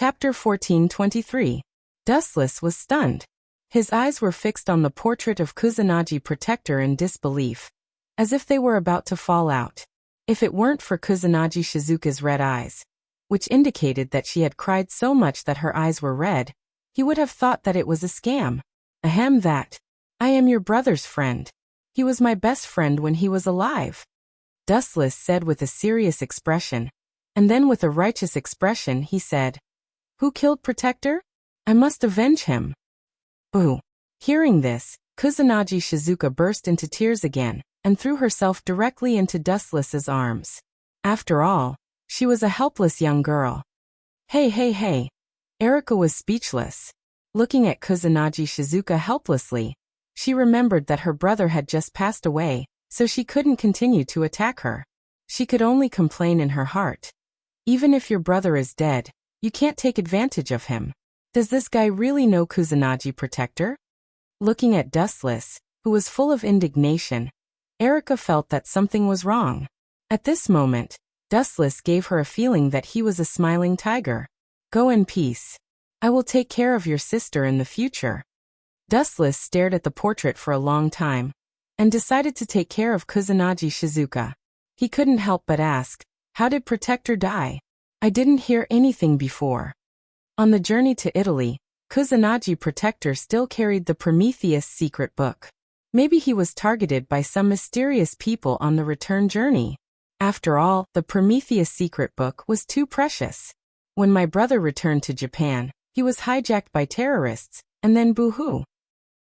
Chapter 1423. Dustless was stunned. His eyes were fixed on the portrait of Kusanagi Protector in disbelief, as if they were about to fall out. If it weren't for Kusanagi Shizuka's red eyes, which indicated that she had cried so much that her eyes were red, he would have thought that it was a scam. Ahem, that. I am your brother's friend. He was my best friend when he was alive. Dustless said with a serious expression, and then with a righteous expression he said, Who killed Protector? I must avenge him. Boo. Hearing this, Kusanagi Shizuka burst into tears again, and threw herself directly into Dustless's arms. After all, she was a helpless young girl. Hey. Erika was speechless. Looking at Kusanagi Shizuka helplessly, she remembered that her brother had just passed away, so she couldn't continue to attack her. She could only complain in her heart. Even if your brother is dead, you can't take advantage of him. Does this guy really know Kusanagi Protector? Looking at Dustless, who was full of indignation, Erika felt that something was wrong. At this moment, Dustless gave her a feeling that he was a smiling tiger. Go in peace. I will take care of your sister in the future. Dustless stared at the portrait for a long time, and decided to take care of Kusanagi Shizuka. He couldn't help but ask, how did Protector die? I didn't hear anything before. On the journey to Italy, Kusanagi Protector still carried the Prometheus secret book. Maybe he was targeted by some mysterious people on the return journey. After all, the Prometheus secret book was too precious. When my brother returned to Japan, he was hijacked by terrorists, and then boo-hoo.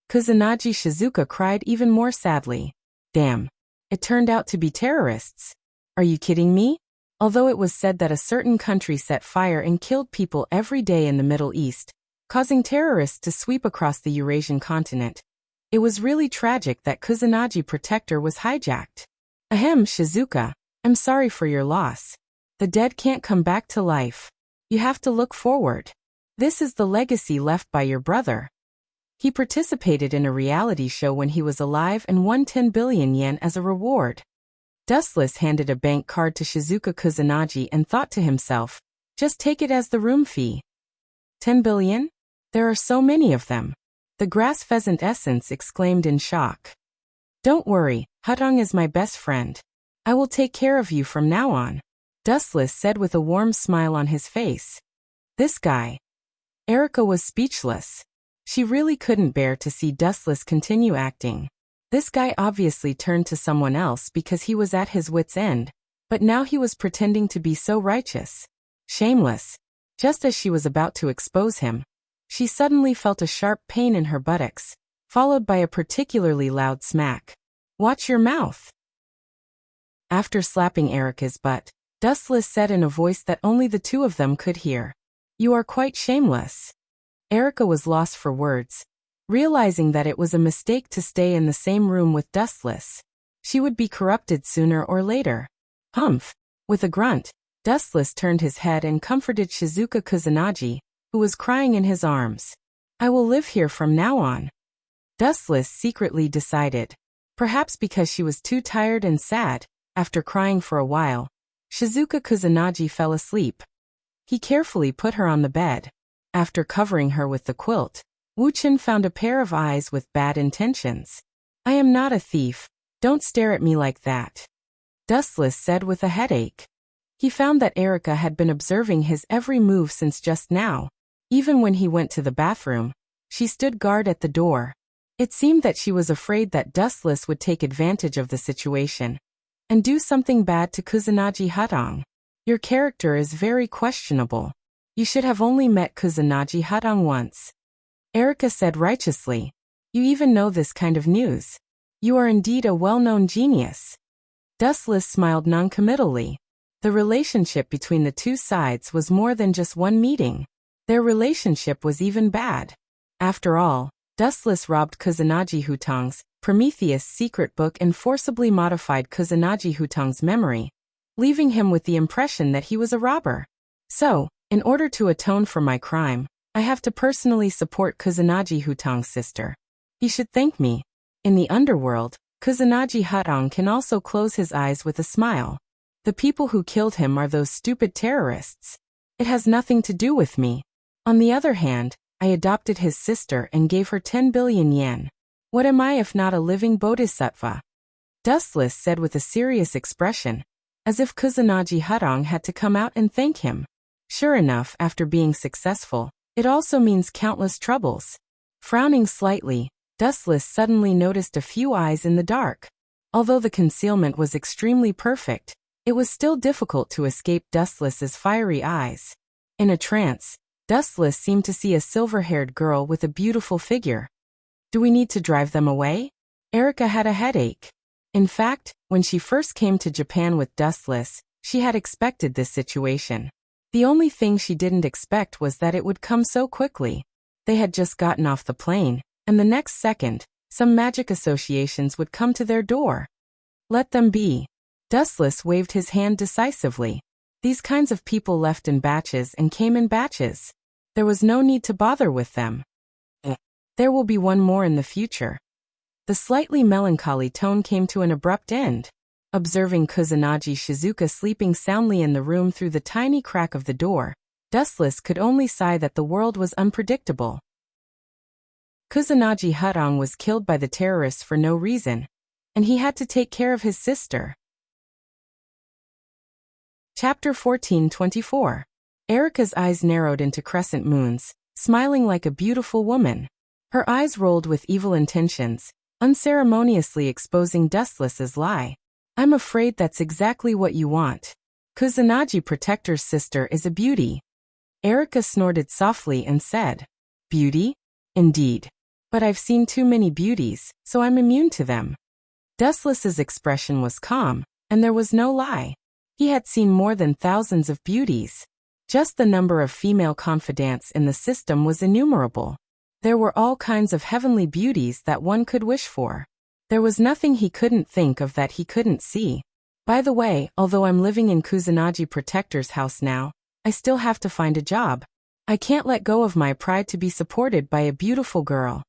Kusanagi Shizuka cried even more sadly. Damn. It turned out to be terrorists. Are you kidding me? Although it was said that a certain country set fire and killed people every day in the Middle East, causing terrorists to sweep across the Eurasian continent, it was really tragic that Kusanagi Protector was hijacked. Ahem, Shizuka, I'm sorry for your loss. The dead can't come back to life. You have to look forward. This is the legacy left by your brother. He participated in a reality show when he was alive and won 10 billion yen as a reward. Dustless handed a bank card to Shizuka Kusanagi and thought to himself, just take it as the room fee. 10 billion? There are so many of them. The grass pheasant essence exclaimed in shock. Don't worry, Hutong is my best friend. I will take care of you from now on, Dustless said with a warm smile on his face. This guy. Erika was speechless. She really couldn't bear to see Dustless continue acting. This guy obviously turned to someone else because he was at his wit's end, but now he was pretending to be so righteous. Shameless. Just as she was about to expose him, she suddenly felt a sharp pain in her buttocks, followed by a particularly loud smack. Watch your mouth. After slapping Erika's butt, Dustless said in a voice that only the two of them could hear. You are quite shameless. Erika was lost for words, realizing that it was a mistake to stay in the same room with Dustless. She would be corrupted sooner or later. Humph! With a grunt, Dustless turned his head and comforted Shizuka Kusanagi, who was crying in his arms. I will live here from now on. Dustless secretly decided. Perhaps because she was too tired and sad, after crying for a while, Shizuka Kusanagi fell asleep. He carefully put her on the bed. After covering her with the quilt, Wuxia found a pair of eyes with bad intentions. I am not a thief. Don't stare at me like that, Dustless said with a headache. He found that Erika had been observing his every move since just now. Even when he went to the bathroom, she stood guard at the door. It seemed that she was afraid that Dustless would take advantage of the situation and do something bad to Kusanagi Hutong. Your character is very questionable. You should have only met Kusanagi Hutong once, Erika said righteously. You even know this kind of news. You are indeed a well-known genius. Dustless smiled noncommittally. The relationship between the two sides was more than just one meeting. Their relationship was even bad. After all, Dustless robbed Kusanagi Hutong's Prometheus secret book and forcibly modified Kusanagi Hutong's memory, leaving him with the impression that he was a robber. So, in order to atone for my crime, I have to personally support Kusanagi Hutong's sister. He should thank me. In the underworld, Kusanagi Hutong can also close his eyes with a smile. The people who killed him are those stupid terrorists. It has nothing to do with me. On the other hand, I adopted his sister and gave her 10 billion yen. What am I if not a living bodhisattva? Dustless said with a serious expression, as if Kusanagi Hudong had to come out and thank him. Sure enough, after being successful, it also means countless troubles. Frowning slightly, Dustless suddenly noticed a few eyes in the dark. Although the concealment was extremely perfect, it was still difficult to escape Dustless's fiery eyes. In a trance, Dustless seemed to see a silver-haired girl with a beautiful figure. Do we need to drive them away? Erica had a headache. In fact, when she first came to Japan with Dustless, she had expected this situation. The only thing she didn't expect was that it would come so quickly. They had just gotten off the plane, and the next second, some magic associations would come to their door. Let them be. Dustless waved his hand decisively. These kinds of people left in batches and came in batches. There was no need to bother with them. There will be one more in the future. The slightly melancholy tone came to an abrupt end. Observing Kusanagi Shizuka sleeping soundly in the room through the tiny crack of the door, Dustless could only sigh that the world was unpredictable. Kusanagi Hudong was killed by the terrorists for no reason, and he had to take care of his sister. Chapter 1424. Erica's eyes narrowed into crescent moons, smiling like a beautiful woman. Her eyes rolled with evil intentions, unceremoniously exposing Dustless's lie. I'm afraid that's exactly what you want. Kusanagi Protector's sister is a beauty. Erica snorted softly and said, Beauty? Indeed. But I've seen too many beauties, so I'm immune to them. Dustless's expression was calm, and there was no lie. He had seen more than thousands of beauties. Just the number of female confidants in the system was innumerable. There were all kinds of heavenly beauties that one could wish for. There was nothing he couldn't think of that he couldn't see. By the way, although I'm living in Kusanagi Protector's house now, I still have to find a job. I can't let go of my pride to be supported by a beautiful girl.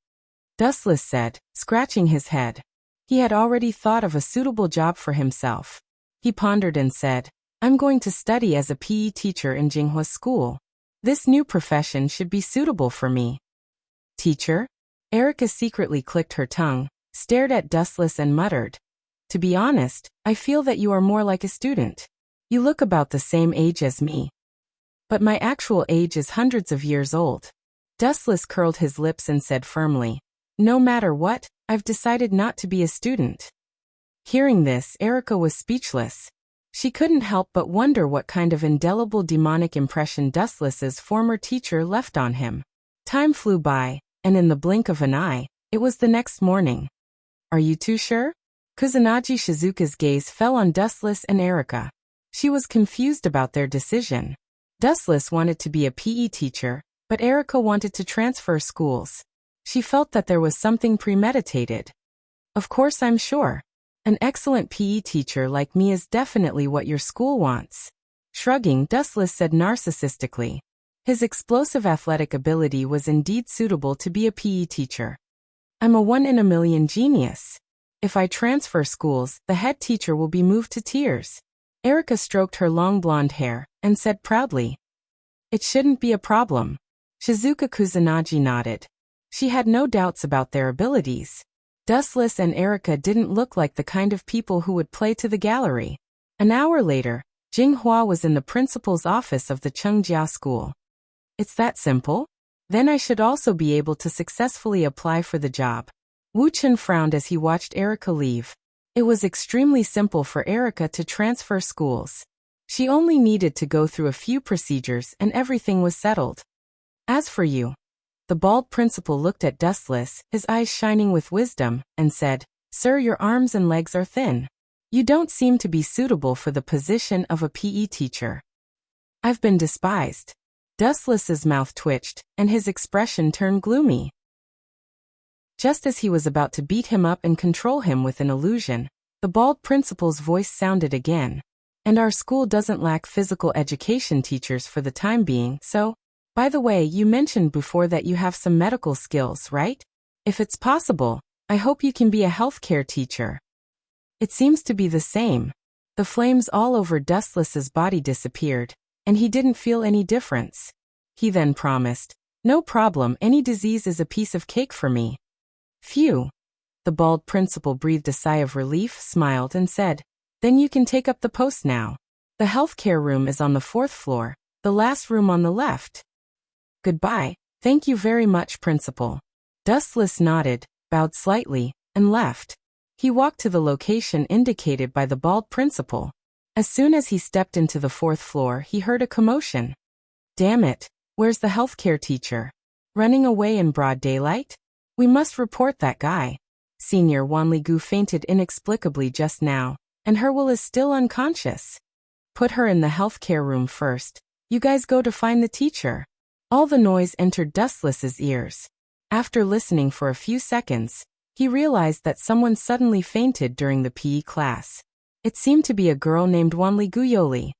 Dustless said, scratching his head. He had already thought of a suitable job for himself. He pondered and said, I'm going to study as a PE teacher in Jinghua School. This new profession should be suitable for me. Teacher? Erica secretly clicked her tongue, stared at Dustless and muttered, To be honest, I feel that you are more like a student. You look about the same age as me. But my actual age is hundreds of years old. Dustless curled his lips and said firmly, No matter what, I've decided not to be a student. Hearing this, Erica was speechless. She couldn't help but wonder what kind of indelible demonic impression Dustless's former teacher left on him. Time flew by, and in the blink of an eye, it was the next morning. Are you too sure? Kusanagi Shizuka's gaze fell on Dustless and Erica. She was confused about their decision. Dustless wanted to be a PE teacher, but Erica wanted to transfer schools. She felt that there was something premeditated. Of course I'm sure. An excellent PE teacher like me is definitely what your school wants. Shrugging, Dustless said narcissistically. His explosive athletic ability was indeed suitable to be a PE teacher. I'm a one-in-a-million genius. If I transfer schools, the head teacher will be moved to tears. Erica stroked her long blonde hair and said proudly, It shouldn't be a problem. Shizuka Kusanagi nodded. She had no doubts about their abilities. Dustless and Erica didn't look like the kind of people who would play to the gallery. An hour later, Jinghua was in the principal's office of the Chengjia school. It's that simple? Then I should also be able to successfully apply for the job. Wu Chen frowned as he watched Erica leave. It was extremely simple for Erica to transfer schools. She only needed to go through a few procedures and everything was settled. As for you, the bald principal looked at Dustless, his eyes shining with wisdom, and said, Sir, your arms and legs are thin. You don't seem to be suitable for the position of a PE teacher. I've been despised. Dustless's mouth twitched, and his expression turned gloomy. Just as he was about to beat him up and control him with an illusion, the bald principal's voice sounded again. And our school doesn't lack physical education teachers for the time being, so, by the way, you mentioned before that you have some medical skills, right? If it's possible, I hope you can be a healthcare teacher. It seems to be the same. The flames all over Dustless's body disappeared, and he didn't feel any difference. He then promised, "No problem, any disease is a piece of cake for me." Phew. The bald principal breathed a sigh of relief, smiled, and said, "Then you can take up the post now. The healthcare room is on the 4th floor, the last room on the left." "Goodbye, thank you very much, Principal." Dustless nodded, bowed slightly, and left. He walked to the location indicated by the bald principal. As soon as he stepped into the 4th floor, he heard a commotion. "Damn it, where's the healthcare teacher? Running away in broad daylight? We must report that guy. Senior Wanligu fainted inexplicably just now, and Herwell is still unconscious. Put her in the healthcare room first. You guys go to find the teacher." All the noise entered Dustless's ears. After listening for a few seconds, he realized that someone suddenly fainted during the PE class. It seemed to be a girl named Wanliguyoli.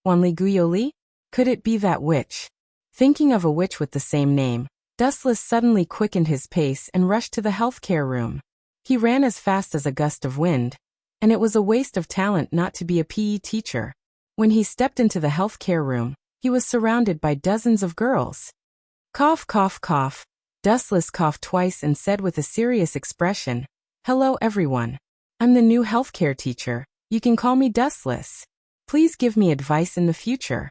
Wanliguyoli? Could it be that witch? Thinking of a witch with the same name, Dustless suddenly quickened his pace and rushed to the healthcare room. He ran as fast as a gust of wind, and it was a waste of talent not to be a PE teacher. When he stepped into the healthcare room, he was surrounded by dozens of girls. Cough, cough, cough. Dustless coughed twice and said with a serious expression, "Hello everyone. I'm the new healthcare teacher. You can call me Dustless. Please give me advice in the future."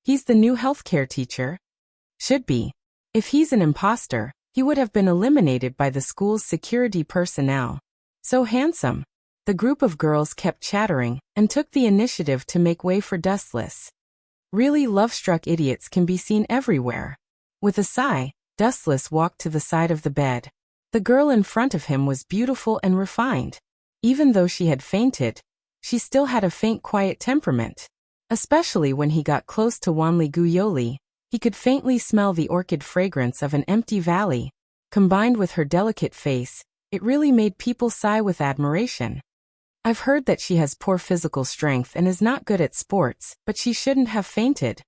He's the new healthcare teacher? Should be. If he's an imposter, he would have been eliminated by the school's security personnel. So handsome. The group of girls kept chattering and took the initiative to make way for Dustless. Really love-struck idiots can be seen everywhere. With a sigh, Dustless walked to the side of the bed. The girl in front of him was beautiful and refined. Even though she had fainted, she still had a faint, quiet temperament. Especially when he got close to Wanliguyoli, he could faintly smell the orchid fragrance of an empty valley. Combined with her delicate face, it really made people sigh with admiration. "I've heard that she has poor physical strength and is not good at sports, but she shouldn't have fainted."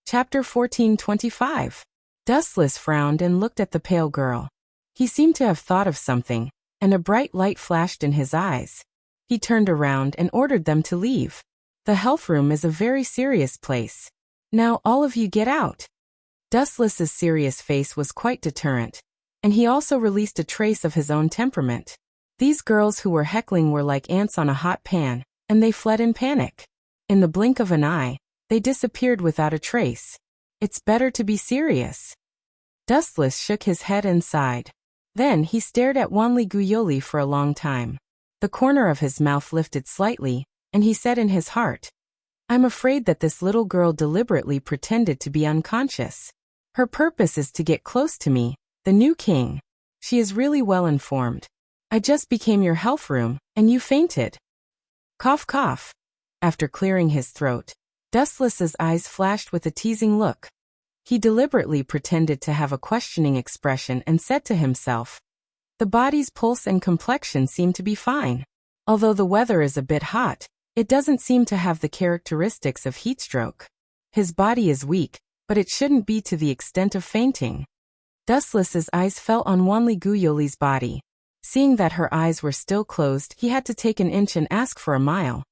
Chapter 14:25. Dustless frowned and looked at the pale girl. He seemed to have thought of something, and a bright light flashed in his eyes. He turned around and ordered them to leave. "The health room is a very serious place. Now all of you get out." Dustless's serious face was quite deterrent, and he also released a trace of his own temperament. These girls who were heckling were like ants on a hot pan, and they fled in panic. In the blink of an eye, they disappeared without a trace. It's better to be serious. Dustless shook his head and sighed. Then he stared at Wanliguyoli for a long time. The corner of his mouth lifted slightly, and he said in his heart, "I'm afraid that this little girl deliberately pretended to be unconscious. Her purpose is to get close to me, the new king. She is really well informed. I just became your health room, and you fainted." Cough, cough. After clearing his throat, Dustless's eyes flashed with a teasing look. He deliberately pretended to have a questioning expression and said to himself, "The body's pulse and complexion seem to be fine. Although the weather is a bit hot, it doesn't seem to have the characteristics of heatstroke. His body is weak, but it shouldn't be to the extent of fainting." Dustless's eyes fell on Wanliguyoli's body. Seeing that her eyes were still closed, he had to take an inch and ask for a mile.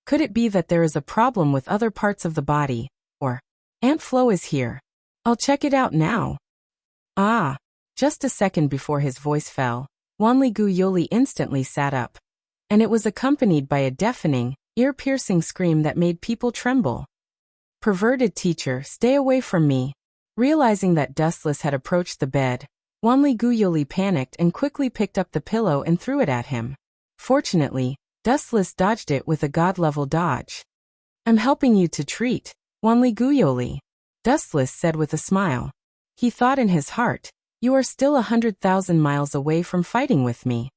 Could it be that there is a problem with other parts of the body, or, "Aunt Flo is here. I'll check it out now." Ah! Just a second before his voice fell, Wanliguyoli instantly sat up. And it was accompanied by a deafening, ear-piercing scream that made people tremble. "Perverted teacher, stay away from me." Realizing that Dustless had approached the bed, Wanliguyoli panicked and quickly picked up the pillow and threw it at him. Fortunately, Dustless dodged it with a god-level dodge. "I'm helping you to treat, Wanliguyoli," Dustless said with a smile. He thought in his heart, "You are still 100,000 miles away from fighting with me."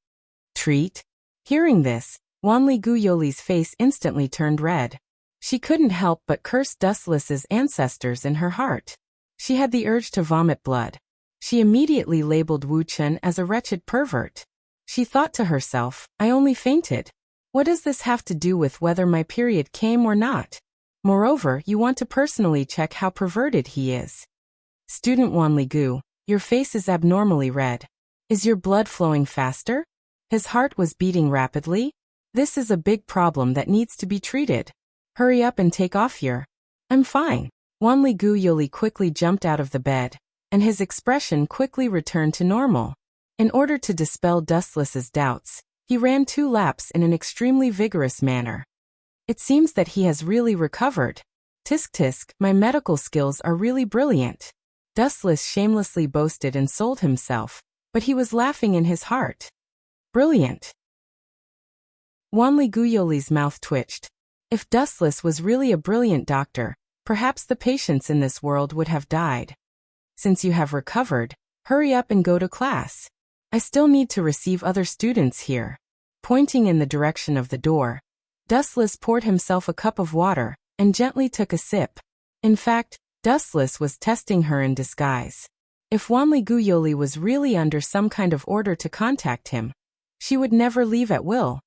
Treat? Hearing this, Wanliguyoli's face instantly turned red. She couldn't help but curse Dustless's ancestors in her heart. She had the urge to vomit blood. She immediately labeled Wuxia as a wretched pervert. She thought to herself, "I only fainted. What does this have to do with whether my period came or not? Moreover, you want to personally check how perverted he is. Student Wanligu, your face is abnormally red. Is your blood flowing faster?" His heart was beating rapidly. "This is a big problem that needs to be treated. Hurry up and take off your..." I'm fine. Wanli Guyoli quickly jumped out of the bed, and his expression quickly returned to normal. In order to dispel Dustless's doubts, he ran 2 laps in an extremely vigorous manner. It seems that he has really recovered. Tisk tisk, my medical skills are really brilliant. Dustless shamelessly boasted and sold himself, but he was laughing in his heart. Brilliant. Wanli Guyoli's mouth twitched. If Dustless was really a brilliant doctor, perhaps the patients in this world would have died. Since you have recovered, hurry up and go to class. I still need to receive other students here. Pointing in the direction of the door, Dustless poured himself a cup of water and gently took a sip. In fact, Dustless was testing her in disguise. If Wanli Guyoli was really under some kind of order to contact him, she would never leave at will.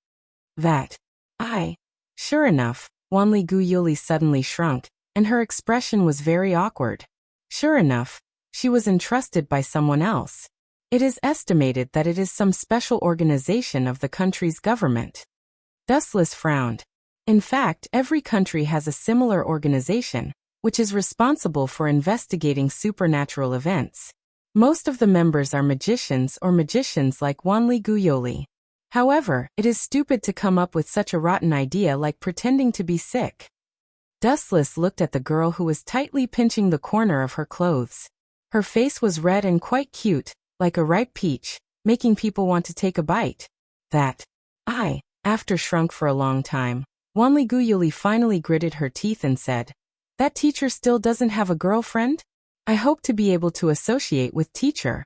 Sure enough, Wanli Guyoli suddenly shrunk, and her expression was very awkward. Sure enough, she was entrusted by someone else. It is estimated that it is some special organization of the country's government. Dustless frowned. In fact, every country has a similar organization, which is responsible for investigating supernatural events. Most of the members are magicians or magicians like Wanli Guyoli. However, it is stupid to come up with such a rotten idea like pretending to be sick. Dustless looked at the girl who was tightly pinching the corner of her clothes. Her face was red and quite cute, like a ripe peach, making people want to take a bite. After shrunk for a long time, Wanli Guyoli finally gritted her teeth and said, "That teacher still doesn't have a girlfriend? I hope to be able to associate with teacher."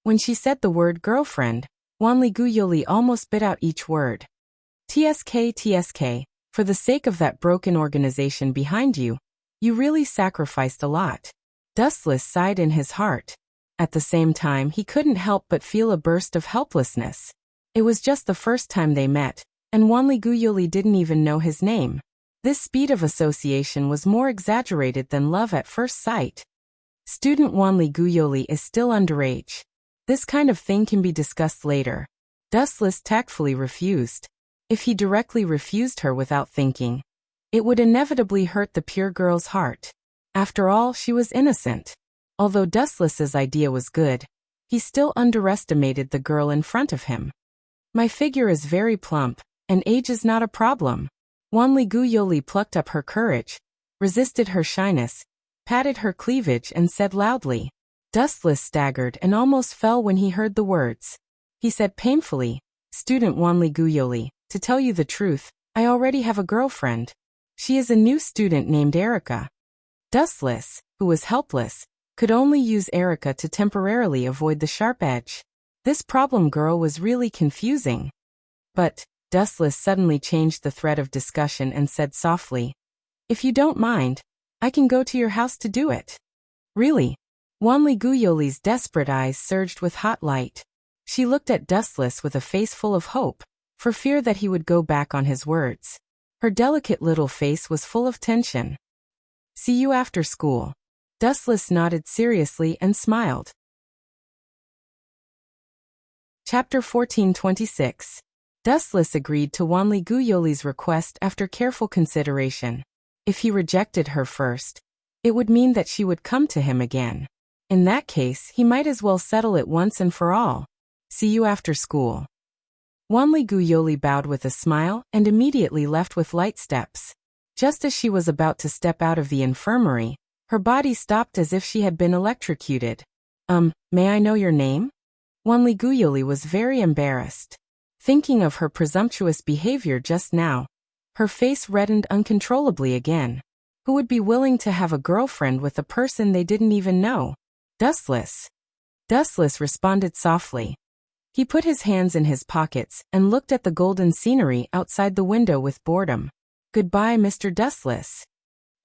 When she said the word girlfriend, Wanli Guyoli almost bit out each word. TSK, for the sake of that broken organization behind you, you really sacrificed a lot. Dustless sighed in his heart. At the same time, he couldn't help but feel a burst of helplessness. It was just the first time they met, and Wanli Guyoli didn't even know his name. This speed of association was more exaggerated than love at first sight. Student Wanli Guyoli is still underage. This kind of thing can be discussed later. Dustless tactfully refused. If he directly refused her without thinking, it would inevitably hurt the pure girl's heart. After all, she was innocent. Although Dustless's idea was good, he still underestimated the girl in front of him. My figure is very plump, and age is not a problem. Wanli Guyoli plucked up her courage, resisted her shyness, patted her cleavage and said loudly. Dustless staggered and almost fell when he heard the words. He said painfully, "Student Wanli Guyoli, to tell you the truth, I already have a girlfriend. She is a new student named Erica." Dustless, who was helpless, could only use Erica to temporarily avoid the sharp edge. This problem girl was really confusing. But Dustless suddenly changed the thread of discussion and said softly, "If you don't mind, I can go to your house to do it." Really? Wanli Guyoli's desperate eyes surged with hot light. She looked at Dustless with a face full of hope, for fear that he would go back on his words. Her delicate little face was full of tension. "See you after school." Dustless nodded seriously and smiled. Chapter 1426. Dustless agreed to Wanli Guyoli's request after careful consideration. If he rejected her first, it would mean that she would come to him again. In that case, he might as well settle it once and for all. "See you after school." Wanli Guyoli bowed with a smile and immediately left with light steps. Just as she was about to step out of the infirmary, her body stopped as if she had been electrocuted. May I know your name?" Wanli Guyoli was very embarrassed. Thinking of her presumptuous behavior just now, her face reddened uncontrollably again. Who would be willing to have a girlfriend with a person they didn't even know? Dustless. Dustless responded softly. He put his hands in his pockets and looked at the golden scenery outside the window with boredom. "Goodbye, Mr. Dustless."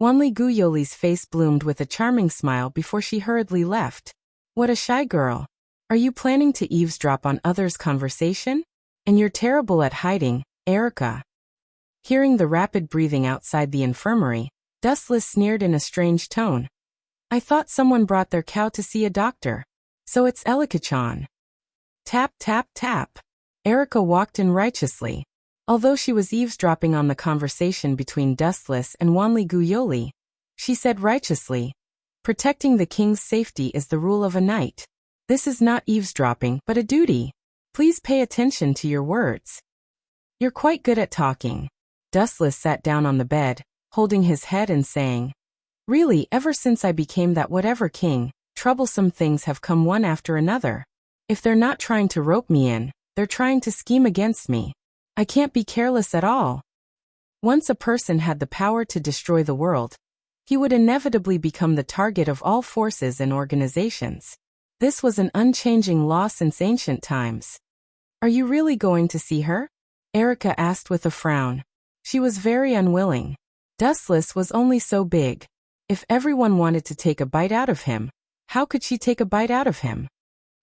Wanli Guyoli's face bloomed with a charming smile before she hurriedly left. What a shy girl. Are you planning to eavesdrop on others' conversation? And you're terrible at hiding, Erica. Hearing the rapid breathing outside the infirmary, Dustless sneered in a strange tone. "I thought someone brought their cow to see a doctor. So it's Elikachan." Tap, tap, tap. Erica walked in righteously. Although she was eavesdropping on the conversation between Dustless and Wanli Guyoli, She said righteously. Protecting the king's safety is the rule of a knight. This is not eavesdropping, but a duty. Please pay attention to your words. You're quite good at talking. Dustless sat down on the bed, holding his head and saying, Really, ever since I became that whatever king, troublesome things have come one after another. If they're not trying to rope me in, they're trying to scheme against me. I can't be careless at all. Once a person had the power to destroy the world, he would inevitably become the target of all forces and organizations. This was an unchanging law since ancient times. Are you really going to see her? Erica asked with a frown. She was very unwilling. Dustless was only so big. If everyone wanted to take a bite out of him, how could she take a bite out of him?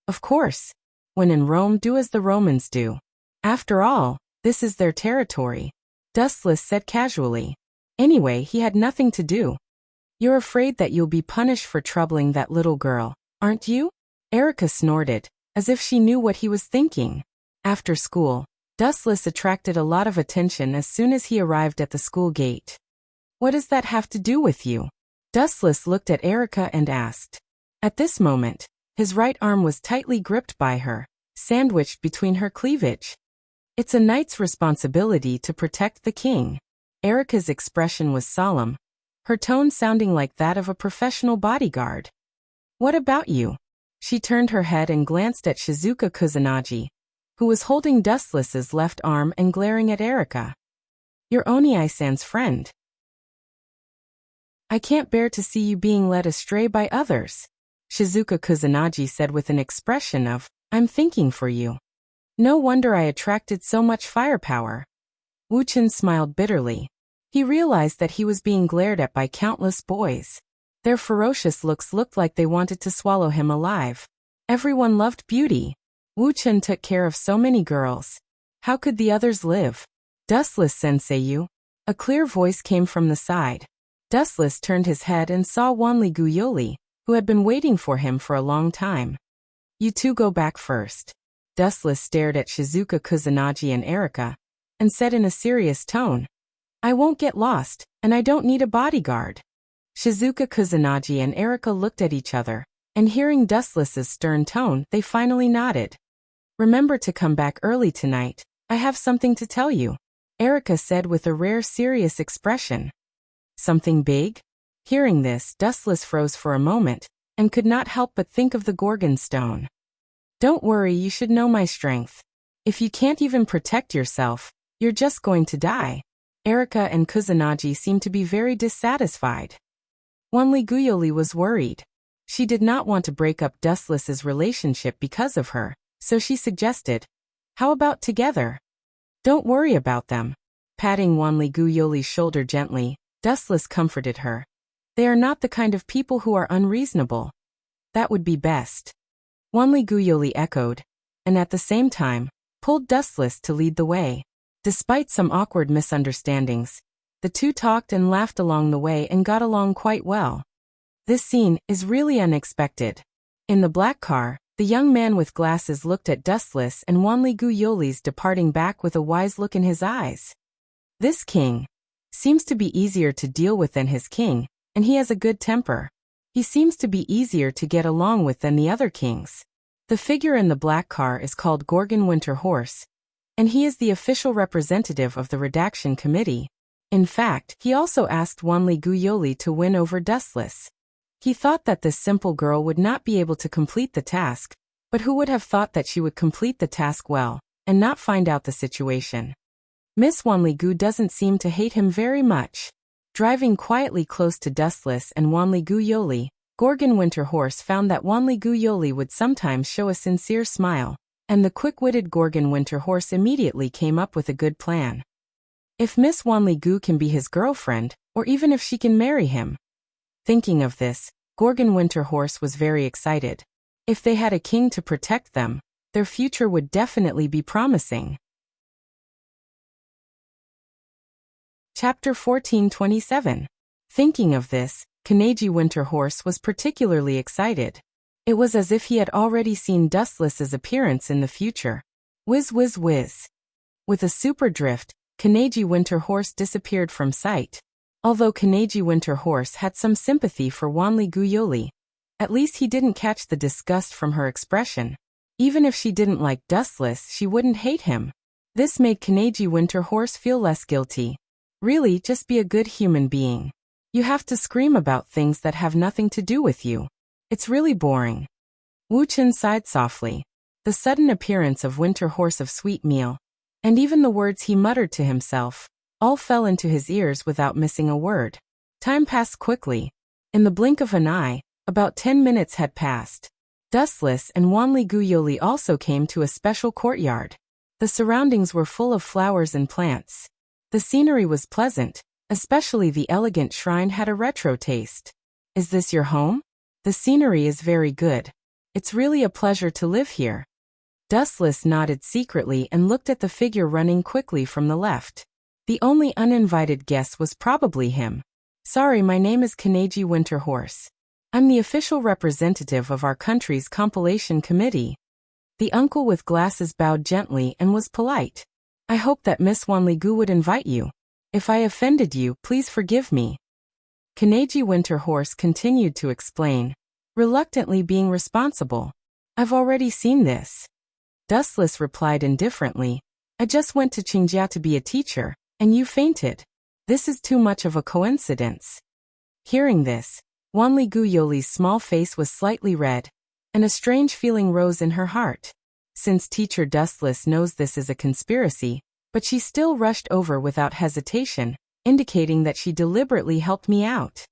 Of course. When in Rome, do as the Romans do. After all, this is their territory. Dustless said casually. Anyway, he had nothing to do. You're afraid that you'll be punished for troubling that little girl, aren't you? Erica snorted, as if she knew what he was thinking. After school, Dustless attracted a lot of attention as soon as he arrived at the school gate. What does that have to do with you? Dustless looked at Erica and asked. At this moment, his right arm was tightly gripped by her, sandwiched between her cleavage. It's a knight's responsibility to protect the king. Erica's expression was solemn, her tone sounding like that of a professional bodyguard. What about you? She turned her head and glanced at Shizuka Kusanagi, who was holding Dustless's left arm and glaring at Erica. You're Oni-san's friend. I can't bear to see you being led astray by others, Shizuka Kusanagi said with an expression of, I'm thinking for you. No wonder I attracted so much firepower. Wuchen smiled bitterly. He realized that he was being glared at by countless boys. Their ferocious looks looked like they wanted to swallow him alive. Everyone loved beauty. Wuchen took care of so many girls. How could the others live? Dustless sensei. A clear voice came from the side. Dustless turned his head and saw Wanli Guyoli, who had been waiting for him for a long time. You two go back first. Dustless stared at Shizuka Kusanagi and Erica, and said in a serious tone, I won't get lost, and I don't need a bodyguard. Shizuka Kusanagi and Erica looked at each other, and hearing Dustless's stern tone, they finally nodded. Remember to come back early tonight, I have something to tell you, Erica said with a rare serious expression. Something big? Hearing this, Dustless froze for a moment, and could not help but think of the Gorgon stone. Don't worry, you should know my strength. If you can't even protect yourself, you're just going to die. Erica and Kusanagi seemed to be very dissatisfied. Wanli Guyoli was worried. She did not want to break up Dustless's relationship because of her, so she suggested, how about together? Don't worry about them. Patting Wanli Guyoli's shoulder gently, Dustless comforted her. They are not the kind of people who are unreasonable. That would be best. Wanli Guyoli echoed, and at the same time, pulled Dustless to lead the way. Despite some awkward misunderstandings, the two talked and laughed along the way and got along quite well. This scene is really unexpected. In the black car, the young man with glasses looked at Dustless and Wanli Guyoli's departing back with a wise look in his eyes. This king seems to be easier to deal with than his king, and he has a good temper. He seems to be easier to get along with than the other kings. The figure in the black car is called Gorgon Winterhorse, and he is the official representative of the redaction committee. In fact, he also asked Wanli Guyoli to win over Dustless. He thought that this simple girl would not be able to complete the task, but who would have thought that she would complete the task well, and not find out the situation? Miss Wanli Gu doesn't seem to hate him very much. Driving quietly close to Dustless and Wanli Guyoli, Gorgon Winterhorse found that Wanli Guyoli would sometimes show a sincere smile, and the quick-witted Gorgon Winterhorse immediately came up with a good plan. If Miss Wanli Gu can be his girlfriend, or even if she can marry him. Thinking of this, Gorgon Winterhorse was very excited. If they had a king to protect them, their future would definitely be promising. Chapter 1427. Thinking of this, Kanaji Winterhorse was particularly excited. It was as if he had already seen Dustless's appearance in the future. Whiz whiz whiz. With a super drift, Kanaji Winterhorse disappeared from sight. Although Kanaji Winter Horse had some sympathy for Wanli Guyoli, at least he didn't catch the disgust from her expression. Even if she didn't like Dustless, she wouldn't hate him. This made Kanaji Winter Horse feel less guilty. Really, just be a good human being. You have to scream about things that have nothing to do with you. It's really boring. Wuchen sighed softly. The sudden appearance of Winter Horse of Sweet Meal, and even the words he muttered to himself, all fell into his ears without missing a word. Time passed quickly. In the blink of an eye, about 10 minutes had passed. Dustless and Wanli Guyoli also came to a special courtyard. The surroundings were full of flowers and plants. The scenery was pleasant, especially the elegant shrine had a retro taste. Is this your home? The scenery is very good. It's really a pleasure to live here. Dustless nodded secretly and looked at the figure running quickly from the left. The only uninvited guest was probably him. Sorry, my name is Kanaji Winter Horse. I'm the official representative of our country's compilation committee. The uncle with glasses bowed gently and was polite. I hope that Miss Wanli Gu would invite you. If I offended you, please forgive me. Kanaji Winter Horse continued to explain, reluctantly being responsible. I've already seen this. Dustless replied indifferently, I just went to Qingjia to be a teacher, and you fainted. This is too much of a coincidence. Hearing this, Wanli Guyoli's small face was slightly red, and a strange feeling rose in her heart. Since teacher Dustless knows this is a conspiracy, but she still rushed over without hesitation, indicating that she deliberately helped me out.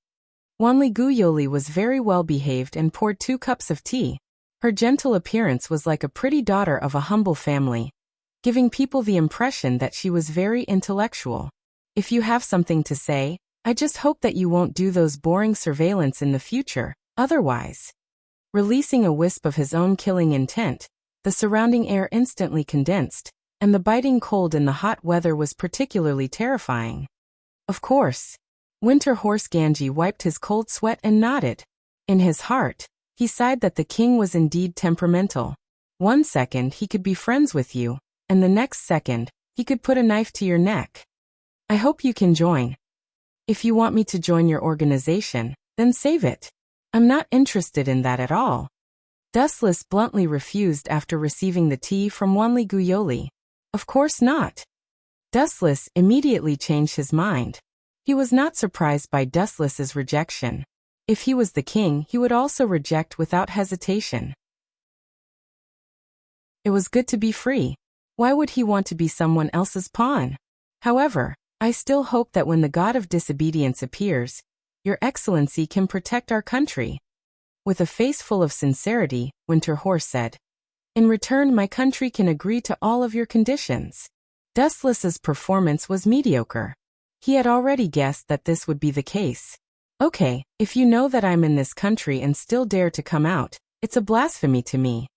Wanli Guyoli was very well behaved and poured 2 cups of tea. Her gentle appearance was like a pretty daughter of a humble family, giving people the impression that she was very intellectual. If you have something to say, I just hope that you won't do those boring surveillance in the future, otherwise. Releasing a wisp of his own killing intent, the surrounding air instantly condensed, and the biting cold in the hot weather was particularly terrifying. Of course. Winter Horse Ganji wiped his cold sweat and nodded. In his heart, he sighed that the king was indeed temperamental. 1 second he could be friends with you, and the next second, he could put a knife to your neck. I hope you can join. If you want me to join your organization, then save it. I'm not interested in that at all. Dustless bluntly refused after receiving the tea from Wanli Guyoli. Of course not. Dustless immediately changed his mind. He was not surprised by Dustless's rejection. If he was the king, he would also reject without hesitation. It was good to be free. Why would he want to be someone else's pawn? However, I still hope that when the god of disobedience appears, Your Excellency can protect our country. With a face full of sincerity, Winter Horse said. In return, my country can agree to all of your conditions. Dustless's performance was mediocre. He had already guessed that this would be the case. Okay, if you know that I'm in this country and still dare to come out, it's a blasphemy to me.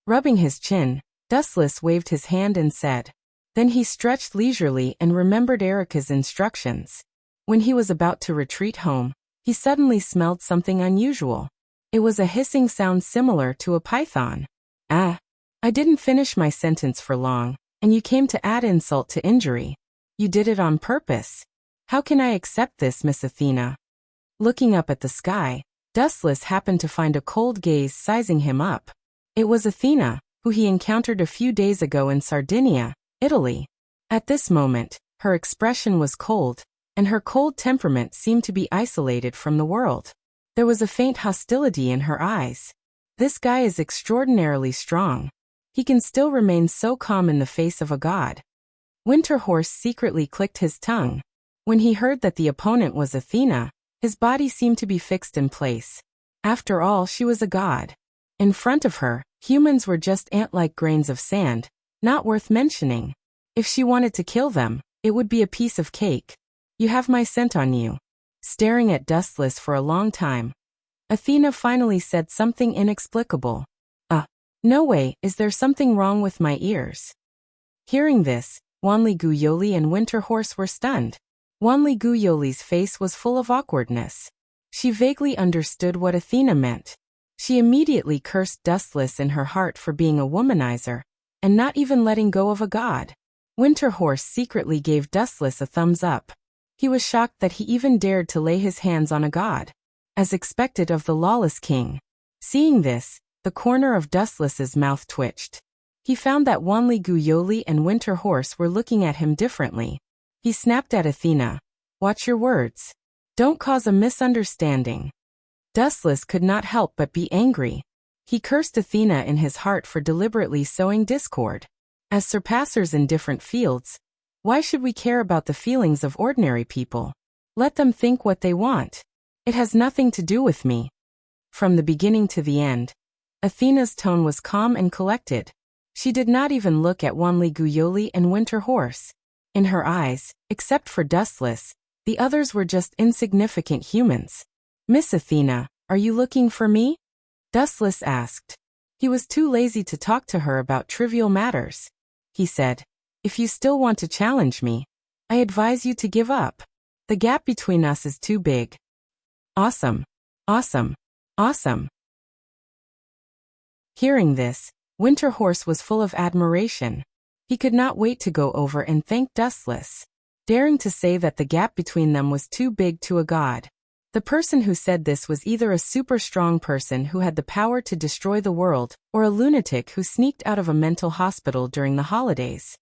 Rubbing his chin, Dustless waved his hand and said. Then he stretched leisurely and remembered Erica's instructions. When he was about to retreat home, he suddenly smelled something unusual. It was a hissing sound similar to a python. Ah! I didn't finish my sentence for long, and you came to add insult to injury. You did it on purpose. How can I accept this, Miss Athena? Looking up at the sky, Dustless happened to find a cold gaze sizing him up. It was Athena, who he encountered a few days ago in Sardinia, Italy. At this moment, her expression was cold, and her cold temperament seemed to be isolated from the world. There was a faint hostility in her eyes. This guy is extraordinarily strong. He can still remain so calm in the face of a god. Winter Horse secretly clicked his tongue. When he heard that the opponent was Athena, his body seemed to be fixed in place. After all, she was a god. In front of her, humans were just ant-like grains of sand, not worth mentioning. If she wanted to kill them, it would be a piece of cake. You have my scent on you. Staring at Dustless for a long time, Athena finally said something inexplicable. No way, is there something wrong with my ears? Hearing this, Wanli Guyoli and Winter Horse were stunned. Wanli Guyoli's face was full of awkwardness. She vaguely understood what Athena meant. She immediately cursed Dustless in her heart for being a womanizer, and not even letting go of a god. Winter Horse secretly gave Dustless a thumbs up. He was shocked that he even dared to lay his hands on a god, as expected of the lawless king. Seeing this, the corner of Dustless's mouth twitched. He found that Wanli Guyoli and Winter Horse were looking at him differently. He snapped at Athena. Watch your words. Don't cause a misunderstanding. Dustless could not help but be angry. He cursed Athena in his heart for deliberately sowing discord. As surpassers in different fields, why should we care about the feelings of ordinary people? Let them think what they want. It has nothing to do with me. From the beginning to the end, Athena's tone was calm and collected. She did not even look at Wanli Guyoli and Winter Horse. In her eyes, except for Dustless, the others were just insignificant humans. Miss Athena, are you looking for me? Dustless asked. He was too lazy to talk to her about trivial matters. He said, if you still want to challenge me, I advise you to give up. The gap between us is too big. Awesome. Awesome. Awesome. Hearing this, Winter Horse was full of admiration. He could not wait to go over and thank Dustless, daring to say that the gap between them was too big to a god. The person who said this was either a super strong person who had the power to destroy the world, or a lunatic who sneaked out of a mental hospital during the holidays.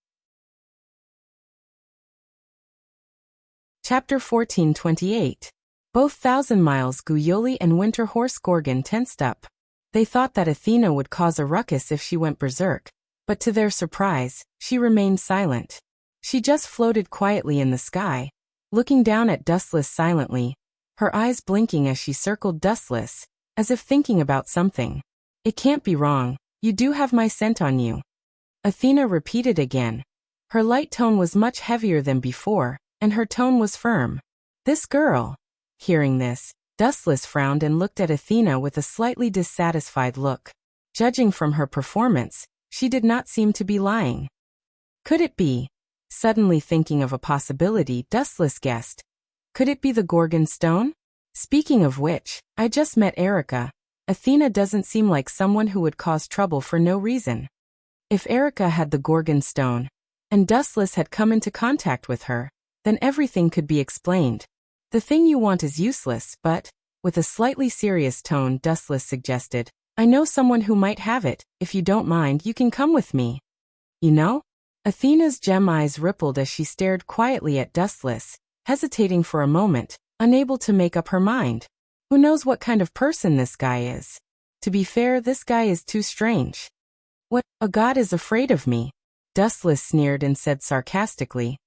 Chapter 14:28. Both Thousand Miles Guyoli and Winter Horse Gorgon tensed up. They thought that Athena would cause a ruckus if she went berserk, but to their surprise, she remained silent. She just floated quietly in the sky, looking down at Dustless silently, her eyes blinking as she circled Dustless, as if thinking about something. It can't be wrong, you do have my scent on you. Athena repeated again. Her light tone was much heavier than before, and her tone was firm. This girl. Hearing this, Dustless frowned and looked at Athena with a slightly dissatisfied look. Judging from her performance, she did not seem to be lying. Could it be? Suddenly thinking of a possibility, Dustless guessed. Could it be the Gorgon stone? Speaking of which, I just met Erica. Athena doesn't seem like someone who would cause trouble for no reason. If Erica had the Gorgon stone, and Dustless had come into contact with her, then everything could be explained. The thing you want is useless, but, with a slightly serious tone, Dustless suggested, I know someone who might have it. If you don't mind, you can come with me. You know? Athena's gem eyes rippled as she stared quietly at Dustless, hesitating for a moment, unable to make up her mind. Who knows what kind of person this guy is? To be fair, this guy is too strange. What, a god is afraid of me? Dustless sneered and said sarcastically.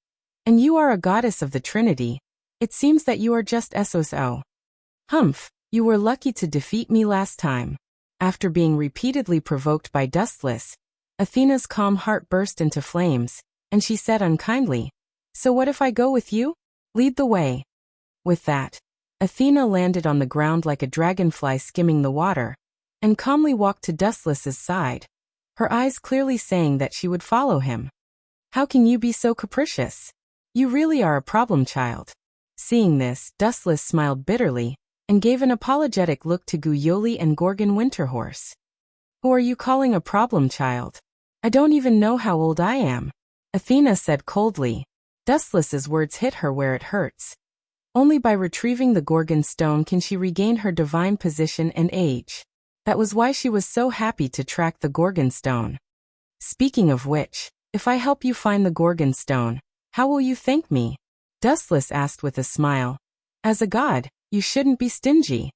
And you are a goddess of the Trinity. It seems that you are just SOS. Humph, you were lucky to defeat me last time. After being repeatedly provoked by Dustless, Athena's calm heart burst into flames, and she said unkindly, so what if I go with you? Lead the way. With that, Athena landed on the ground like a dragonfly skimming the water, and calmly walked to Dustless's side, her eyes clearly saying that she would follow him. How can you be so capricious? You really are a problem child. Seeing this, Dustless smiled bitterly, and gave an apologetic look to Guyoli and Gorgon Winterhorse. Who are you calling a problem child? I don't even know how old I am. Athena said coldly. Dustless's words hit her where it hurts. Only by retrieving the Gorgon stone can she regain her divine position and age. That was why she was so happy to track the Gorgon stone. Speaking of which, if I help you find the Gorgon stone, how will you thank me? Dustless asked with a smile. As a god, you shouldn't be stingy.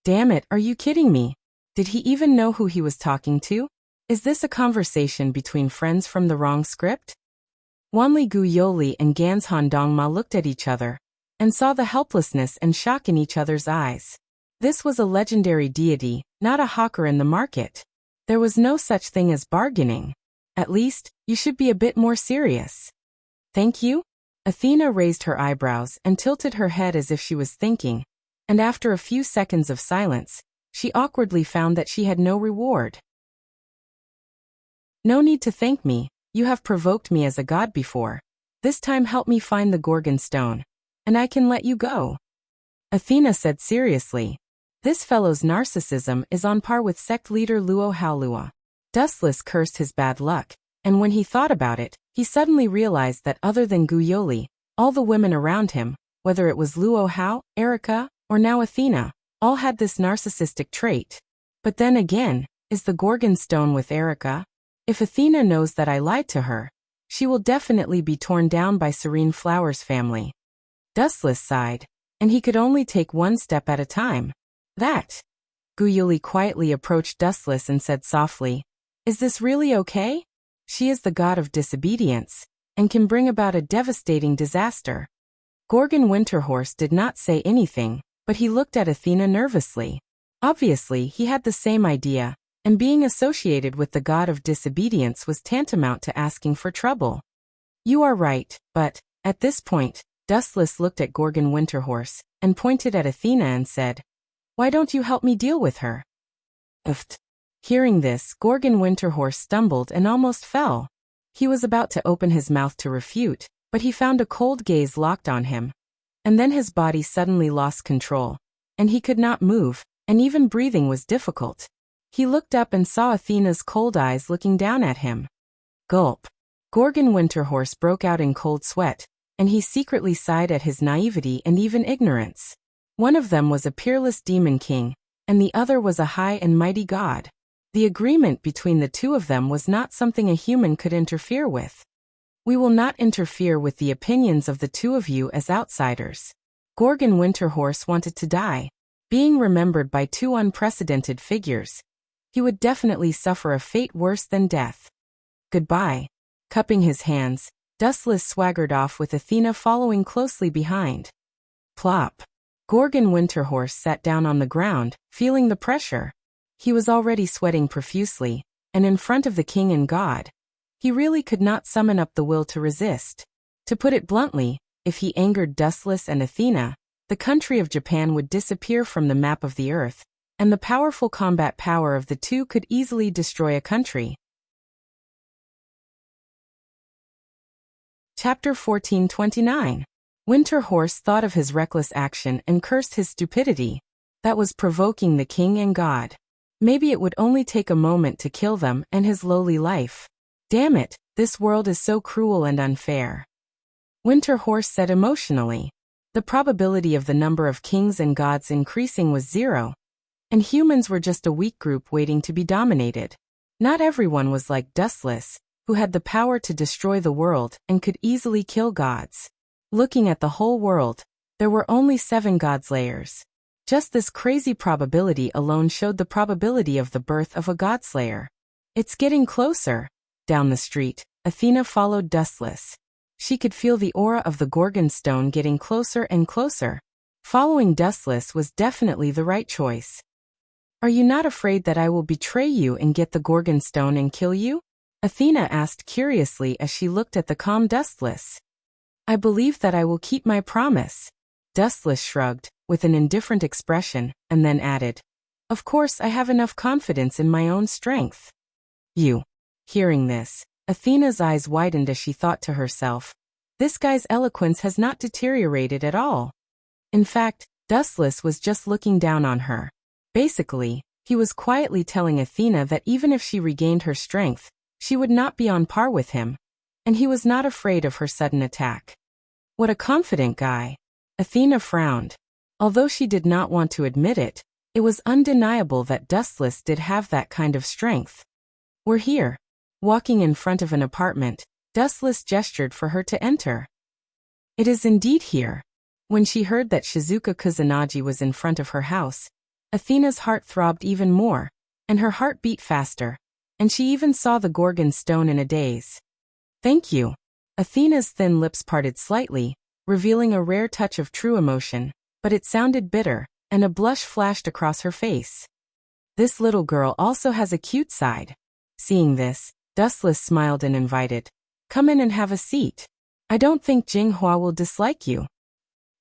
Damn it, are you kidding me? Did he even know who he was talking to? Is this a conversation between friends from the wrong script? Wanli Guyoli and Ganshan Dongma looked at each other, and saw the helplessness and shock in each other's eyes. This was a legendary deity, not a hawker in the market. There was no such thing as bargaining. At least, you should be a bit more serious. Thank you? Athena raised her eyebrows and tilted her head as if she was thinking, and after a few seconds of silence, she awkwardly found that she had no reward. No need to thank me, you have provoked me as a god before. This time help me find the Gorgon stone, and I can let you go. Athena said seriously. This fellow's narcissism is on par with sect leader Luo Haolua. Dustless cursed his bad luck, and when he thought about it, he suddenly realized that other than Guyoli, all the women around him whether it was Luo Hao, Erica, or now Athena, all had this narcissistic trait. But then again, is the Gorgon stone with Erica? If Athena knows that I lied to her, she will definitely be torn down by Serene Flower's family. Dustless sighed, and he could only take one step at a time. That. Guyuli quietly approached Dustless and said softly, "Is this really okay? She is the god of disobedience, and can bring about a devastating disaster." Gorgon Winterhorse did not say anything, but he looked at Athena nervously. Obviously, he had the same idea, and being associated with the god of disobedience was tantamount to asking for trouble. "You are right, but," at this point, Dustless looked at Gorgon Winterhorse, and pointed at Athena and said, "Why don't you help me deal with her?" Uft. Hearing this, Gorgon Winterhorse stumbled and almost fell. He was about to open his mouth to refute, but he found a cold gaze locked on him. And then his body suddenly lost control, and he could not move, and even breathing was difficult. He looked up and saw Athena's cold eyes looking down at him. Gulp. Gorgon Winterhorse broke out in cold sweat, and he secretly sighed at his naivety and even ignorance. One of them was a peerless demon king, and the other was a high and mighty god. The agreement between the two of them was not something a human could interfere with. "We will not interfere with the opinions of the two of you as outsiders." Gorgon Winterhorse wanted to die. Being remembered by two unprecedented figures, he would definitely suffer a fate worse than death. "Goodbye." Cupping his hands, Dustless swaggered off with Athena following closely behind. Plop. Gorgon Winterhorse sat down on the ground, feeling the pressure. He was already sweating profusely, and in front of the king and god, he really could not summon up the will to resist. To put it bluntly, if he angered Dustless and Athena, the country of Japan would disappear from the map of the earth, and the powerful combat power of the two could easily destroy a country. Chapter 1429. Winterhorse thought of his reckless action and cursed his stupidity. That was provoking the king and god. Maybe it would only take a moment to kill them and his lowly life. Damn it, this world is so cruel and unfair. Winterhorse said emotionally. The probability of the number of kings and gods increasing was 0. And humans were just a weak group waiting to be dominated. Not everyone was like Dustless, who had the power to destroy the world and could easily kill gods. Looking at the whole world, there were only 7 godslayers. Just this crazy probability alone showed the probability of the birth of a godslayer. "It's getting closer." Down the street, Athena followed Dustless. She could feel the aura of the Gorgon stone getting closer and closer. Following Dustless was definitely the right choice. "Are you not afraid that I will betray you and get the Gorgon stone and kill you?" Athena asked curiously as she looked at the calm Dustless. "I believe that I will keep my promise." Dustless shrugged, with an indifferent expression, and then added, "Of course I have enough confidence in my own strength." "You." Hearing this, Athena's eyes widened as she thought to herself, "This guy's eloquence has not deteriorated at all." In fact, Dustless was just looking down on her. Basically, he was quietly telling Athena that even if she regained her strength, she would not be on par with him, and he was not afraid of her sudden attack. What a confident guy. Athena frowned. Although she did not want to admit it, it was undeniable that Dustless did have that kind of strength. "We're here." Walking in front of an apartment, Dustless gestured for her to enter. "It is indeed here." When she heard that Shizuka Kusanagi was in front of her house, Athena's heart throbbed even more, and her heart beat faster, and she even saw the Gorgon stone in a daze. "Thank you." Athena's thin lips parted slightly, revealing a rare touch of true emotion, but it sounded bitter, and a blush flashed across her face. This little girl also has a cute side. Seeing this, Dustless smiled and invited, "Come in and have a seat. I don't think Jinghua will dislike you."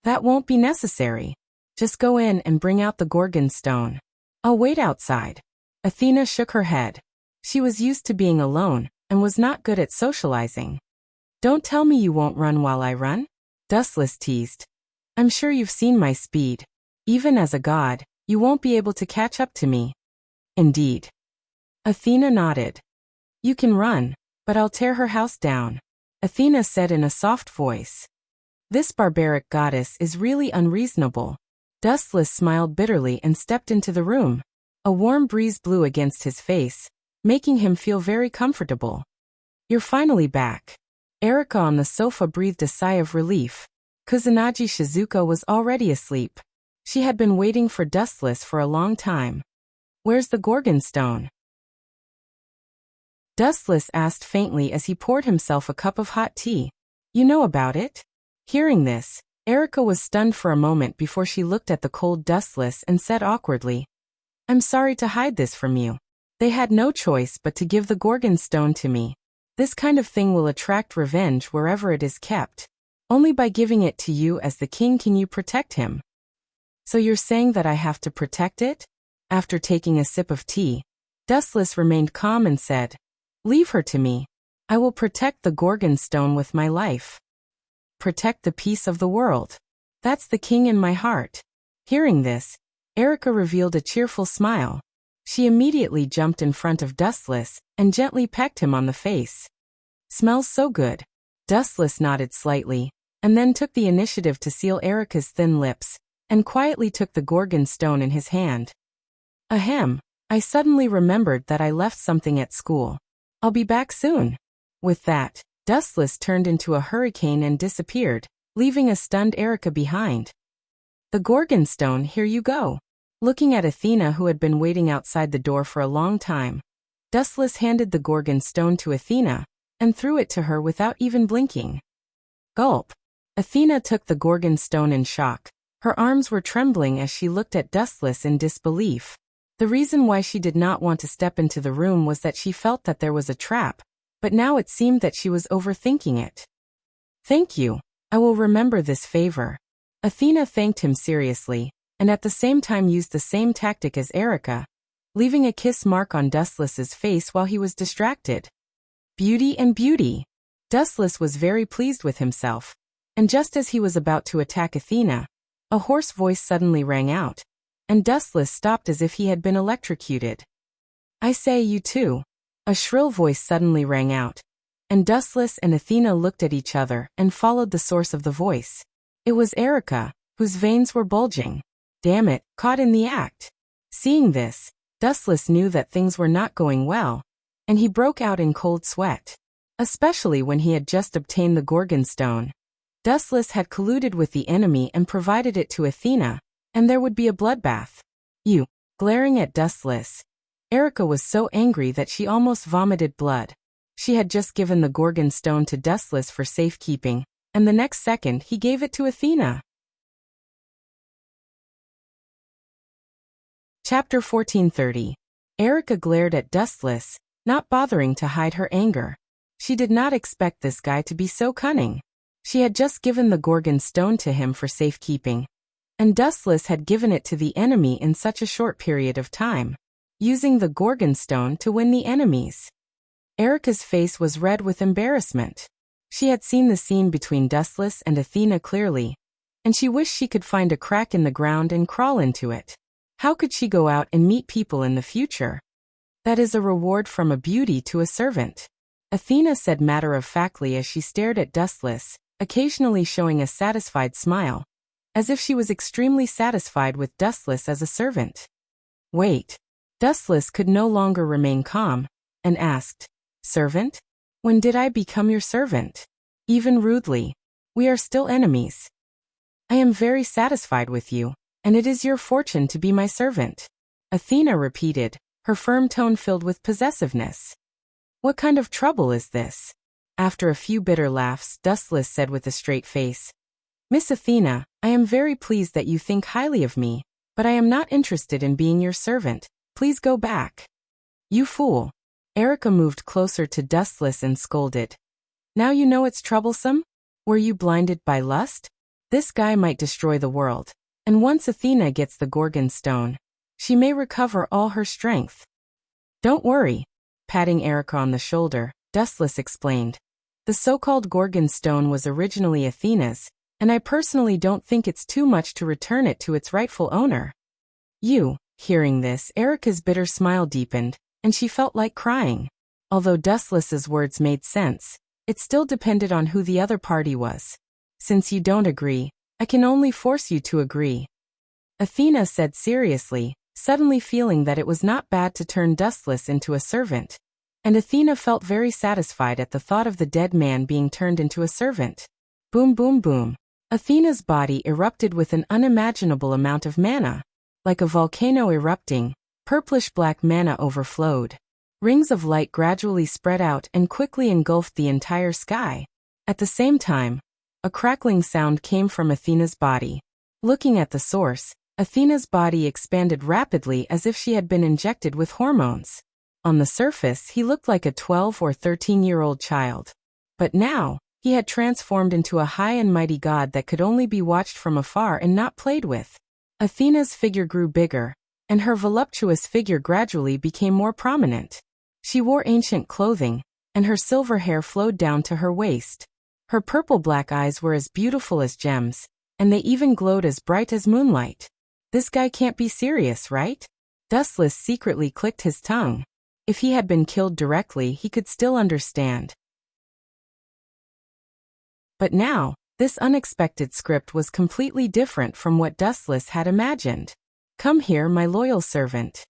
"That won't be necessary. Just go in and bring out the Gorgon stone. I'll wait outside." Athena shook her head. She was used to being alone, and was not good at socializing. "Don't tell me you won't run while I run," Dustless teased. "I'm sure you've seen my speed. Even as a god, you won't be able to catch up to me." "Indeed." Athena nodded. "You can run, but I'll tear her house down," Athena said in a soft voice. This barbaric goddess is really unreasonable. Dustless smiled bitterly and stepped into the room. A warm breeze blew against his face, making him feel very comfortable. You're finally back. Erika on the sofa breathed a sigh of relief. Kusanagi Shizuka was already asleep. She had been waiting for Dustless for a long time. Where's the Gorgon stone? Dustless asked faintly as he poured himself a cup of hot tea. You know about it? Hearing this, Erika was stunned for a moment before she looked at the cold Dustless and said awkwardly, I'm sorry to hide this from you. They had no choice but to give the Gorgon stone to me. This kind of thing will attract revenge wherever it is kept. Only by giving it to you as the king can you protect him. So you're saying that I have to protect it? After taking a sip of tea, Dustless remained calm and said, Leave her to me. I will protect the Gorgon stone with my life. Protect the peace of the world. That's the king in my heart. Hearing this, Erika revealed a cheerful smile. She immediately jumped in front of Dustless and gently pecked him on the face. Smells so good. Dustless nodded slightly, and then took the initiative to seal Erika's thin lips, and quietly took the Gorgon stone in his hand. Ahem, I suddenly remembered that I left something at school. I'll be back soon. With that, Dustless turned into a hurricane and disappeared, leaving a stunned Erika behind. The Gorgon stone, here you go. Looking at Athena, who had been waiting outside the door for a long time, Dustless handed the Gorgon stone to Athena and threw it to her without even blinking. Gulp. Athena took the Gorgon stone in shock. Her arms were trembling as she looked at Dustless in disbelief. The reason why she did not want to step into the room was that she felt that there was a trap, but now it seemed that she was overthinking it. Thank you. I will remember this favor. Athena thanked him seriously, and at the same time used the same tactic as Erika, leaving a kiss mark on Dustless's face while he was distracted. Beauty and beauty. Dustless was very pleased with himself, and just as he was about to attack Athena, a hoarse voice suddenly rang out, and Dustless stopped as if he had been electrocuted. I say, you too. A shrill voice suddenly rang out, and Dustless and Athena looked at each other and followed the source of the voice. It was Erika, whose veins were bulging. Damn it, caught in the act. Seeing this, Dustless knew that things were not going well, and he broke out in cold sweat. Especially when he had just obtained the Gorgon stone. Dustless had colluded with the enemy and provided it to Athena, and there would be a bloodbath. You. Glaring at Dustless, Erika was so angry that she almost vomited blood. She had just given the Gorgon stone to Dustless for safekeeping, and the next second he gave it to Athena. Chapter 1430. Erika glared at Dustless, not bothering to hide her anger. She did not expect this guy to be so cunning. She had just given the Gorgon stone to him for safekeeping, and Dustless had given it to the enemy in such a short period of time, using the Gorgon stone to win the enemies. Erika's face was red with embarrassment. She had seen the scene between Dustless and Athena clearly, and she wished she could find a crack in the ground and crawl into it. How could she go out and meet people in the future? That is a reward from a beauty to a servant. Athena said matter-of-factly as she stared at Dustless, occasionally showing a satisfied smile, as if she was extremely satisfied with Dustless as a servant. Wait. Dustless could no longer remain calm, and asked, Servant? When did I become your servant? Even rudely. We are still enemies. I am very satisfied with you, and it is your fortune to be my servant. Athena repeated, her firm tone filled with possessiveness. What kind of trouble is this? After a few bitter laughs, Dustless said with a straight face, Miss Athena, I am very pleased that you think highly of me, but I am not interested in being your servant. Please go back. You fool. Erika moved closer to Dustless and scolded. Now you know it's troublesome? Were you blinded by lust? This guy might destroy the world, and once Athena gets the Gorgon stone, she may recover all her strength. Don't worry. Patting Erika on the shoulder, Dustless explained. The so-called Gorgon stone was originally Athena's, and I personally don't think it's too much to return it to its rightful owner. You. Hearing this, Erika's bitter smile deepened, and she felt like crying. Although Dustless's words made sense, it still depended on who the other party was. Since you don't agree, I can only force you to agree. Athena said seriously, suddenly feeling that it was not bad to turn Dustless into a servant. And Athena felt very satisfied at the thought of the dead man being turned into a servant. Boom boom boom. Athena's body erupted with an unimaginable amount of mana. Like a volcano erupting, purplish-black mana overflowed. Rings of light gradually spread out and quickly engulfed the entire sky. At the same time, a crackling sound came from Athena's body. Looking at the source, Athena's body expanded rapidly as if she had been injected with hormones. On the surface, he looked like a 12 or 13-year-old child. But now, he had transformed into a high and mighty god that could only be watched from afar and not played with. Athena's figure grew bigger, and her voluptuous figure gradually became more prominent. She wore ancient clothing, and her silver hair flowed down to her waist. Her purple-black eyes were as beautiful as gems, and they even glowed as bright as moonlight. This guy can't be serious, right? Dustless secretly clicked his tongue. If he had been killed directly, he could still understand. But now, this unexpected script was completely different from what Dustless had imagined. Come here, my loyal servant.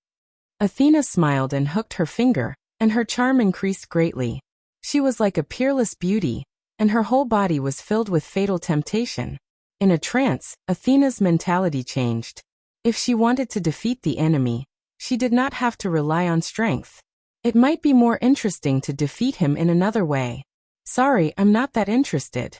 Athena smiled and hooked her finger, and her charm increased greatly. She was like a peerless beauty, and her whole body was filled with fatal temptation. In a trance, Athena's mentality changed. If she wanted to defeat the enemy, she did not have to rely on strength. It might be more interesting to defeat him in another way. Sorry, I'm not that interested.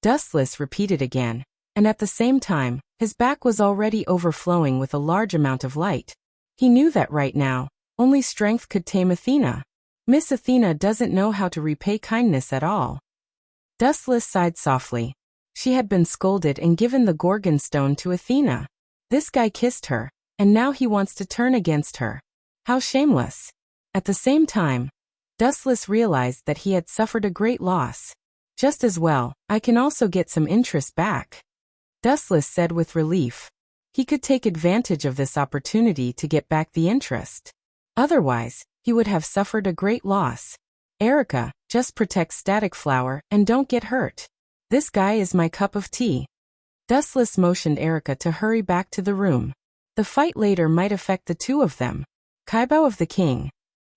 Dustless repeated again, and at the same time, his back was already overflowing with a large amount of light. He knew that right now, only strength could tame Athena. Miss Athena doesn't know how to repay kindness at all. Dustless sighed softly. She had been scolded and given the Gorgon stone to Athena. This guy kissed her, and now he wants to turn against her. How shameless. At the same time, Dustless realized that he had suffered a great loss. Just as well, I can also get some interest back. Dustless said with relief. He could take advantage of this opportunity to get back the interest. Otherwise, he would have suffered a great loss. Erica, just protect Static Flower and don't get hurt. This guy is my cup of tea. Dustless motioned Erica to hurry back to the room. The fight later might affect the two of them. Kaibo of the King.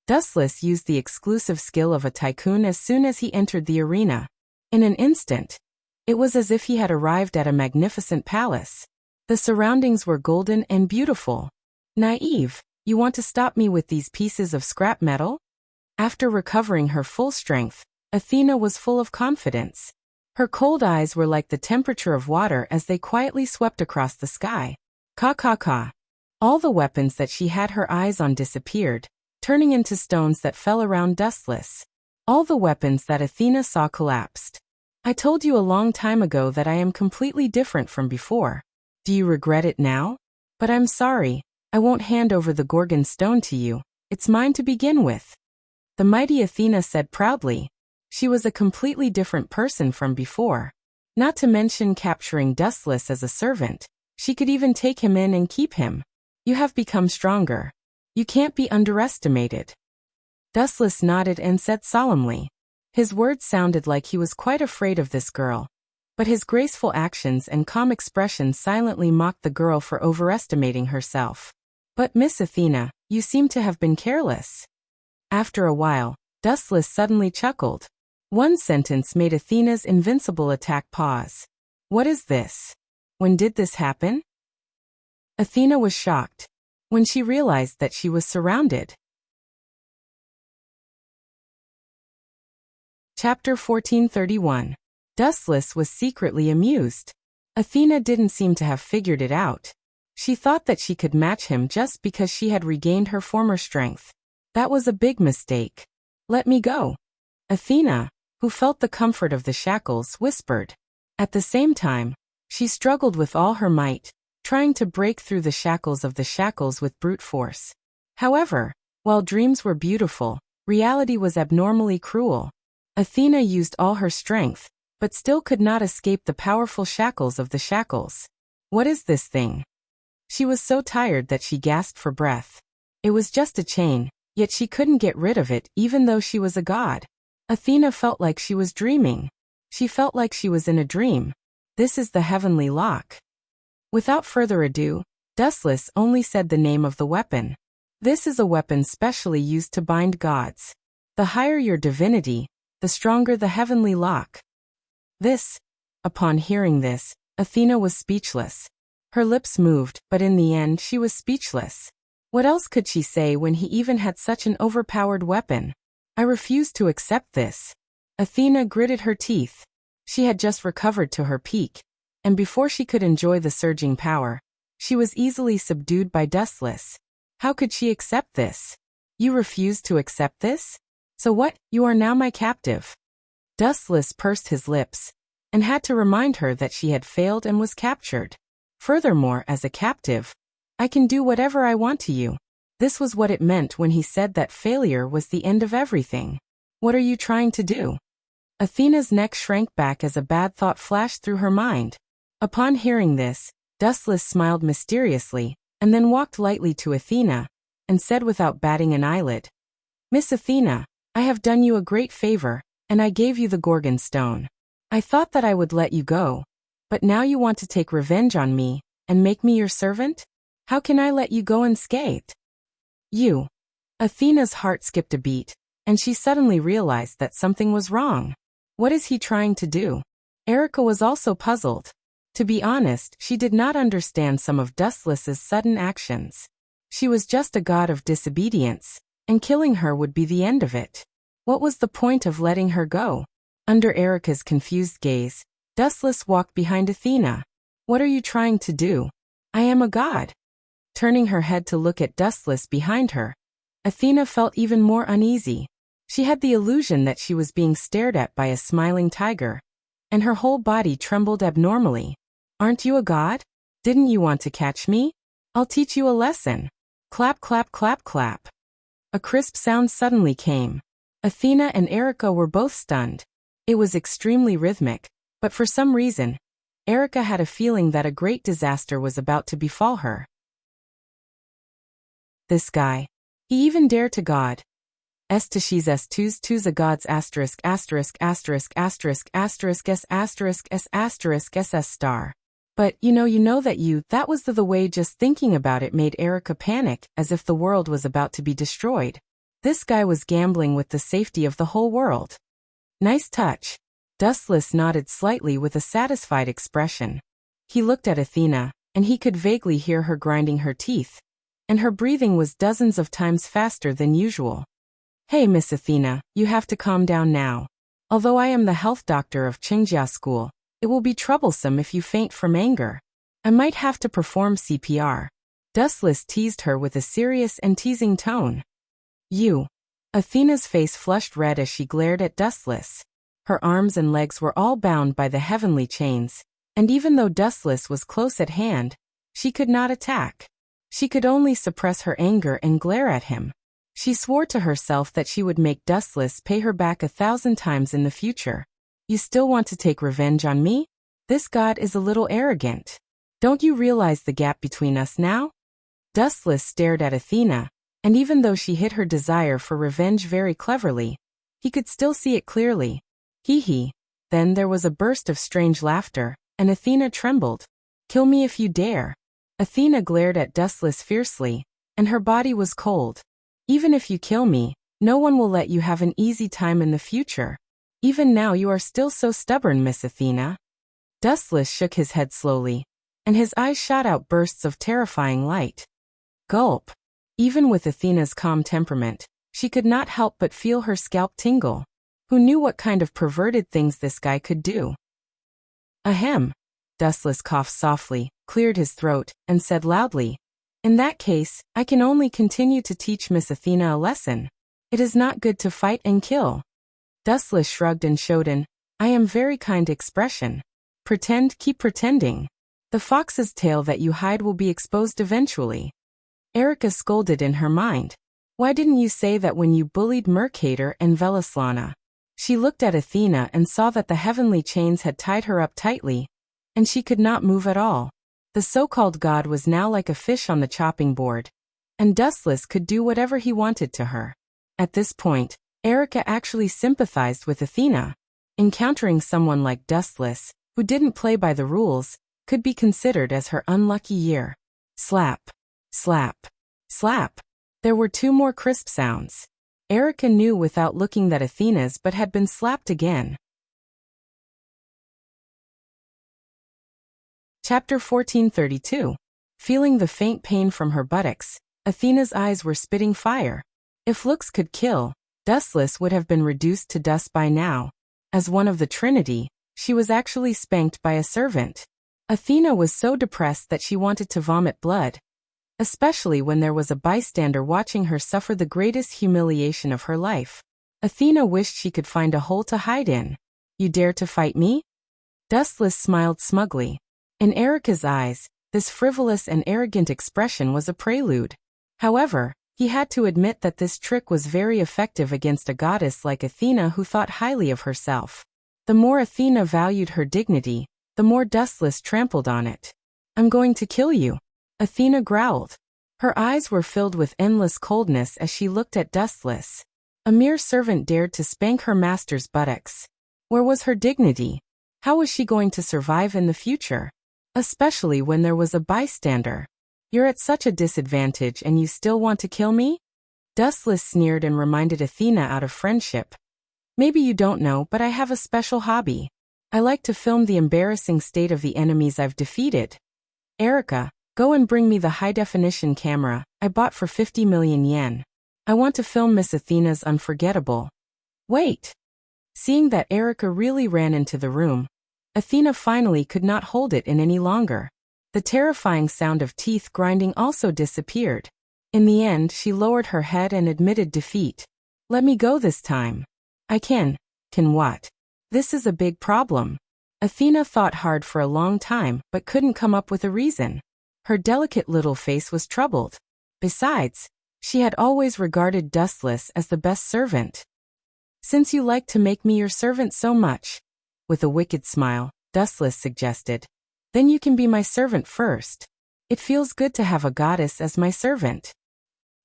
Dustless used the exclusive skill of a tycoon as soon as he entered the arena. In an instant, it was as if he had arrived at a magnificent palace. The surroundings were golden and beautiful. Naive, you want to stop me with these pieces of scrap metal? After recovering her full strength, Athena was full of confidence. Her cold eyes were like the temperature of water as they quietly swept across the sky. Ka. All the weapons that she had her eyes on disappeared, turning into stones that fell around Dustless. All the weapons that Athena saw collapsed. I told you a long time ago that I am completely different from before. Do you regret it now? But I'm sorry, I won't hand over the Gorgon stone to you. It's mine to begin with. The mighty Athena said proudly. She was a completely different person from before. Not to mention capturing Dustless as a servant. She could even take him in and keep him. You have become stronger. You can't be underestimated. Dustless nodded and said solemnly. His words sounded like he was quite afraid of this girl. But his graceful actions and calm expression silently mocked the girl for overestimating herself. But Miss Athena, you seem to have been careless. After a while, Dustless suddenly chuckled. One sentence made Athena's invincible attack pause. What is this? When did this happen? Athena was shocked. When she realized that she was surrounded. Chapter 1431. Dustless was secretly amused. Athena didn't seem to have figured it out. She thought that she could match him just because she had regained her former strength. That was a big mistake. Let me go. Athena, who felt the comfort of the shackles, whispered. At the same time, she struggled with all her might, trying to break through the shackles with brute force. However, while dreams were beautiful, reality was abnormally cruel. Athena used all her strength, but still could not escape the powerful shackles of the shackles. What is this thing? She was so tired that she gasped for breath. It was just a chain, yet she couldn't get rid of it even though she was a god. Athena felt like she was dreaming. She felt like she was in a dream. This is the heavenly lock. Without further ado, Dustless only said the name of the weapon. This is a weapon specially used to bind gods. The higher your divinity, the stronger the heavenly lock. Upon hearing this, Athena was speechless. Her lips moved, but in the end she was speechless. What else could she say when he even had such an overpowered weapon? I refuse to accept this. Athena gritted her teeth. She had just recovered to her peak, and before she could enjoy the surging power, she was easily subdued by Dustless. How could she accept this? You refuse to accept this? So what, you are now my captive? Dustless pursed his lips, and had to remind her that she had failed and was captured. Furthermore, as a captive, I can do whatever I want to you. This was what it meant when he said that failure was the end of everything. What are you trying to do? Athena's neck shrank back as a bad thought flashed through her mind. Upon hearing this, Dustless smiled mysteriously, and then walked lightly to Athena, and said without batting an eyelid, Miss Athena, I have done you a great favor, and I gave you the Gorgon stone. I thought that I would let you go, but now you want to take revenge on me, and make me your servant? How can I let you go unscathed? You. Athena's heart skipped a beat, and she suddenly realized that something was wrong. What is he trying to do? Erica was also puzzled. To be honest, she did not understand some of Dustless's sudden actions. She was just a god of disobedience, and killing her would be the end of it. What was the point of letting her go? Under Erica's confused gaze, Dustless walked behind Athena. What are you trying to do? I am a god. Turning her head to look at Dustless behind her, Athena felt even more uneasy. She had the illusion that she was being stared at by a smiling tiger, and her whole body trembled abnormally. Aren't you a god? Didn't you want to catch me? I'll teach you a lesson. Clap, clap, clap, clap. A crisp sound suddenly came. Athena and Erica were both stunned. It was extremely rhythmic, but for some reason, Erica had a feeling that a great disaster was about to befall her. This guy. He even dared to god. S to she's S twos a gods asterisk asterisk asterisk asterisk asterisk S asterisk S asterisk SS star. But you know that was the way just thinking about it made Erica panic, as if the world was about to be destroyed. This guy was gambling with the safety of the whole world. Nice touch. Dustless nodded slightly with a satisfied expression. He looked at Athena, and he could vaguely hear her grinding her teeth, and her breathing was dozens of times faster than usual. Hey Miss Athena, you have to calm down now. Although I am the health doctor of Qingjia School, it will be troublesome if you faint from anger. I might have to perform CPR. Dustless teased her with a serious and teasing tone. You. Athena's face flushed red as she glared at Dustless. Her arms and legs were all bound by the heavenly chains, and even though Dustless was close at hand, she could not attack. She could only suppress her anger and glare at him. She swore to herself that she would make Dustless pay her back 1,000 times in the future. You still want to take revenge on me? This god is a little arrogant. Don't you realize the gap between us now? Dustless stared at Athena, and even though she hid her desire for revenge very cleverly, he could still see it clearly. Hee. Then there was a burst of strange laughter, and Athena trembled. Kill me if you dare. Athena glared at Dustless fiercely, and her body was cold. Even if you kill me, no one will let you have an easy time in the future. Even now you are still so stubborn, Miss Athena. Dustless shook his head slowly, and his eyes shot out bursts of terrifying light. Gulp. Even with Athena's calm temperament, she could not help but feel her scalp tingle. Who knew what kind of perverted things this guy could do? Ahem. Dustless coughed softly, cleared his throat, and said loudly, In that case, I can only continue to teach Miss Athena a lesson. It is not good to fight and kill. Dustless shrugged and showed an, I am very kind expression. Keep pretending. The fox's tail that you hide will be exposed eventually. Erica scolded in her mind. Why didn't you say that when you bullied Mercator and Velaslana? She looked at Athena and saw that the heavenly chains had tied her up tightly, and she could not move at all. The so-called god was now like a fish on the chopping board, and Dustless could do whatever he wanted to her. At this point, Erica actually sympathized with Athena. Encountering someone like Dustless, who didn't play by the rules, could be considered as her unlucky year. Slap. Slap. Slap. There were 2 more crisp sounds. Erica knew without looking that Athena's butt had been slapped again. Chapter 1432. Feeling the faint pain from her buttocks, Athena's eyes were spitting fire. If looks could kill, Dustless would have been reduced to dust by now. As one of the Trinity, she was actually spanked by a servant. Athena was so depressed that she wanted to vomit blood, especially when there was a bystander watching her suffer the greatest humiliation of her life. Athena wished she could find a hole to hide in. "You dare to fight me?" Dustless smiled smugly. In Erica's eyes, this frivolous and arrogant expression was a prelude. However, he had to admit that this trick was very effective against a goddess like Athena who thought highly of herself. The more Athena valued her dignity, the more Dustless trampled on it. "I'm going to kill you," Athena growled. Her eyes were filled with endless coldness as she looked at Dustless. A mere servant dared to spank her master's buttocks. Where was her dignity? How was she going to survive in the future? Especially when there was a bystander. "You're at such a disadvantage and you still want to kill me?" Dustless sneered and reminded Athena out of friendship. "Maybe you don't know, but I have a special hobby. I like to film the embarrassing state of the enemies I've defeated. Erica, go and bring me the high-definition camera I bought for 50 million yen. I want to film Miss Athena's unforgettable." "Wait." Seeing that Erica really ran into the room, Athena finally could not hold it in any longer. The terrifying sound of teeth grinding also disappeared. In the end, she lowered her head and admitted defeat. "Let me go this time." "I can." "Can what?" "This is a big problem." Athena thought hard for a long time but couldn't come up with a reason. Her delicate little face was troubled. Besides, she had always regarded Dustless as the best servant. "Since you like to make me your servant so much," with a wicked smile, Dustless suggested, "then you can be my servant first. It feels good to have a goddess as my servant."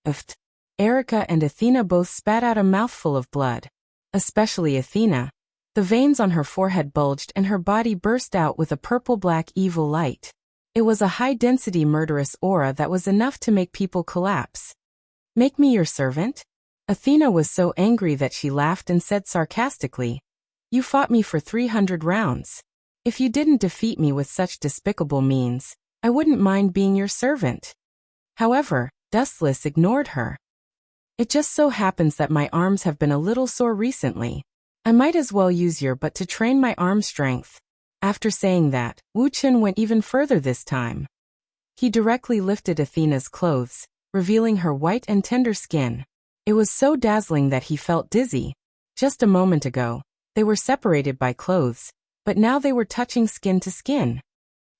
Uft. Erica and Athena both spat out a mouthful of blood. Especially Athena. The veins on her forehead bulged and her body burst out with a purple-black evil light. It was a high-density murderous aura that was enough to make people collapse. "Make me your servant?" Athena was so angry that she laughed and said sarcastically, "You fought me for 300 rounds. If you didn't defeat me with such despicable means, I wouldn't mind being your servant." However, Dustless ignored her. "It just so happens that my arms have been a little sore recently. I might as well use your butt to train my arm strength." After saying that, Wuxia went even further this time. He directly lifted Athena's clothes, revealing her white and tender skin. It was so dazzling that he felt dizzy. Just a moment ago, they were separated by clothes, but now they were touching skin to skin.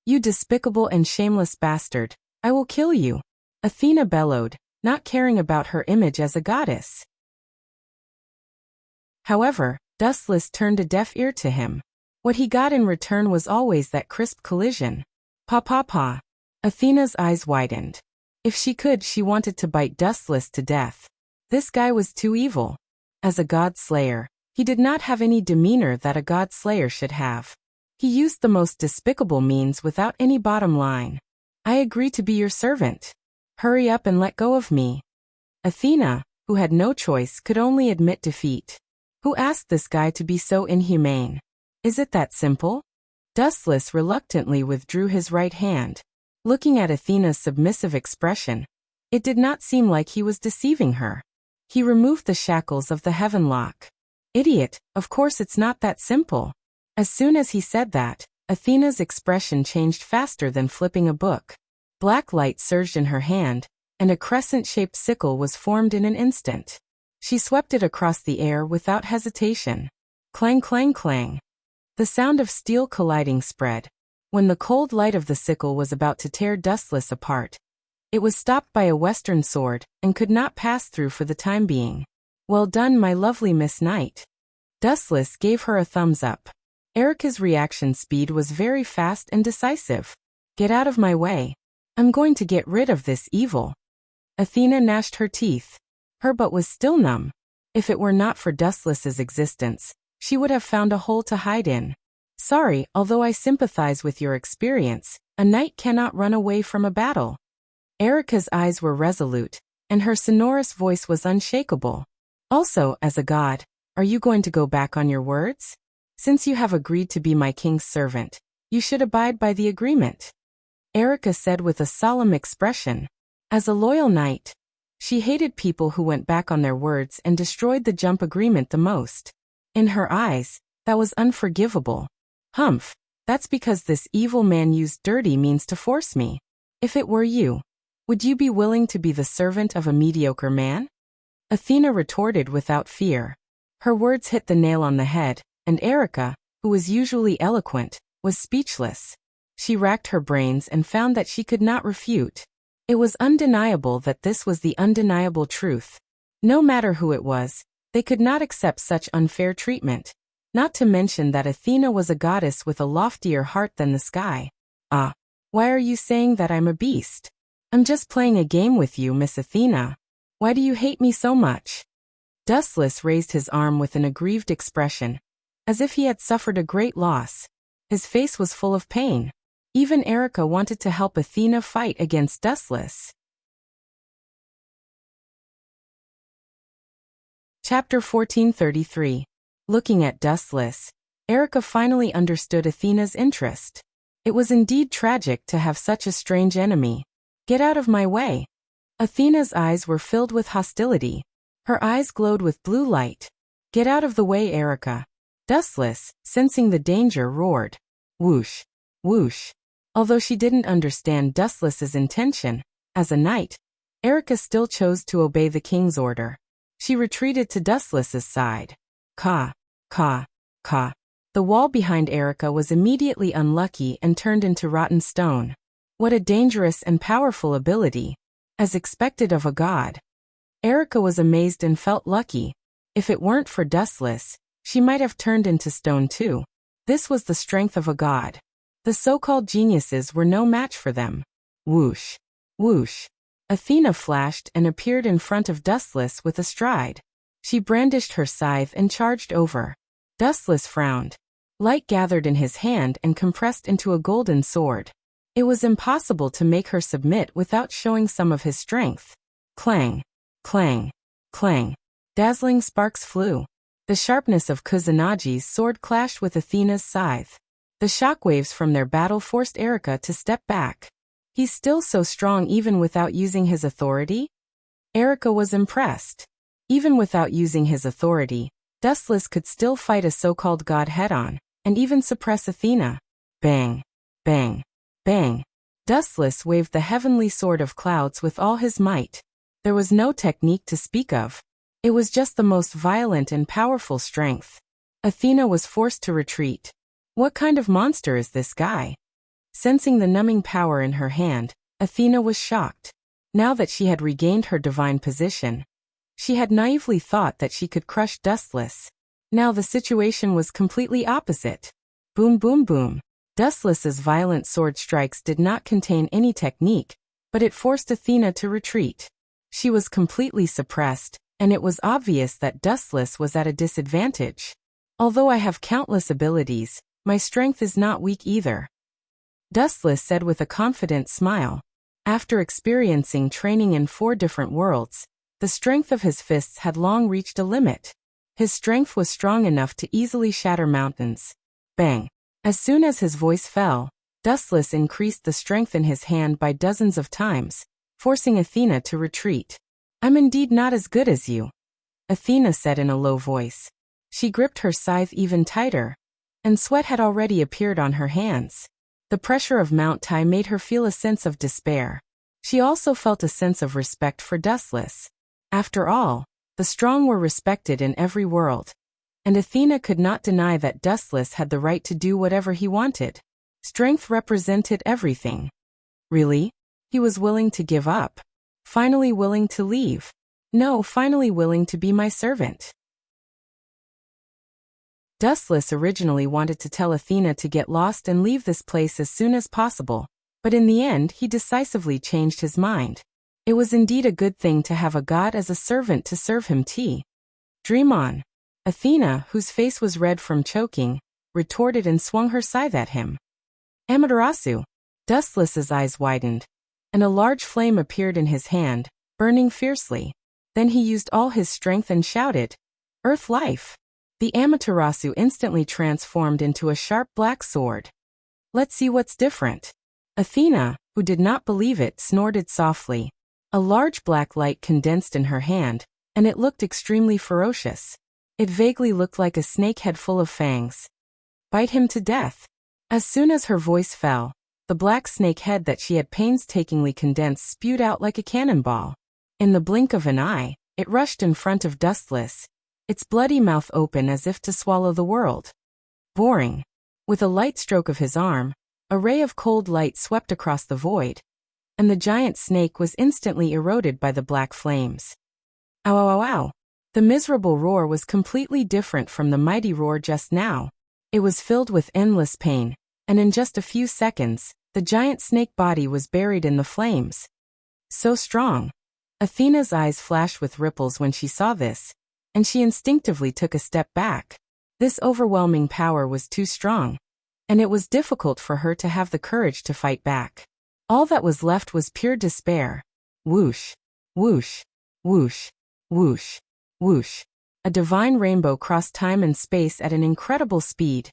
"You despicable and shameless bastard, I will kill you," Athena bellowed, not caring about her image as a goddess. However, Dustless turned a deaf ear to him. What he got in return was always that crisp collision. "Pa pa pa." Athena's eyes widened. If she could, she wanted to bite Dustless to death. This guy was too evil. As a god slayer, he did not have any demeanor that a god slayer should have. He used the most despicable means without any bottom line. "I agree to be your servant. Hurry up and let go of me." Athena, who had no choice, could only admit defeat. Who asked this guy to be so inhumane? Is it that simple? Dustless reluctantly withdrew his right hand. Looking at Athena's submissive expression, it did not seem like he was deceiving her. He removed the shackles of the heaven lock. Idiot, of course it's not that simple. As soon as he said that, Athena's expression changed faster than flipping a book. Black light surged in her hand, and a crescent-shaped sickle was formed in an instant. She swept it across the air without hesitation. Clang, clang, clang. The sound of steel colliding spread. When the cold light of the sickle was about to tear Dustless apart, it was stopped by a western sword and could not pass through for the time being. "Well done, my lovely Miss Knight." Dustless gave her a thumbs up. Erica's reaction speed was very fast and decisive. "Get out of my way. I'm going to get rid of this evil." Athena gnashed her teeth. Her butt was still numb. If it were not for Dustless's existence, She would have found a hole to hide in. Sorry, although I sympathize with your experience, a knight cannot run away from a battle. Erica's eyes were resolute, and her sonorous voice was unshakable. Also, as a god, are you going to go back on your words? Since you have agreed to be my king's servant, you should abide by the agreement. Erica said with a solemn expression. As a loyal knight, she hated people who went back on their words and destroyed the jump agreement the most. In her eyes, that was unforgivable. Humph, that's because this evil man used dirty means to force me. If it were you, would you be willing to be the servant of a mediocre man? Athena retorted without fear. Her words hit the nail on the head, and Erica, who was usually eloquent, was speechless. She racked her brains and found that she could not refute. It was undeniable that this was the undeniable truth. No matter who it was, they could not accept such unfair treatment. Not to mention that Athena was a goddess with a loftier heart than the sky. Ah, why are you saying that I'm a beast? I'm just playing a game with you, Miss Athena. Why do you hate me so much? Dustless raised his arm with an aggrieved expression, as if he had suffered a great loss. His face was full of pain. Even Erica wanted to help Athena fight against Dustless. Chapter 1433. Looking at Dustless, Erica finally understood Athena's interest. It was indeed tragic to have such a strange enemy. Get out of my way. Athena's eyes were filled with hostility. Her eyes glowed with blue light. Get out of the way, Erica. Dustless, sensing the danger, roared. Whoosh, whoosh. Although she didn't understand Dustless's intention, as a knight, Erica still chose to obey the king's order. She retreated to Dustless's side. Ka, ka, ka. The wall behind Erica was immediately unlucky and turned into rotten stone. What a dangerous and powerful ability, as expected of a god. Erica was amazed and felt lucky. If it weren't for Dustless, she might have turned into stone too. This was the strength of a god. The so-called geniuses were no match for them. Whoosh, whoosh. Athena flashed and appeared in front of Dustless with a stride. She brandished her scythe and charged over. Dustless frowned. Light gathered in his hand and compressed into a golden sword. It was impossible to make her submit without showing some of his strength. Clang, clang, clang. Dazzling sparks flew. The sharpness of Kusunagi's sword clashed with Athena's scythe. The shockwaves from their battle forced Erica to step back. He's still so strong even without using his authority? Erica was impressed. Even without using his authority, Dustless could still fight a so-called god head-on, and even suppress Athena. Bang, bang, bang. Dustless waved the heavenly sword of clouds with all his might. There was no technique to speak of. It was just the most violent and powerful strength. Athena was forced to retreat. What kind of monster is this guy? Sensing the numbing power in her hand, Athena was shocked. Now that she had regained her divine position, she had naively thought that she could crush Dustless. Now the situation was completely opposite. Boom, boom, boom. Dustless's violent sword strikes did not contain any technique, but it forced Athena to retreat. She was completely suppressed, and it was obvious that Dustless was at a disadvantage. Although I have countless abilities, my strength is not weak either. Dustless said with a confident smile. After experiencing training in 4 different worlds, the strength of his fists had long reached a limit. His strength was strong enough to easily shatter mountains. Bang! As soon as his voice fell, Dustless increased the strength in his hand by dozens of times, forcing Athena to retreat. I'm indeed not as good as you, Athena said in a low voice. She gripped her scythe even tighter, and sweat had already appeared on her hands. The pressure of Mount Tai made her feel a sense of despair. She also felt a sense of respect for Dustless. After all, the strong were respected in every world, and Athena could not deny that Dustless had the right to do whatever he wanted. Strength represented everything. Really? He was willing to give up. Finally willing to leave. No, finally willing to be my servant. Dustless originally wanted to tell Athena to get lost and leave this place as soon as possible, but in the end he decisively changed his mind. It was indeed a good thing to have a god as a servant to serve him tea. Dream on. Athena, whose face was red from choking, retorted and swung her scythe at him. Amaterasu! Dustless's eyes widened, and a large flame appeared in his hand, burning fiercely. Then he used all his strength and shouted, "Earth life!" The Amaterasu instantly transformed into a sharp black sword. "Let's see what's different." Athena, who did not believe it, snorted softly. A large black light condensed in her hand, and it looked extremely ferocious. It vaguely looked like a snake head full of fangs. "Bite him to death." As soon as her voice fell, the black snake head that she had painstakingly condensed spewed out like a cannonball. In the blink of an eye, it rushed in front of Dustless, its bloody mouth open as if to swallow the world. Boring. With a light stroke of his arm, a ray of cold light swept across the void, and the giant snake was instantly eroded by the black flames. Ow ow ow ow. The miserable roar was completely different from the mighty roar just now. It was filled with endless pain, and in just a few seconds, the giant snake body was buried in the flames. So strong. Athena's eyes flashed with ripples when she saw this, and she instinctively took a step back. This overwhelming power was too strong, and it was difficult for her to have the courage to fight back. All that was left was pure despair. Whoosh, whoosh, whoosh, whoosh, whoosh. A divine rainbow crossed time and space at an incredible speed,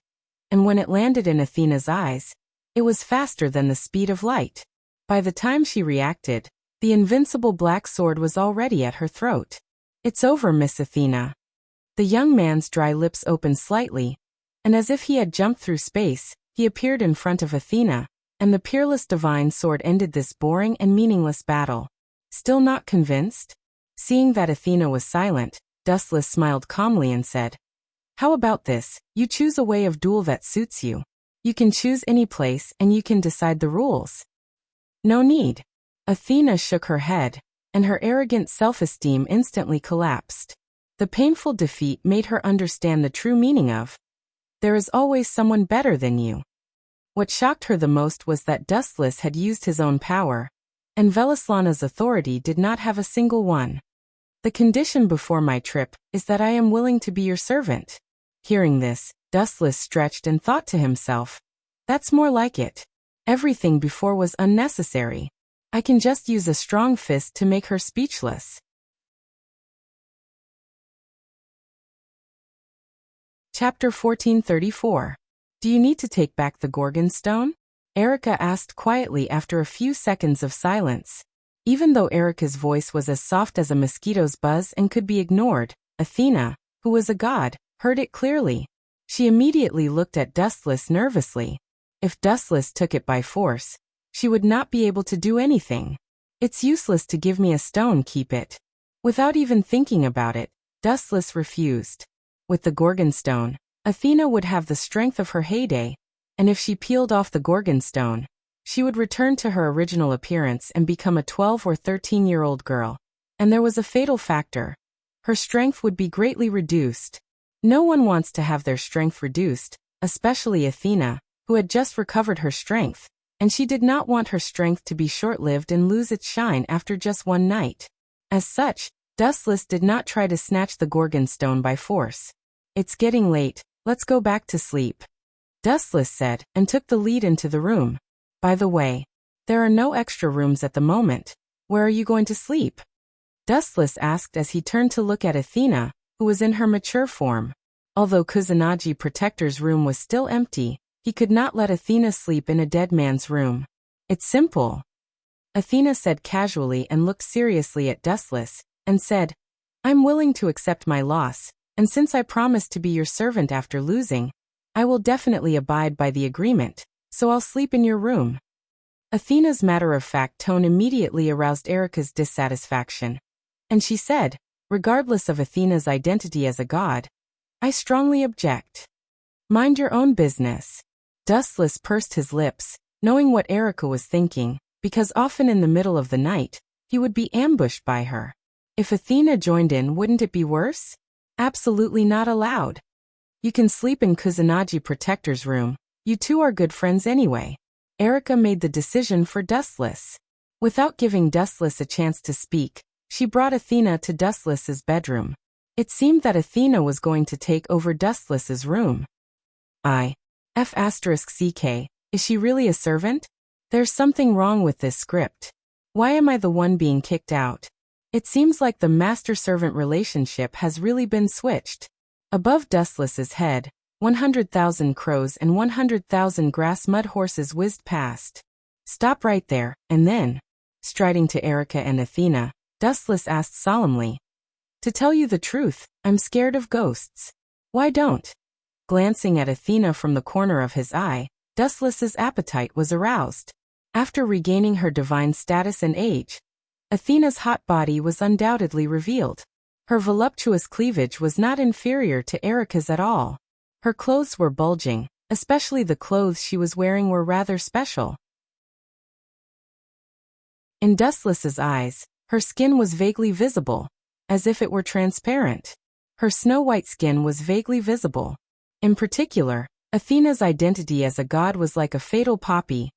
and when it landed in Athena's eyes, it was faster than the speed of light. By the time she reacted, the invincible black sword was already at her throat. "It's over, Miss Athena." The young man's dry lips opened slightly, and as if he had jumped through space, he appeared in front of Athena, and the peerless divine sword ended this boring and meaningless battle. Still not convinced? Seeing that Athena was silent, Dustless smiled calmly and said, "How about this? You choose a way of duel that suits you. You can choose any place and you can decide the rules." "No need." Athena shook her head, and her arrogant self-esteem instantly collapsed. The painful defeat made her understand the true meaning of, "There is always someone better than you." What shocked her the most was that Dustless had used his own power, and Velislana's authority did not have a single one. "The condition before my trip is that I am willing to be your servant." Hearing this, Dustless stretched and thought to himself, "That's more like it. Everything before was unnecessary. I can just use a strong fist to make her speechless." Chapter 1434. "Do you need to take back the Gorgon Stone?" Erica asked quietly after a few seconds of silence. Even though Erica's voice was as soft as a mosquito's buzz and could be ignored, Athena, who was a god, heard it clearly. She immediately looked at Dustless nervously. If Dustless took it by force, she would not be able to do anything. "It's useless to give me a stone, keep it." Without even thinking about it, Dustless refused. With the Gorgon Stone, Athena would have the strength of her heyday, and if she peeled off the Gorgon Stone, she would return to her original appearance and become a 12 or 13-year-old girl. And there was a fatal factor. Her strength would be greatly reduced. No one wants to have their strength reduced, especially Athena, who had just recovered her strength, and she did not want her strength to be short-lived and lose its shine after just one night. As such, Dustless did not try to snatch the Gorgon Stone by force. "It's getting late, let's go back to sleep," Dustless said, and took the lead into the room. "By the way, there are no extra rooms at the moment. Where are you going to sleep?" Dustless asked as he turned to look at Athena, who was in her mature form. Although Kusanagi Protector's room was still empty, he could not let Athena sleep in a dead man's room. "It's simple," Athena said casually and looked seriously at Dustless, and said, "I'm willing to accept my loss, and since I promised to be your servant after losing, I will definitely abide by the agreement, so I'll sleep in your room." Athena's matter-of-fact tone immediately aroused Erica's dissatisfaction, and she said, regardless of Athena's identity as a god, "I strongly object." "Mind your own business." Dustless pursed his lips, knowing what Erica was thinking, because often in the middle of the night, he would be ambushed by her. If Athena joined in, wouldn't it be worse? Absolutely not allowed. "You can sleep in Kusanagi Protector's room. You two are good friends anyway." Erica made the decision for Dustless. Without giving Dustless a chance to speak, she brought Athena to Dustless's bedroom. It seemed that Athena was going to take over Dustless's room. F***ck, is she really a servant? There's something wrong with this script. Why am I the one being kicked out? It seems like the master-servant relationship has really been switched. Above Dustless's head, 100,000 crows and 100,000 grass mud horses whizzed past. Stop right there, and then, striding to Erica and Athena, Dustless asked solemnly, "To tell you the truth, I'm scared of ghosts." "Why don't?" Glancing at Athena from the corner of his eye, Dustless's appetite was aroused. After regaining her divine status and age, Athena's hot body was undoubtedly revealed. Her voluptuous cleavage was not inferior to Erica's at all. Her clothes were bulging, especially the clothes she was wearing were rather special. In Dustless's eyes, her skin was vaguely visible, as if it were transparent. Her snow-white skin was vaguely visible. In particular, Athena's identity as a god was like a fatal poppy,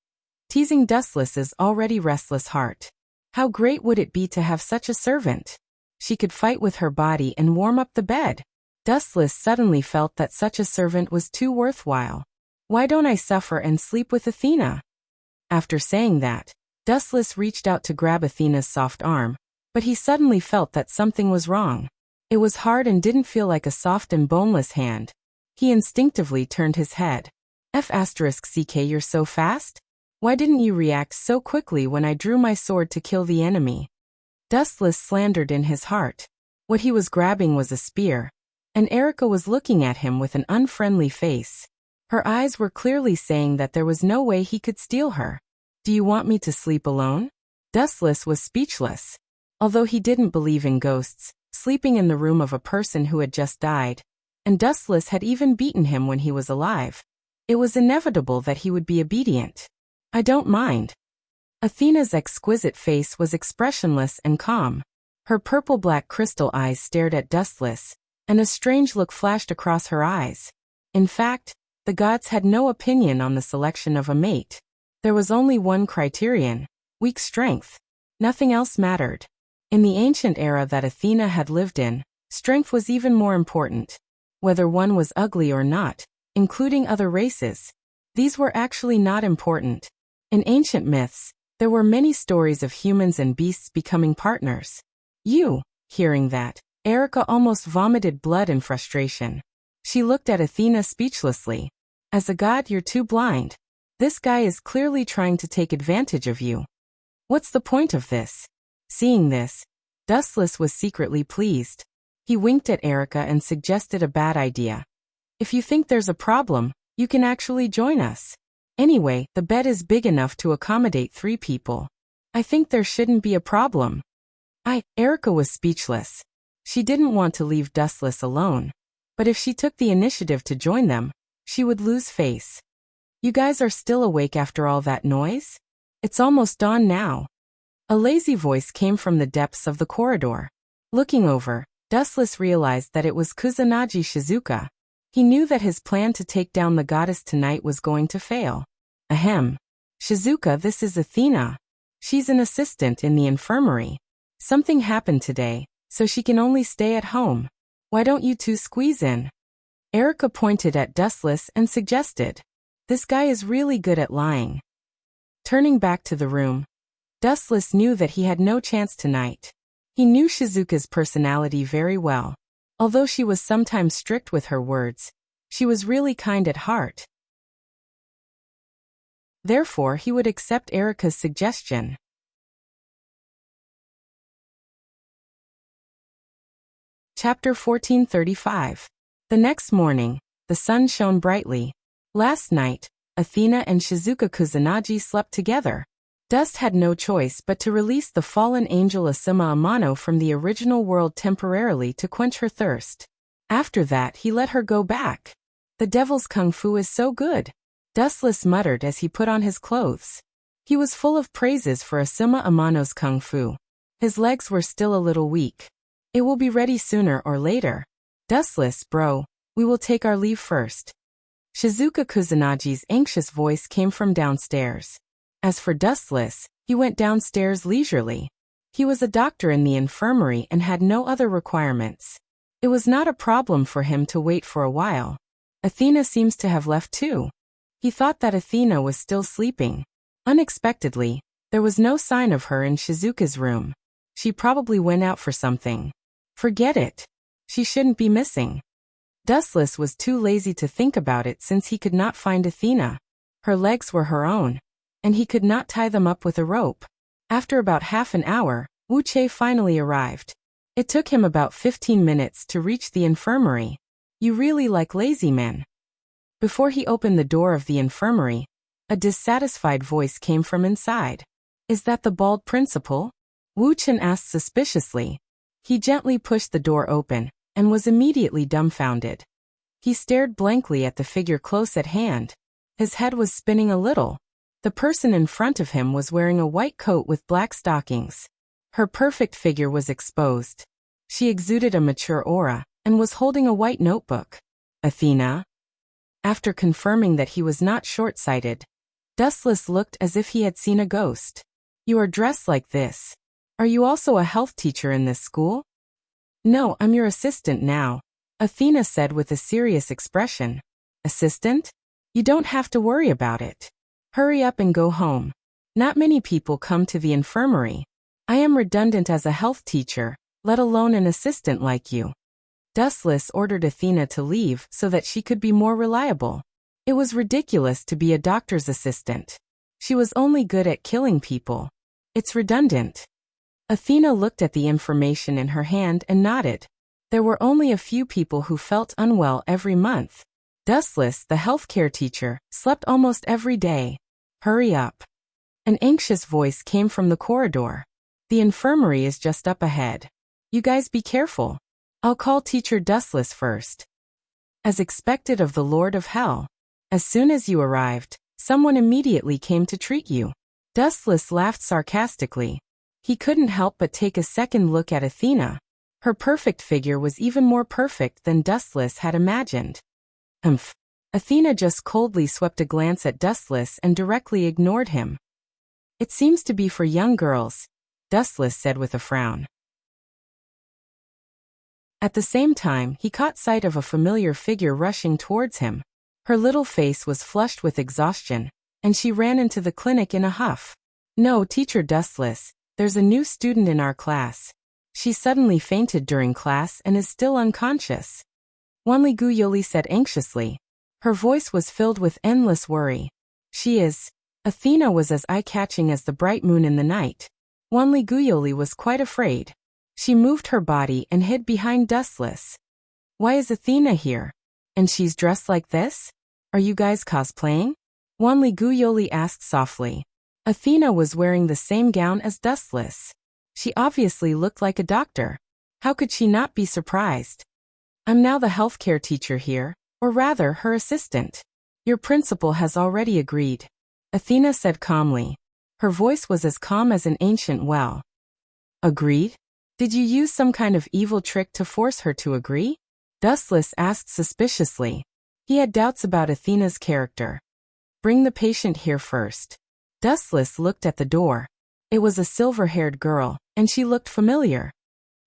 teasing Dustless's already restless heart. How great would it be to have such a servant? She could fight with her body and warm up the bed. Dustless suddenly felt that such a servant was too worthwhile. Why don't I suffer and sleep with Athena? After saying that, Dustless reached out to grab Athena's soft arm, but he suddenly felt that something was wrong. It was hard and didn't feel like a soft and boneless hand. He instinctively turned his head. F***ck, you're so fast? Why didn't you react so quickly when I drew my sword to kill the enemy? Dustless slandered in his heart. What he was grabbing was a spear, and Erica was looking at him with an unfriendly face. Her eyes were clearly saying that there was no way he could steal her. "Do you want me to sleep alone?" Dustless was speechless. Although he didn't believe in ghosts, sleeping in the room of a person who had just died, and Dustless had even beaten him when he was alive, it was inevitable that he would be obedient. "I don't mind." Athena's exquisite face was expressionless and calm. Her purple-black crystal eyes stared at Dustless, and a strange look flashed across her eyes. In fact, the gods had no opinion on the selection of a mate. There was only one criterion: weak strength. Nothing else mattered. In the ancient era that Athena had lived in, strength was even more important. Whether one was ugly or not, including other races, these were actually not important. In ancient myths, there were many stories of humans and beasts becoming partners. Hearing that, Erica almost vomited blood in frustration. She looked at Athena speechlessly. "As a god, you're too blind. This guy is clearly trying to take advantage of you. What's the point of this?" Seeing this, Dustless was secretly pleased. He winked at Erica and suggested a bad idea. "If you think there's a problem, you can actually join us. Anyway, the bed is big enough to accommodate 3 people. I think there shouldn't be a problem." Erica was speechless. She didn't want to leave Dustless alone, but if she took the initiative to join them, she would lose face. "You guys are still awake after all that noise? It's almost dawn now." A lazy voice came from the depths of the corridor. Looking over, Dustless realized that it was Kusanagi Shizuka. He knew that his plan to take down the goddess tonight was going to fail. "Ahem. Shizuka, this is Athena. She's an assistant in the infirmary. Something happened today, so she can only stay at home. Why don't you two squeeze in?" Erica pointed at Dustless and suggested. This guy is really good at lying. Turning back to the room, Dustless knew that he had no chance tonight. He knew Shizuka's personality very well. Although she was sometimes strict with her words, she was really kind at heart. Therefore, he would accept Erica's suggestion. Chapter 1435. The next morning, the sun shone brightly. Last night, Athena and Shizuka Kusanagi slept together. Dust had no choice but to release the fallen angel Asuma Amano from the original world temporarily to quench her thirst. After that, he let her go back. "The devil's kung fu is so good," Dustless muttered as he put on his clothes. He was full of praises for Asuma Amano's kung fu. His legs were still a little weak. "It will be ready sooner or later. Dustless, bro, we will take our leave first." Shizuka Kusanagi's anxious voice came from downstairs. As for Dustless, he went downstairs leisurely. He was a doctor in the infirmary and had no other requirements. It was not a problem for him to wait for a while. Athena seems to have left too. He thought that Athena was still sleeping. Unexpectedly, there was no sign of her in Shizuka's room. She probably went out for something. Forget it. She shouldn't be missing. Dustless was too lazy to think about it since he could not find Athena. Her legs were her own, and he could not tie them up with a rope. After about half an hour, Wuxia finally arrived. It took him about 15 minutes to reach the infirmary. You really like lazy men. Before he opened the door of the infirmary, a dissatisfied voice came from inside. Is that the bald principal? Wuxia asked suspiciously. He gently pushed the door open, and was immediately dumbfounded. He stared blankly at the figure close at hand. His head was spinning a little. The person in front of him was wearing a white coat with black stockings. Her perfect figure was exposed. She exuded a mature aura, and was holding a white notebook. Athena? After confirming that he was not short-sighted, Dustless looked as if he had seen a ghost. You are dressed like this. Are you also a health teacher in this school? No, I'm your assistant now, Athena said with a serious expression. Assistant? You don't have to worry about it. Hurry up and go home. Not many people come to the infirmary. I am redundant as a health teacher, let alone an assistant like you. Dustless ordered Athena to leave so that she could be more reliable. It was ridiculous to be a doctor's assistant. She was only good at killing people. It's redundant. Athena looked at the information in her hand and nodded. There were only a few people who felt unwell every month. Dustless, the healthcare teacher, slept almost every day. Hurry up. An anxious voice came from the corridor. The infirmary is just up ahead. You guys be careful. I'll call Teacher Dustless first. As expected of the Lord of Hell. As soon as you arrived, someone immediately came to treat you. Dustless laughed sarcastically. He couldn't help but take a second look at Athena. Her perfect figure was even more perfect than Dustless had imagined. Athena just coldly swept a glance at Dustless and directly ignored him. It seems to be for young girls, Dustless said with a frown. At the same time, he caught sight of a familiar figure rushing towards him. Her little face was flushed with exhaustion, and she ran into the clinic in a huff. No, Teacher Dustless, there's a new student in our class. She suddenly fainted during class and is still unconscious. Wanli Guyoli said anxiously. Her voice was filled with endless worry. She is. Athena was as eye-catching as the bright moon in the night. Wanli Guyoli was quite afraid. She moved her body and hid behind Dustless. Why is Athena here? And she's dressed like this? Are you guys cosplaying? Wanli Guyoli asked softly. Athena was wearing the same gown as Dustless. She obviously looked like a doctor. How could she not be surprised? I'm now the healthcare teacher here, or rather her assistant. Your principal has already agreed, Athena said calmly. Her voice was as calm as an ancient well. Agreed? Did you use some kind of evil trick to force her to agree? Dustless asked suspiciously. He had doubts about Athena's character. Bring the patient here first. Dustless looked at the door. It was a silver-haired girl, and she looked familiar.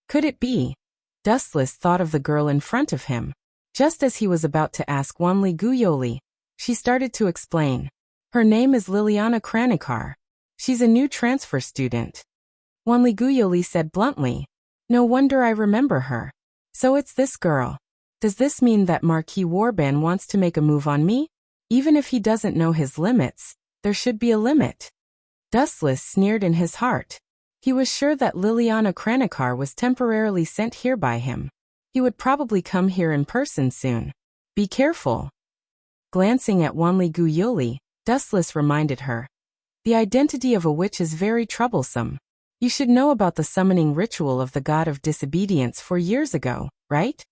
Could it be? Dustless thought of the girl in front of him. Just as he was about to ask Wanli Guyoli, she started to explain. Her name is Liliana Kranikar. She's a new transfer student. Wanli Guyoli said bluntly. No wonder I remember her. So it's this girl. Does this mean that Marquis Warban wants to make a move on me? Even if he doesn't know his limits, there should be a limit. Dustless sneered in his heart. He was sure that Liliana Kranikar was temporarily sent here by him. He would probably come here in person soon. Be careful. Glancing at Wanli Guyoli, Dustless reminded her. The identity of a witch is very troublesome. You should know about the summoning ritual of the god of disobedience 4 years ago, right?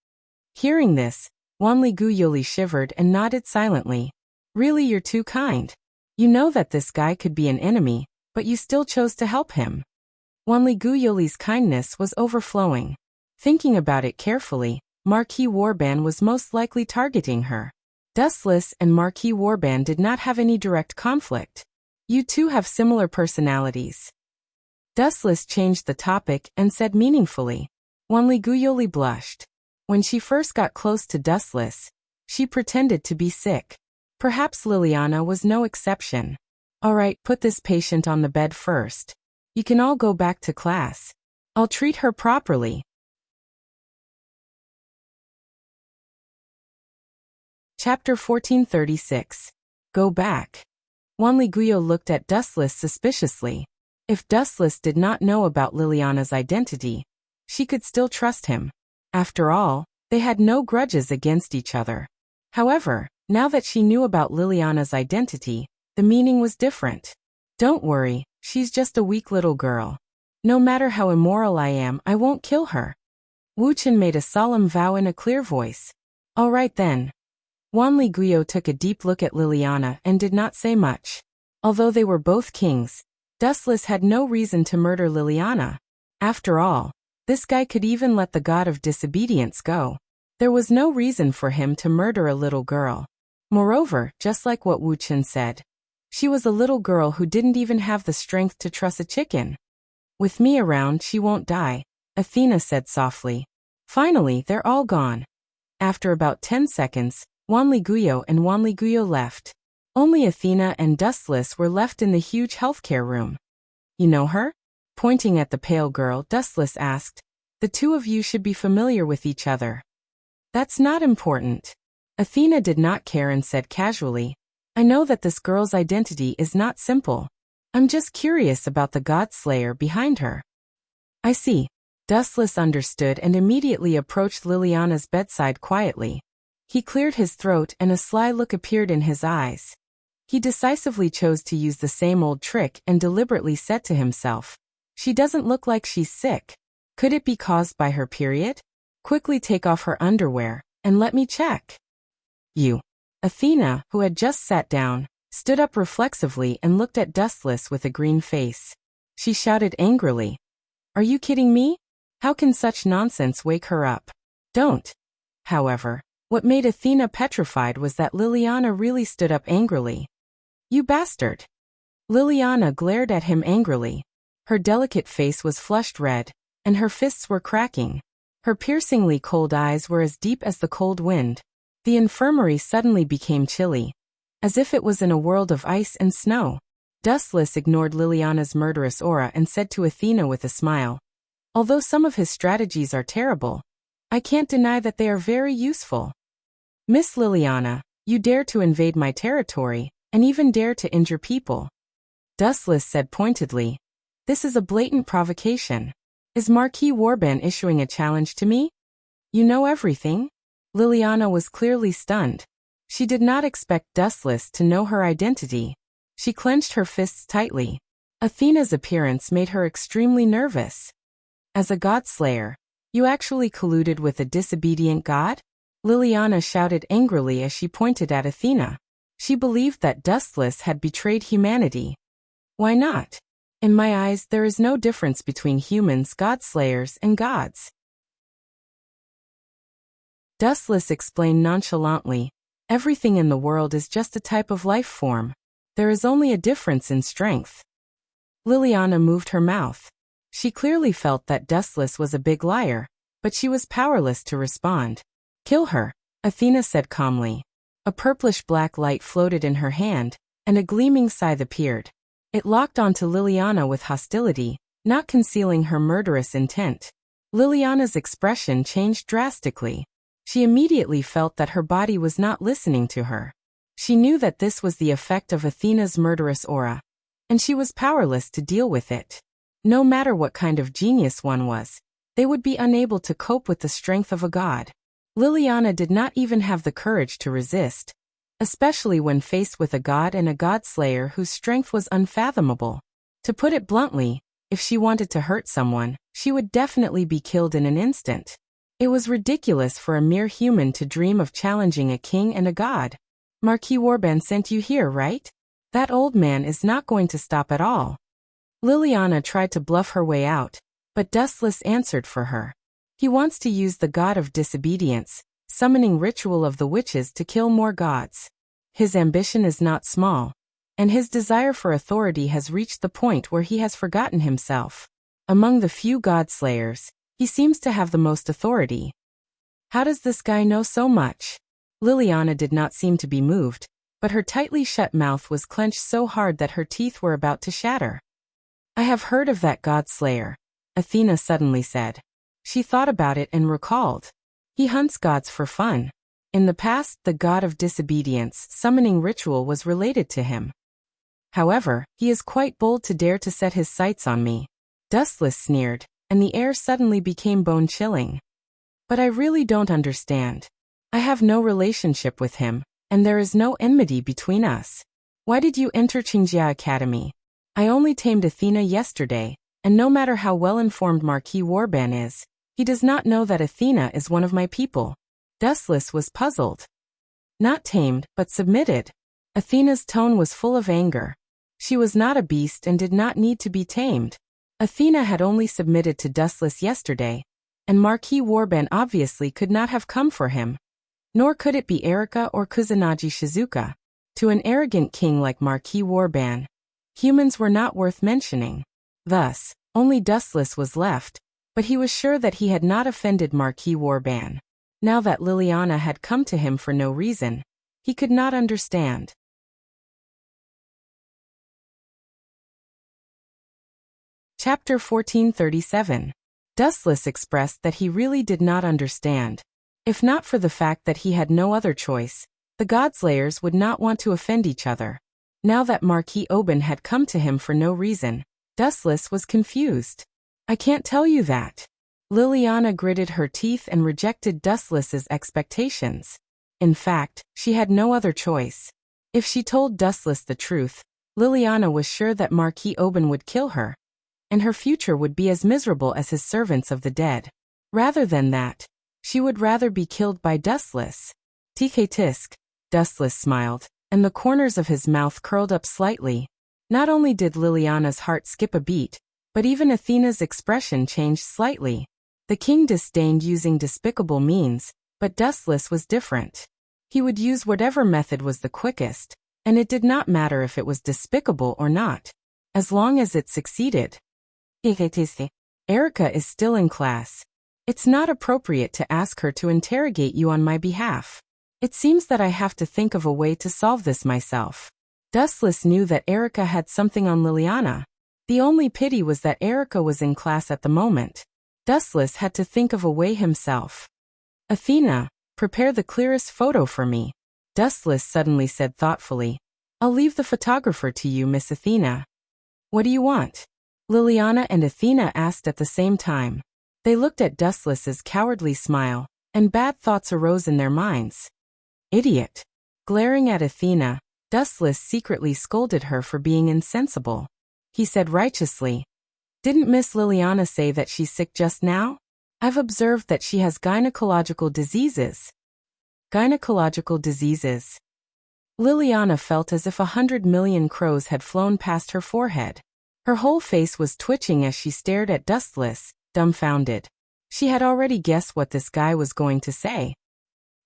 Hearing this, Wanli Guyoli shivered and nodded silently. Really, you're too kind. You know that this guy could be an enemy, but you still chose to help him. Wanli Guyoli's kindness was overflowing. Thinking about it carefully, Marquis Warban was most likely targeting her. Dustless and Marquis Warban did not have any direct conflict. You two have similar personalities. Dustless changed the topic and said meaningfully. Wanli Guyoli blushed. When she first got close to Dustless, she pretended to be sick. Perhaps Liliana was no exception. All right, put this patient on the bed first. You can all go back to class. I'll treat her properly. Chapter 1436. Go back. Wanli Guyo looked at Dustless suspiciously. If Dustless did not know about Liliana's identity, she could still trust him. After all, they had no grudges against each other. However, now that she knew about Liliana's identity, the meaning was different. Don't worry, she's just a weak little girl. No matter how immoral I am, I won't kill her. Wuchen made a solemn vow in a clear voice. All right then. Wanli Guyo took a deep look at Liliana and did not say much. Although they were both kings, Dustless had no reason to murder Liliana. After all, this guy could even let the god of disobedience go. There was no reason for him to murder a little girl. Moreover, just like what Wuchen said, she was a little girl who didn't even have the strength to truss a chicken. With me around, she won't die, Athena said softly. Finally, they're all gone. After about 10 seconds, Wanli Guyo left. Only Athena and Dustless were left in the huge healthcare room. You know her? Pointing at the pale girl, Dustless asked. The two of you should be familiar with each other. That's not important. Athena did not care and said casually, I know that this girl's identity is not simple. I'm just curious about the god slayer behind her. I see. Dustless understood and immediately approached Liliana's bedside quietly. He cleared his throat and a sly look appeared in his eyes. He decisively chose to use the same old trick and deliberately said to himself, She doesn't look like she's sick. Could it be caused by her period? Quickly take off her underwear, and let me check. You. Athena, who had just sat down, stood up reflexively and looked at Dustless with a green face. She shouted angrily. Are you kidding me? How can such nonsense wake her up? Don't. However, what made Athena petrified was that Liliana really stood up angrily. You bastard! Liliana glared at him angrily. Her delicate face was flushed red, and her fists were cracking. Her piercingly cold eyes were as deep as the cold wind. The infirmary suddenly became chilly, as if it was in a world of ice and snow. Dustless ignored Liliana's murderous aura and said to Athena with a smile, Although some of his strategies are terrible, I can't deny that they are very useful. Miss Liliana, you dare to invade my territory, and even dare to injure people. Dustless said pointedly, This is a blatant provocation. Is Marquis Warban issuing a challenge to me? You know everything? Liliana was clearly stunned. She did not expect Dustless to know her identity. She clenched her fists tightly. Athena's appearance made her extremely nervous. As a god slayer, you actually colluded with a disobedient god? Liliana shouted angrily as she pointed at Athena. She believed that Dustless had betrayed humanity. Why not? In my eyes, there is no difference between humans, god slayers, and gods. Dustless explained nonchalantly, Everything in the world is just a type of life form. There is only a difference in strength. Liliana moved her mouth. She clearly felt that Dustless was a big liar, but she was powerless to respond. Kill her, Athena said calmly. A purplish-black light floated in her hand, and a gleaming scythe appeared. It locked onto Liliana with hostility, not concealing her murderous intent. Liliana's expression changed drastically. She immediately felt that her body was not listening to her. She knew that this was the effect of Athena's murderous aura, and she was powerless to deal with it. No matter what kind of genius one was, they would be unable to cope with the strength of a god. Liliana did not even have the courage to resist, especially when faced with a god and a god slayer whose strength was unfathomable. To put it bluntly, if she wanted to hurt someone, she would definitely be killed in an instant. It was ridiculous for a mere human to dream of challenging a king and a god. Marquis Warban sent you here, right? That old man is not going to stop at all. Liliana tried to bluff her way out, but Dustless answered for her. He wants to use the god of disobedience, summoning ritual of the witches to kill more gods. His ambition is not small, and his desire for authority has reached the point where he has forgotten himself. Among the few god slayers, he seems to have the most authority. How does this guy know so much? Liliana did not seem to be moved, but her tightly shut mouth was clenched so hard that her teeth were about to shatter. I have heard of that god slayer, Athena suddenly said. She thought about it and recalled. He hunts gods for fun. In the past, the god of disobedience summoning ritual was related to him. However, he is quite bold to dare to set his sights on me. Dustless sneered, and the air suddenly became bone-chilling. But I really don't understand. I have no relationship with him, and there is no enmity between us. Why did you enter Qingjia Academy? I only tamed Athena yesterday, and no matter how well-informed Marquis Warban is, he does not know that Athena is one of my people. Dustless was puzzled. Not tamed, but submitted. Athena's tone was full of anger. She was not a beast and did not need to be tamed. Athena had only submitted to Dustless yesterday, and Marquis Warban obviously could not have come for him. Nor could it be Erika or Kusanagi Shizuka. To an arrogant king like Marquis Warban, humans were not worth mentioning. Thus, only Dustless was left, but he was sure that he had not offended Marquis Warban. Now that Liliana had come to him for no reason, he could not understand. Chapter 1437. Dustless expressed that he really did not understand. If not for the fact that he had no other choice, the Godslayers would not want to offend each other. Now that Marquis Oban had come to him for no reason, Dustless was confused. I can't tell you that. Liliana gritted her teeth and rejected Dustless's expectations. In fact, she had no other choice. If she told Dustless the truth, Liliana was sure that Marquis Oban would kill her, and her future would be as miserable as his servants of the dead. Rather than that, she would rather be killed by Dustless. TK Tisk, Dustless smiled, and the corners of his mouth curled up slightly. Not only did Liliana's heart skip a beat, but even Athena's expression changed slightly. The king disdained using despicable means, but Dustless was different. He would use whatever method was the quickest, and it did not matter if it was despicable or not, as long as it succeeded. Erika is still in class. It's not appropriate to ask her to interrogate you on my behalf. It seems that I have to think of a way to solve this myself. Dustless knew that Erika had something on Liliana. The only pity was that Erika was in class at the moment. Dustless had to think of a way himself. Athena, prepare the clearest photo for me. Dustless suddenly said thoughtfully. I'll leave the photographer to you, Miss Athena. What do you want? Liliana and Athena asked at the same time. They looked at Dustless's cowardly smile, and bad thoughts arose in their minds. Idiot. Glaring at Athena, Dustless secretly scolded her for being insensible. He said righteously, Didn't Miss Liliana say that she's sick just now? I've observed that she has gynecological diseases. Gynecological diseases. Liliana felt as if 100 million crows had flown past her forehead. Her whole face was twitching as she stared at Dustless, dumbfounded. She had already guessed what this guy was going to say.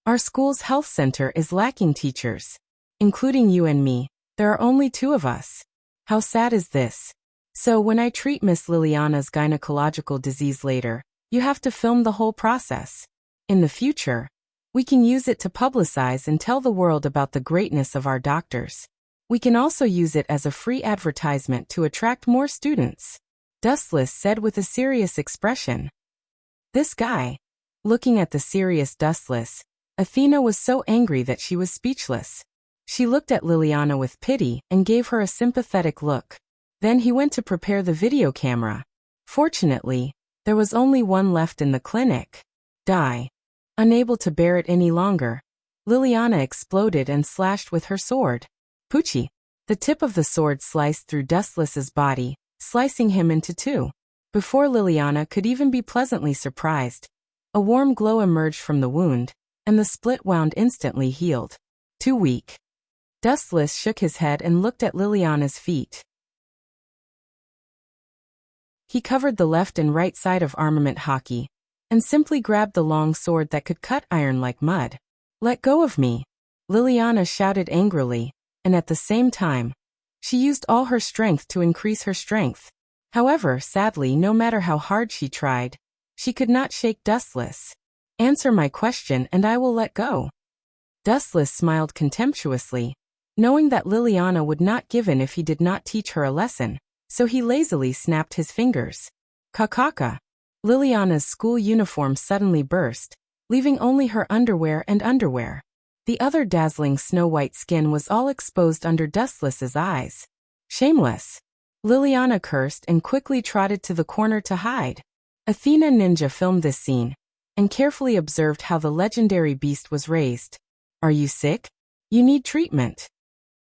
Our school's health center is lacking teachers. Including you and me, there are only 2 of us. How sad is this? So when I treat Miss Liliana's gynecological disease later, you have to film the whole process. In the future, we can use it to publicize and tell the world about the greatness of our doctors. We can also use it as a free advertisement to attract more students. Dustless said with a serious expression. This guy. Looking at the serious Dustless, Athena was so angry that she was speechless. She looked at Liliana with pity and gave her a sympathetic look. Then he went to prepare the video camera. Fortunately, there was only one left in the clinic. Die. Unable to bear it any longer, Liliana exploded and slashed with her sword. Poochie. The tip of the sword sliced through Dustless's body, slicing him into 2. Before Liliana could even be pleasantly surprised, a warm glow emerged from the wound, and the split wound instantly healed. Too weak. Dustless shook his head and looked at Liliana's feet. He covered the left and right side of armament hockey, and simply grabbed the long sword that could cut iron like mud. Let go of me! Liliana shouted angrily, and at the same time, she used all her strength to increase her strength. However, sadly, no matter how hard she tried, she could not shake Dustless. Answer my question and I will let go. Dustless smiled contemptuously, knowing that Liliana would not give in if he did not teach her a lesson, so he lazily snapped his fingers. Kakaka. Liliana's school uniform suddenly burst, leaving only her underwear and underwear. The other dazzling snow-white skin was all exposed under Dustless's eyes. Shameless. Liliana cursed and quickly trotted to the corner to hide. Athena Ninja filmed this scene and carefully observed how the legendary beast was raised. Are you sick? You need treatment.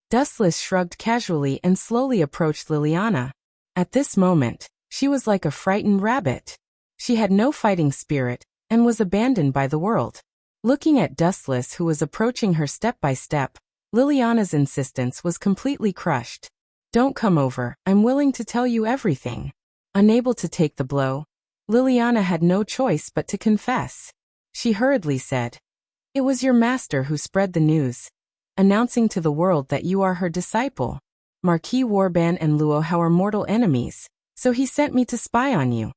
Dustless shrugged casually and slowly approached Liliana. At this moment, she was like a frightened rabbit. She had no fighting spirit and was abandoned by the world. Looking at Dustless, who was approaching her step by step, Liliana's insistence was completely crushed. Don't come over, I'm willing to tell you everything. Unable to take the blow, Liliana had no choice but to confess. She hurriedly said, "It was your master who spread the news, announcing to the world that you are her disciple. Marquis Warban and Luo Hao are mortal enemies, so he sent me to spy on you."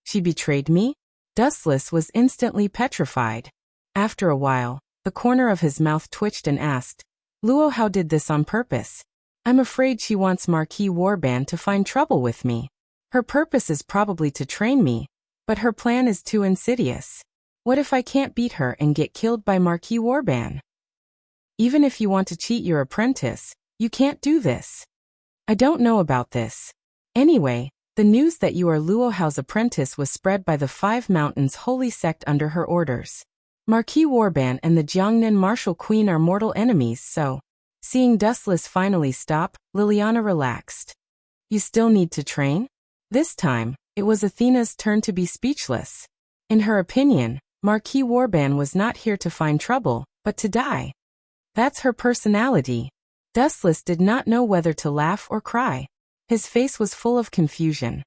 She betrayed me? Dustless was instantly petrified. After a while, the corner of his mouth twitched and asked, "Luo Hao did this on purpose. I'm afraid she wants Marquis Warban to find trouble with me. Her purpose is probably to train me, but her plan is too insidious. What if I can't beat her and get killed by Marquis Warban? Even if you want to cheat your apprentice, you can't do this. I don't know about this. Anyway, the news that you are Luo Hao's apprentice was spread by the Five Mountains holy sect under her orders. Marquis Warban and the Jiangnan martial queen are mortal enemies, so..." Seeing Dustless finally stop, Liliana relaxed. "You still need to train?" This time, it was Athena's turn to be speechless. In her opinion, Marquis Warban was not here to find trouble, but to die. That's her personality. Dustless did not know whether to laugh or cry. His face was full of confusion.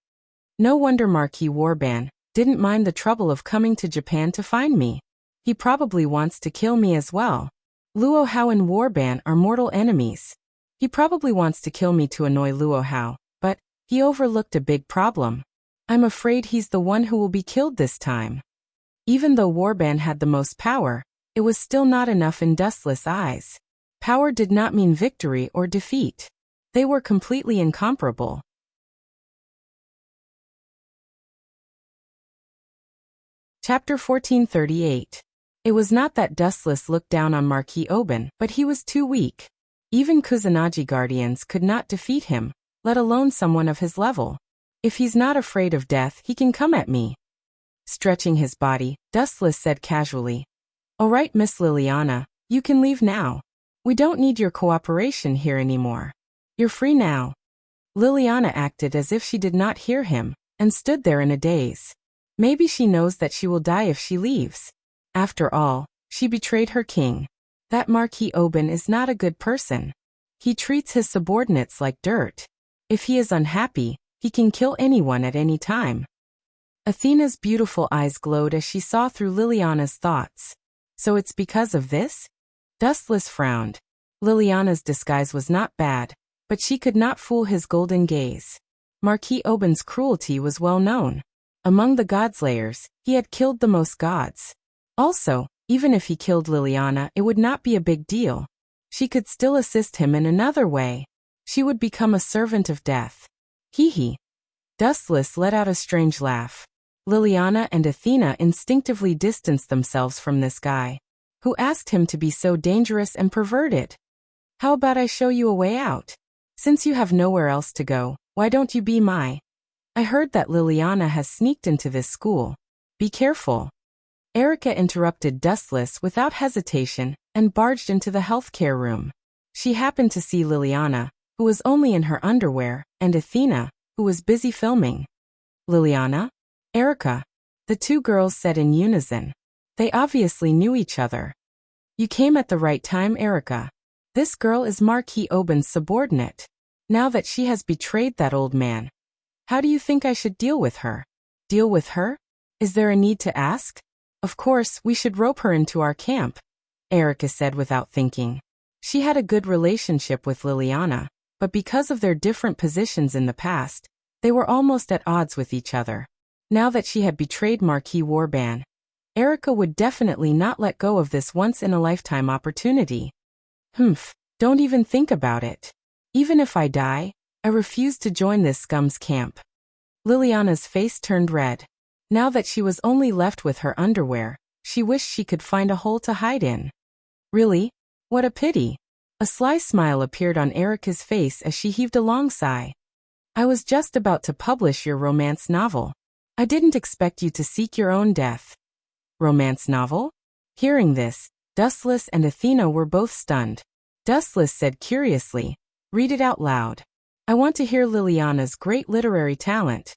No wonder Marquis Warban didn't mind the trouble of coming to Japan to find me. He probably wants to kill me as well. Luo Hao and Warban are mortal enemies. He probably wants to kill me to annoy Luo Hao, but he overlooked a big problem. I'm afraid he's the one who will be killed this time. Even though Warban had the most power, it was still not enough in Dustless' eyes. Power did not mean victory or defeat. They were completely incomparable. Chapter 1438. It was not that Dustless looked down on Marquis Oban, but he was too weak. Even Kusanagi guardians could not defeat him, let alone someone of his level. If he's not afraid of death, he can come at me. Stretching his body, Dustless said casually, "All right, Miss Liliana, you can leave now. We don't need your cooperation here anymore. You're free now." Liliana acted as if she did not hear him, and stood there in a daze. Maybe she knows that she will die if she leaves. After all, she betrayed her king. That Marquis Oban is not a good person. He treats his subordinates like dirt. If he is unhappy, he can kill anyone at any time. Athena's beautiful eyes glowed as she saw through Liliana's thoughts. So it's because of this? Dustless frowned. Liliana's disguise was not bad, but she could not fool his golden gaze. Marquis Oban's cruelty was well known. Among the Godslayers, he had killed the most gods. Also, even if he killed Liliana, it would not be a big deal. She could still assist him in another way. She would become a servant of death. Hee hee. Dustless let out a strange laugh. Liliana and Athena instinctively distanced themselves from this guy. Who asked him to be so dangerous and perverted? How about I show you a way out? Since you have nowhere else to go, why don't you be my... I heard that Liliana has sneaked into this school. Be careful. Erica interrupted Dustless without hesitation and barged into the healthcare room. She happened to see Liliana, who was only in her underwear, and Athena, who was busy filming. Liliana? Erica. The two girls said in unison. They obviously knew each other. You came at the right time, Erica. This girl is Marquis Oban's subordinate. Now that she has betrayed that old man, how do you think I should deal with her? Deal with her? Is there a need to ask? Of course, we should rope her into our camp, Erica said without thinking. She had a good relationship with Liliana, but because of their different positions in the past, they were almost at odds with each other. Now that she had betrayed Marquis Warban, Erica would definitely not let go of this once-in-a-lifetime opportunity. Don't even think about it. Even if I die, I refuse to join this scum's camp. Liliana's face turned red. Now that she was only left with her underwear, she wished she could find a hole to hide in. Really? What a pity. A sly smile appeared on Erica's face as she heaved a long sigh. I was just about to publish your romance novel. I didn't expect you to seek your own death. Romance novel? Hearing this, Dustless and Athena were both stunned. Dustless said curiously, read it out loud. I want to hear Liliana's great literary talent.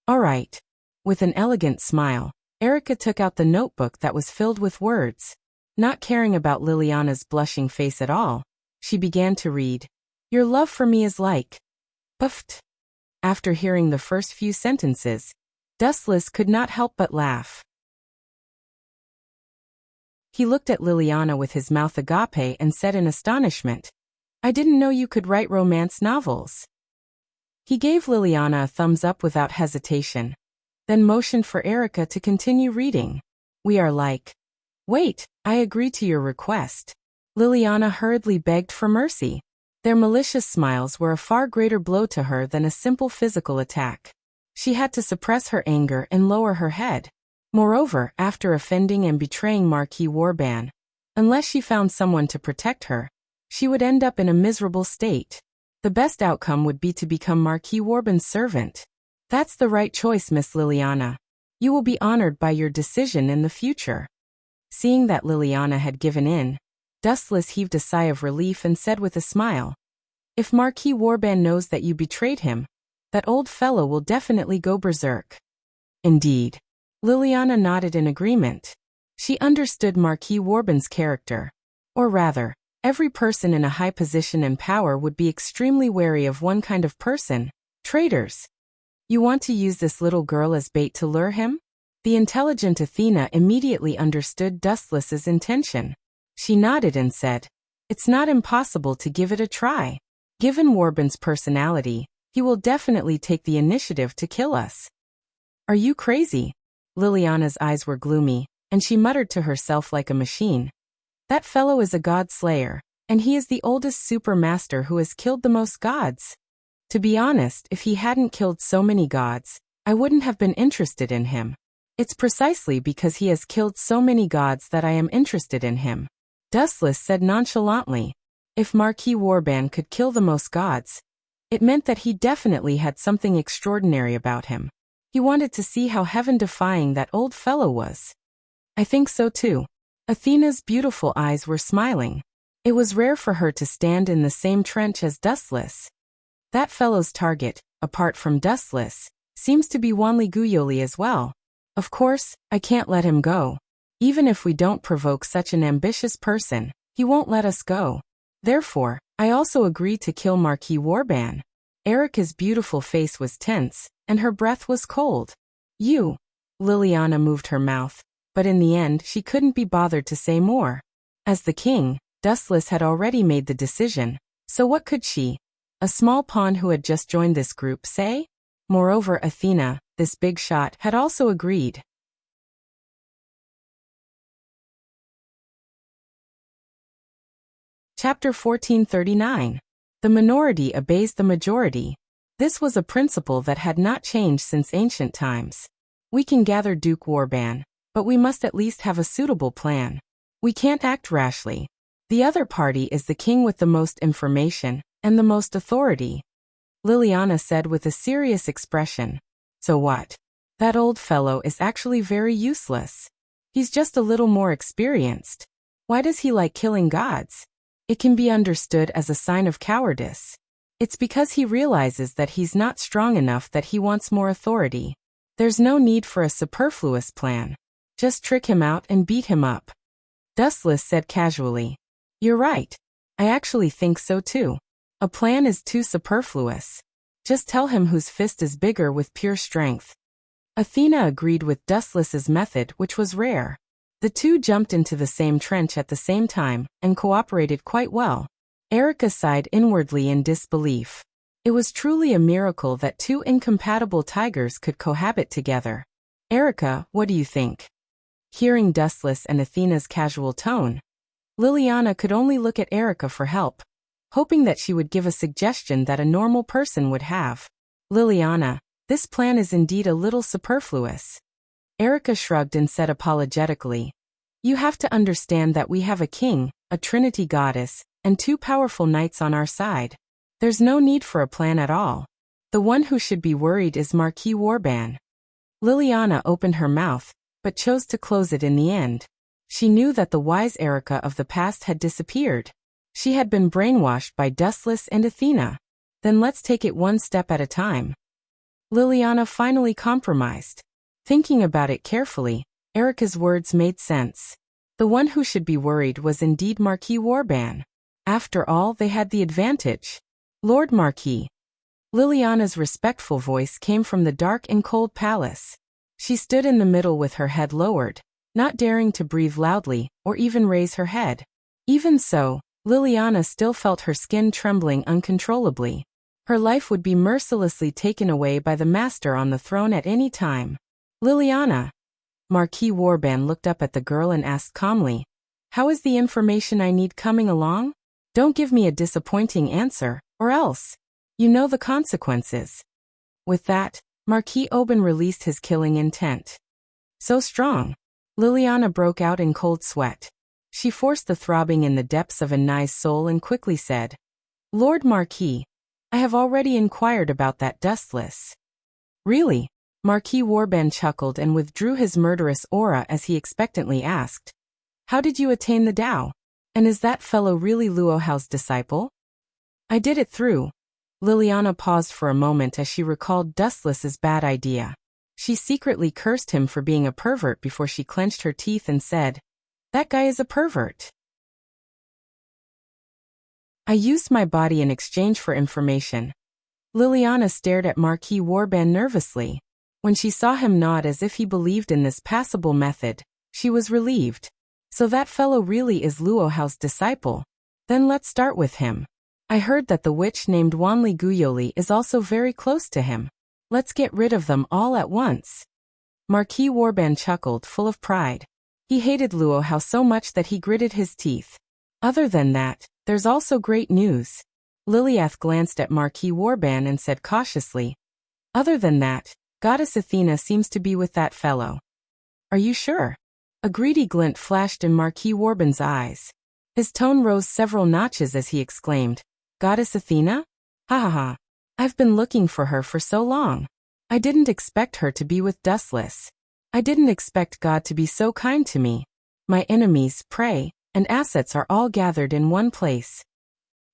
All right. With an elegant smile, Erica took out the notebook that was filled with words. Not caring about Liliana's blushing face at all, she began to read. Your love for me is like... Buffed. After hearing the first few sentences, Dustless could not help but laugh. He looked at Liliana with his mouth agape and said in astonishment, I didn't know you could write romance novels. He gave Liliana a thumbs up without hesitation, then motioned for Erica to continue reading. We are like... Wait, I agree to your request. Liliana hurriedly begged for mercy. Their malicious smiles were a far greater blow to her than a simple physical attack. She had to suppress her anger and lower her head. Moreover, after offending and betraying Marquis Warban, unless she found someone to protect her, she would end up in a miserable state. The best outcome would be to become Marquis Warban's servant. That's the right choice, Miss Liliana. You will be honored by your decision in the future. Seeing that Liliana had given in, Dustless heaved a sigh of relief and said with a smile, If Marquis Warban knows that you betrayed him, that old fellow will definitely go berserk. Indeed. Liliana nodded in agreement. She understood Marquis Warban's character. Or rather, every person in a high position and power would be extremely wary of one kind of person, traitors. You want to use this little girl as bait to lure him? The intelligent Athena immediately understood Dustless's intention. She nodded and said, It's not impossible to give it a try. Given Warban's personality, he will definitely take the initiative to kill us. Are you crazy? Liliana's eyes were gloomy, and she muttered to herself like a machine. That fellow is a god slayer, and he is the oldest super master who has killed the most gods. To be honest, if he hadn't killed so many gods, I wouldn't have been interested in him. It's precisely because he has killed so many gods that I am interested in him. Dustless said nonchalantly. If Marquis Warban could kill the most gods, it meant that he definitely had something extraordinary about him. He wanted to see how heaven-defying that old fellow was. I think so too. Athena's beautiful eyes were smiling. It was rare for her to stand in the same trench as Dustless. That fellow's target, apart from Dustless, seems to be Wanli Guyoli as well. Of course, I can't let him go. Even if we don't provoke such an ambitious person, he won't let us go. Therefore, I also agree to kill Marquis Warban. Erica's beautiful face was tense, and her breath was cold. You. Liliana moved her mouth, but in the end she couldn't be bothered to say more. As the king, Dustless had already made the decision, so what could she, a small pawn who had just joined this group, say? Moreover, Athena, this big shot, had also agreed. Chapter 1439. The minority obeys the majority. This was a principle that had not changed since ancient times. We can gather Duke Warban, but we must at least have a suitable plan. We can't act rashly. The other party is the king with the most information and the most authority. Liliana said with a serious expression. So what? That old fellow is actually very useless. He's just a little more experienced. Why does he like killing gods? It can be understood as a sign of cowardice. It's because he realizes that he's not strong enough that he wants more authority. There's no need for a superfluous plan. Just trick him out and beat him up. Dustless said casually. You're right. I actually think so too. A plan is too superfluous. Just tell him whose fist is bigger with pure strength. Athena agreed with Dustless's method, which was rare. The two jumped into the same trench at the same time, and cooperated quite well. Erica sighed inwardly in disbelief. It was truly a miracle that two incompatible tigers could cohabit together. Erica, what do you think? Hearing Dustless and Athena's casual tone, Liliana could only look at Erica for help, hoping that she would give a suggestion that a normal person would have. Liliana, this plan is indeed a little superfluous. Erica shrugged and said apologetically, you have to understand that we have a king, a trinity goddess, and 2 powerful knights on our side. There's no need for a plan at all. The one who should be worried is Marquis Warban. Liliana opened her mouth, but chose to close it in the end. She knew that the wise Erica of the past had disappeared. She had been brainwashed by Dustless and Athena. Then let's take it one step at a time. Liliana finally compromised. Thinking about it carefully, Erica's words made sense. The one who should be worried was indeed Marquis Warban. After all, they had the advantage. Lord Marquis. Liliana's respectful voice came from the dark and cold palace. She stood in the middle with her head lowered, not daring to breathe loudly or even raise her head. Even so, Liliana still felt her skin trembling uncontrollably. Her life would be mercilessly taken away by the master on the throne at any time. Liliana. Marquis Warban looked up at the girl and asked calmly, how is the information I need coming along? Don't give me a disappointing answer, or else. You know the consequences. With that, Marquis Oban released his killing intent. So strong. Liliana broke out in cold sweat. She forced the throbbing in the depths of Anai's soul and quickly said, Lord Marquis, I have already inquired about that Dustless. Really? Marquis Warban chuckled and withdrew his murderous aura as he expectantly asked, how did you attain the Tao? And is that fellow really Luohao's disciple? I did it through. Liliana paused for a moment as she recalled Dustless's bad idea. She secretly cursed him for being a pervert before she clenched her teeth and said, that guy is a pervert. I used my body in exchange for information. Liliana stared at Marquis Warban nervously. When she saw him nod as if he believed in this passable method, she was relieved. So that fellow really is Luohao's disciple. Then let's start with him. I heard that the witch named Wanli Guyoli is also very close to him. Let's get rid of them all at once. Marquis Warban chuckled, full of pride. He hated Luohao so much that he gritted his teeth. Other than that, there's also great news. Liliath glanced at Marquis Warban and said cautiously, other than that, Goddess Athena seems to be with that fellow. Are you sure? A greedy glint flashed in Marquis Warban's eyes. His tone rose several notches as he exclaimed, Goddess Athena? Ha ha ha. I've been looking for her for so long. I didn't expect her to be with Dustless. I didn't expect God to be so kind to me. My enemies, prey, and assets are all gathered in one place.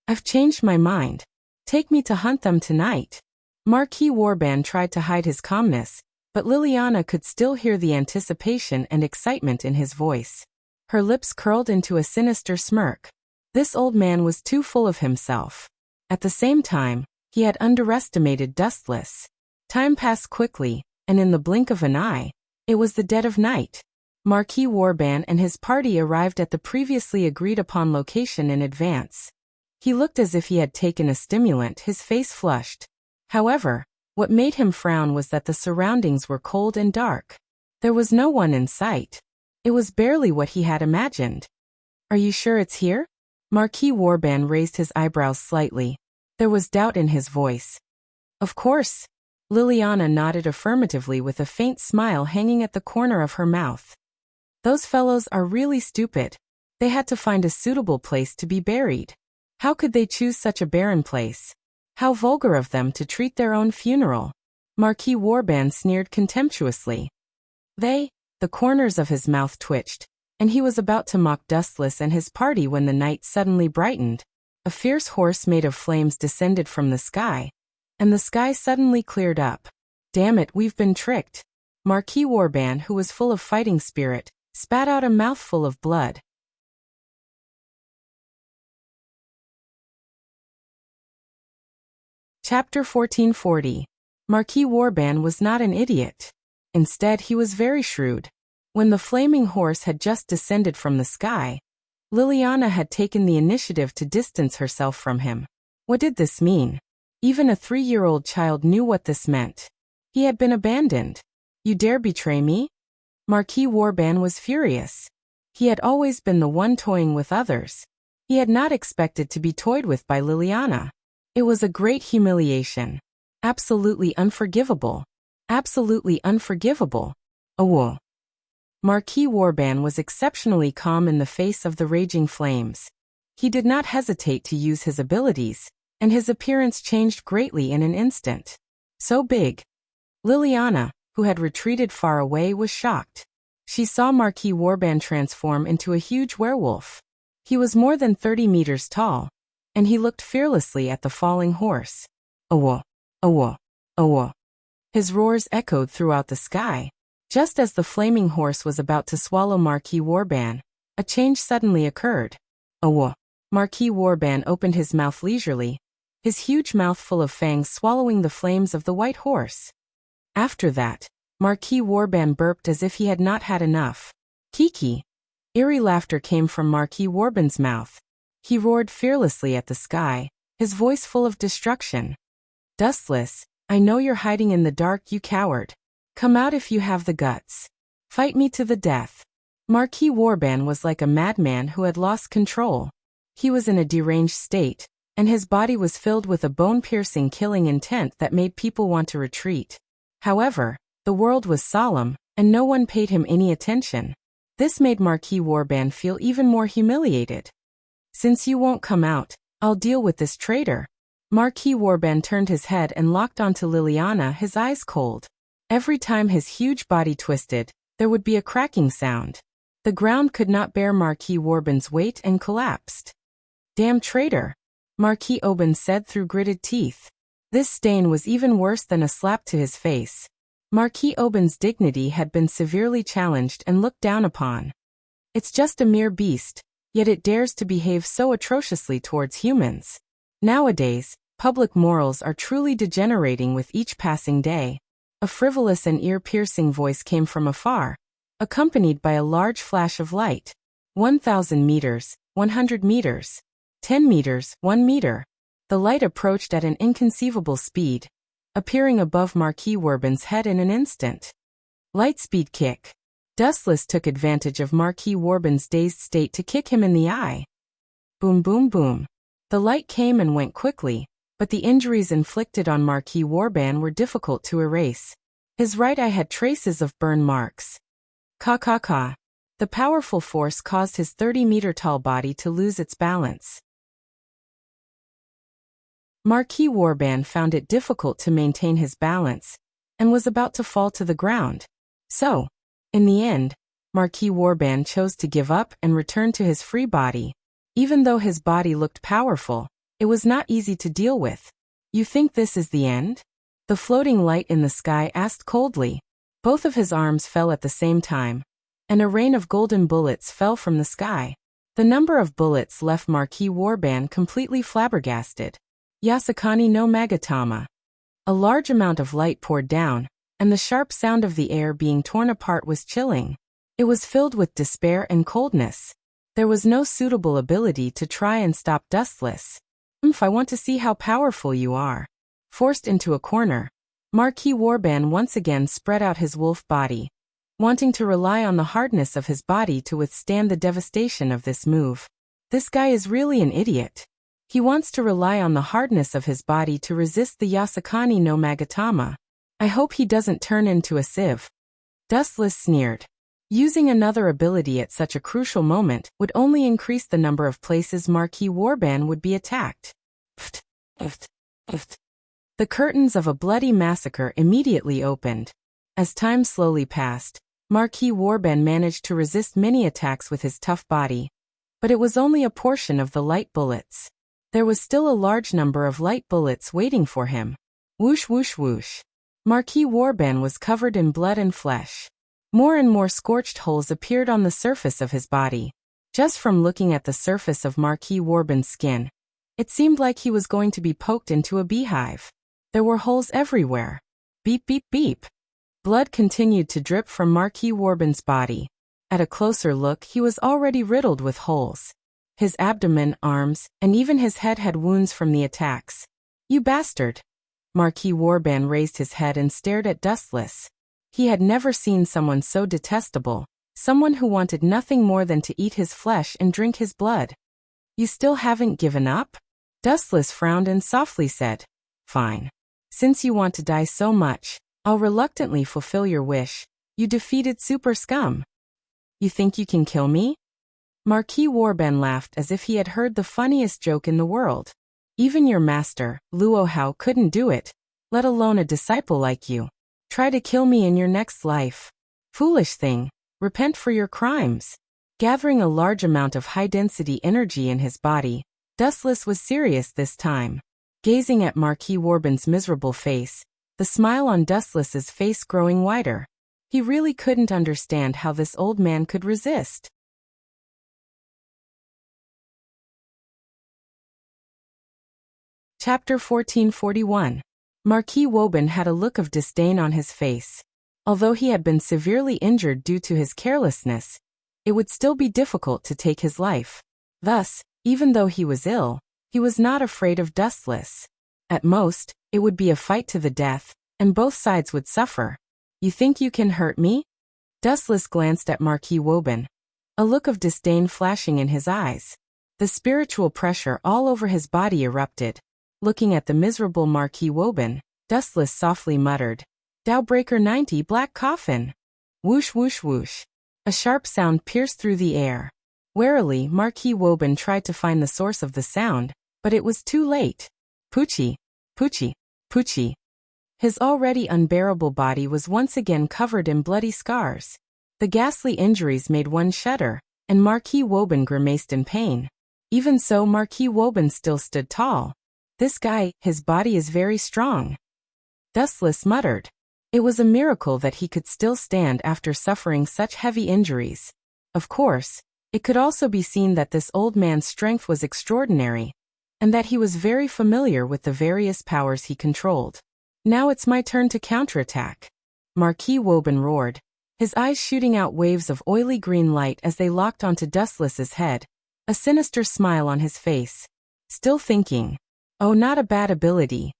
I've changed my mind. Take me to hunt them tonight. Marquis Warban tried to hide his calmness, but Liliana could still hear the anticipation and excitement in his voice. Her lips curled into a sinister smirk. This old man was too full of himself. At the same time, he had underestimated Dustless. Time passed quickly, and in the blink of an eye, it was the dead of night. Marquis Warban and his party arrived at the previously agreed-upon location in advance. He looked as if he had taken a stimulant, his face flushed. However, what made him frown was that the surroundings were cold and dark. There was no one in sight. It was barely what he had imagined. Are you sure it's here? Marquis Warban raised his eyebrows slightly. There was doubt in his voice. Of course. Liliana nodded affirmatively with a faint smile hanging at the corner of her mouth. Those fellows are really stupid. They had to find a suitable place to be buried. How could they choose such a barren place? How vulgar of them to treat their own funeral. Marquis Warban sneered contemptuously. The corners of his mouth twitched, and he was about to mock Dustless and his party when the night suddenly brightened. A fierce horse made of flames descended from the sky, and the sky suddenly cleared up. Damn it, we've been tricked. Marquis Warban, who was full of fighting spirit, spat out a mouthful of blood. Chapter 1440. Marquis Warban was not an idiot. Instead, he was very shrewd. When the flaming horse had just descended from the sky, Liliana had taken the initiative to distance herself from him. What did this mean? Even a 3-year-old child knew what this meant. He had been abandoned. You dare betray me? Marquis Warban was furious. He had always been the one toying with others. He had not expected to be toyed with by Liliana. It was a great humiliation. Absolutely unforgivable. Absolutely unforgivable. Awoo. Marquis Warban was exceptionally calm in the face of the raging flames. He did not hesitate to use his abilities, and his appearance changed greatly in an instant. So big. Liliana, who had retreated far away, was shocked. She saw Marquis Warban transform into a huge werewolf. He was more than 30 meters tall, and he looked fearlessly at the falling horse. Awoo, awoo, awoo. His roars echoed throughout the sky. Just as the flaming horse was about to swallow Marquis Warban, a change suddenly occurred. Awoo. Marquis Warban opened his mouth leisurely, his huge mouth full of fangs swallowing the flames of the white horse. After that, Marquis Warban burped as if he had not had enough. Kiki. Eerie laughter came from Marquis Warban's mouth. He roared fearlessly at the sky, his voice full of destruction. Dustless, I know you're hiding in the dark, you coward. Come out if you have the guts. Fight me to the death. Marquis Warban was like a madman who had lost control. He was in a deranged state, and his body was filled with a bone-piercing killing intent that made people want to retreat. However, the world was solemn, and no one paid him any attention. This made Marquis Warban feel even more humiliated. Since you won't come out, I'll deal with this traitor. Marquis Warban turned his head and locked onto Liliana, his eyes cold. Every time his huge body twisted, there would be a cracking sound. The ground could not bear Marquis Warban's weight and collapsed. Damn traitor, Marquis Oban said through gritted teeth. This stain was even worse than a slap to his face. Marquis Oban's dignity had been severely challenged and looked down upon. It's just a mere beast, yet it dares to behave so atrociously towards humans. Nowadays, public morals are truly degenerating with each passing day. A frivolous and ear-piercing voice came from afar, accompanied by a large flash of light. 1,000 meters, 100 meters, 10 meters, 1 meter. The light approached at an inconceivable speed, appearing above Marquis Warban's head in an instant. Lightspeed kick. Dustless took advantage of Marquis Warban's dazed state to kick him in the eye. Boom boom boom. The light came and went quickly, but the injuries inflicted on Marquis Warban were difficult to erase. His right eye had traces of burn marks. Ka. The powerful force caused his 30-meter-tall body to lose its balance. Marquis Warban found it difficult to maintain his balance, and was about to fall to the ground. So, in the end, Marquis Warban chose to give up and return to his free body. Even though his body looked powerful, it was not easy to deal with. You think this is the end? The floating light in the sky asked coldly. Both of his arms fell at the same time, and a rain of golden bullets fell from the sky. The number of bullets left Marquis Warban completely flabbergasted. Yasakani no Magatama. A large amount of light poured down, and the sharp sound of the air being torn apart was chilling. It was filled with despair and coldness. There was no suitable ability to try and stop Dustless. I want to see how powerful you are. Forced into a corner, Marquis Warban once again spread out his wolf body, wanting to rely on the hardness of his body to withstand the devastation of this move. This guy is really an idiot. He wants to rely on the hardness of his body to resist the Yasakani no Magatama. I hope he doesn't turn into a sieve. Dustless sneered. Using another ability at such a crucial moment would only increase the number of places Marquis Warban would be attacked. The curtains of a bloody massacre immediately opened. As time slowly passed, Marquis Warban managed to resist many attacks with his tough body, but it was only a portion of the light bullets. There was still a large number of light bullets waiting for him. Whoosh whoosh whoosh. Marquis Warban was covered in blood and flesh. More and more scorched holes appeared on the surface of his body. Just from looking at the surface of Marquis Warban's skin, it seemed like he was going to be poked into a beehive. There were holes everywhere. Beep beep beep. Blood continued to drip from Marquis Warban's body. At a closer look, he was already riddled with holes. His abdomen, arms, and even his head had wounds from the attacks. You bastard! Marquis Warban raised his head and stared at Dustless. He had never seen someone so detestable, someone who wanted nothing more than to eat his flesh and drink his blood. You still haven't given up? Dustless frowned and softly said, Fine. Since you want to die so much, I'll reluctantly fulfill your wish. You defeated super scum. You think you can kill me? Marquis Warben laughed as if he had heard the funniest joke in the world. Even your master, Luo Hao, couldn't do it, let alone a disciple like you. Try to kill me in your next life. Foolish thing, repent for your crimes. Gathering a large amount of high-density energy in his body, Dustless was serious this time. Gazing at Marquis Warben's miserable face, the smile on Dustless's face growing wider. He really couldn't understand how this old man could resist. Chapter 1441. Marquis Woban had a look of disdain on his face. Although he had been severely injured due to his carelessness, it would still be difficult to take his life. Thus, even though he was ill, he was not afraid of Dustless. At most, it would be a fight to the death, and both sides would suffer. You think you can hurt me? Dustless glanced at Marquis Woban, a look of disdain flashing in his eyes. The spiritual pressure all over his body erupted. Looking at the miserable Marquis Woban, Dustless softly muttered, Dowbreaker 90 Black Coffin. Whoosh whoosh whoosh. A sharp sound pierced through the air. Warily, Marquis Woban tried to find the source of the sound, but it was too late. Poochie, Poochie, Poochie. His already unbearable body was once again covered in bloody scars. The ghastly injuries made one shudder, and Marquis Woban grimaced in pain. Even so, Marquis Woban still stood tall. This guy, his body is very strong. Dustless muttered. It was a miracle that he could still stand after suffering such heavy injuries. Of course, it could also be seen that this old man's strength was extraordinary, and that he was very familiar with the various powers he controlled. Now it's my turn to counterattack. Marquis Woban roared, his eyes shooting out waves of oily green light as they locked onto Dustless's head, a sinister smile on his face. Still thinking, oh, not a bad ability.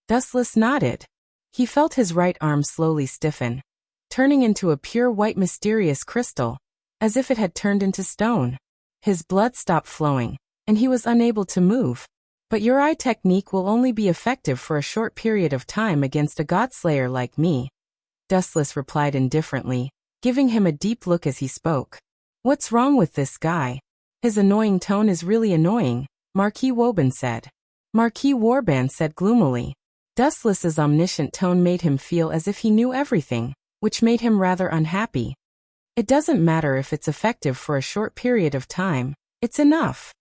Dustless nodded. He felt his right arm slowly stiffen, turning into a pure white mysterious crystal, as if it had turned into stone. His blood stopped flowing, and he was unable to move. But your eye technique will only be effective for a short period of time against a godslayer like me, Dustless replied indifferently, giving him a deep look as he spoke. What's wrong with this guy? His annoying tone is really annoying, Marquis Woban said. Marquis Warban said gloomily. Dustless's omniscient tone made him feel as if he knew everything, which made him rather unhappy. It doesn't matter if it's effective for a short period of time, it's enough.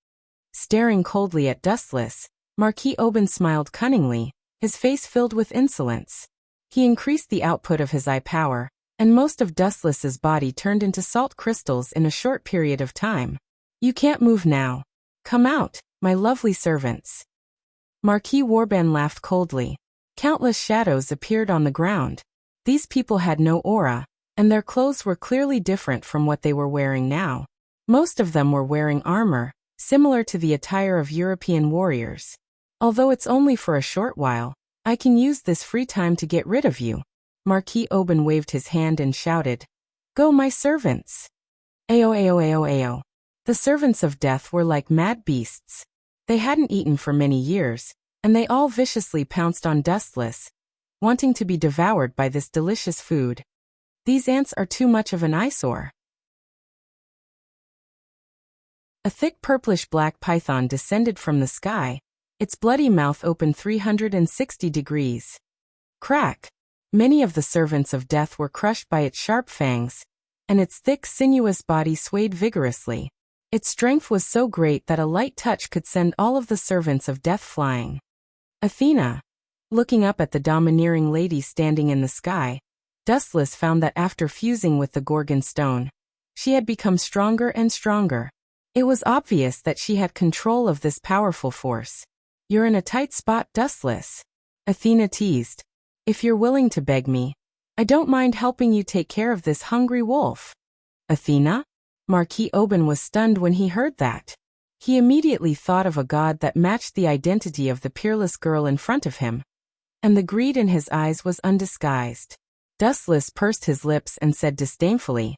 Staring coldly at Dustless, Marquis Woban smiled cunningly, his face filled with insolence. He increased the output of his eye power, and most of Dustless's body turned into salt crystals in a short period of time. You can't move now. Come out, my lovely servants. Marquis Warban laughed coldly. Countless shadows appeared on the ground. These people had no aura, and their clothes were clearly different from what they were wearing now. Most of them were wearing armor, similar to the attire of European warriors. Although it's only for a short while, I can use this free time to get rid of you. Marquis Woban waved his hand and shouted, Go, my servants! Ayo, ayo, ayo, ayo. The servants of death were like mad beasts. They hadn't eaten for many years, and they all viciously pounced on Dustless, wanting to be devoured by this delicious food. These ants are too much of an eyesore. A thick purplish-black python descended from the sky, its bloody mouth open 360 degrees. Crack! Many of the servants of death were crushed by its sharp fangs, and its thick, sinuous body swayed vigorously. Its strength was so great that a light touch could send all of the servants of death flying. Athena. Looking up at the domineering lady standing in the sky, Dustless found that after fusing with the Gorgon stone, she had become stronger and stronger. It was obvious that she had control of this powerful force. You're in a tight spot, Dustless. Athena teased. If you're willing to beg me, I don't mind helping you take care of this hungry wolf. Athena? Marquis Woban was stunned when he heard that. He immediately thought of a god that matched the identity of the peerless girl in front of him, and the greed in his eyes was undisguised. Dustless pursed his lips and said disdainfully,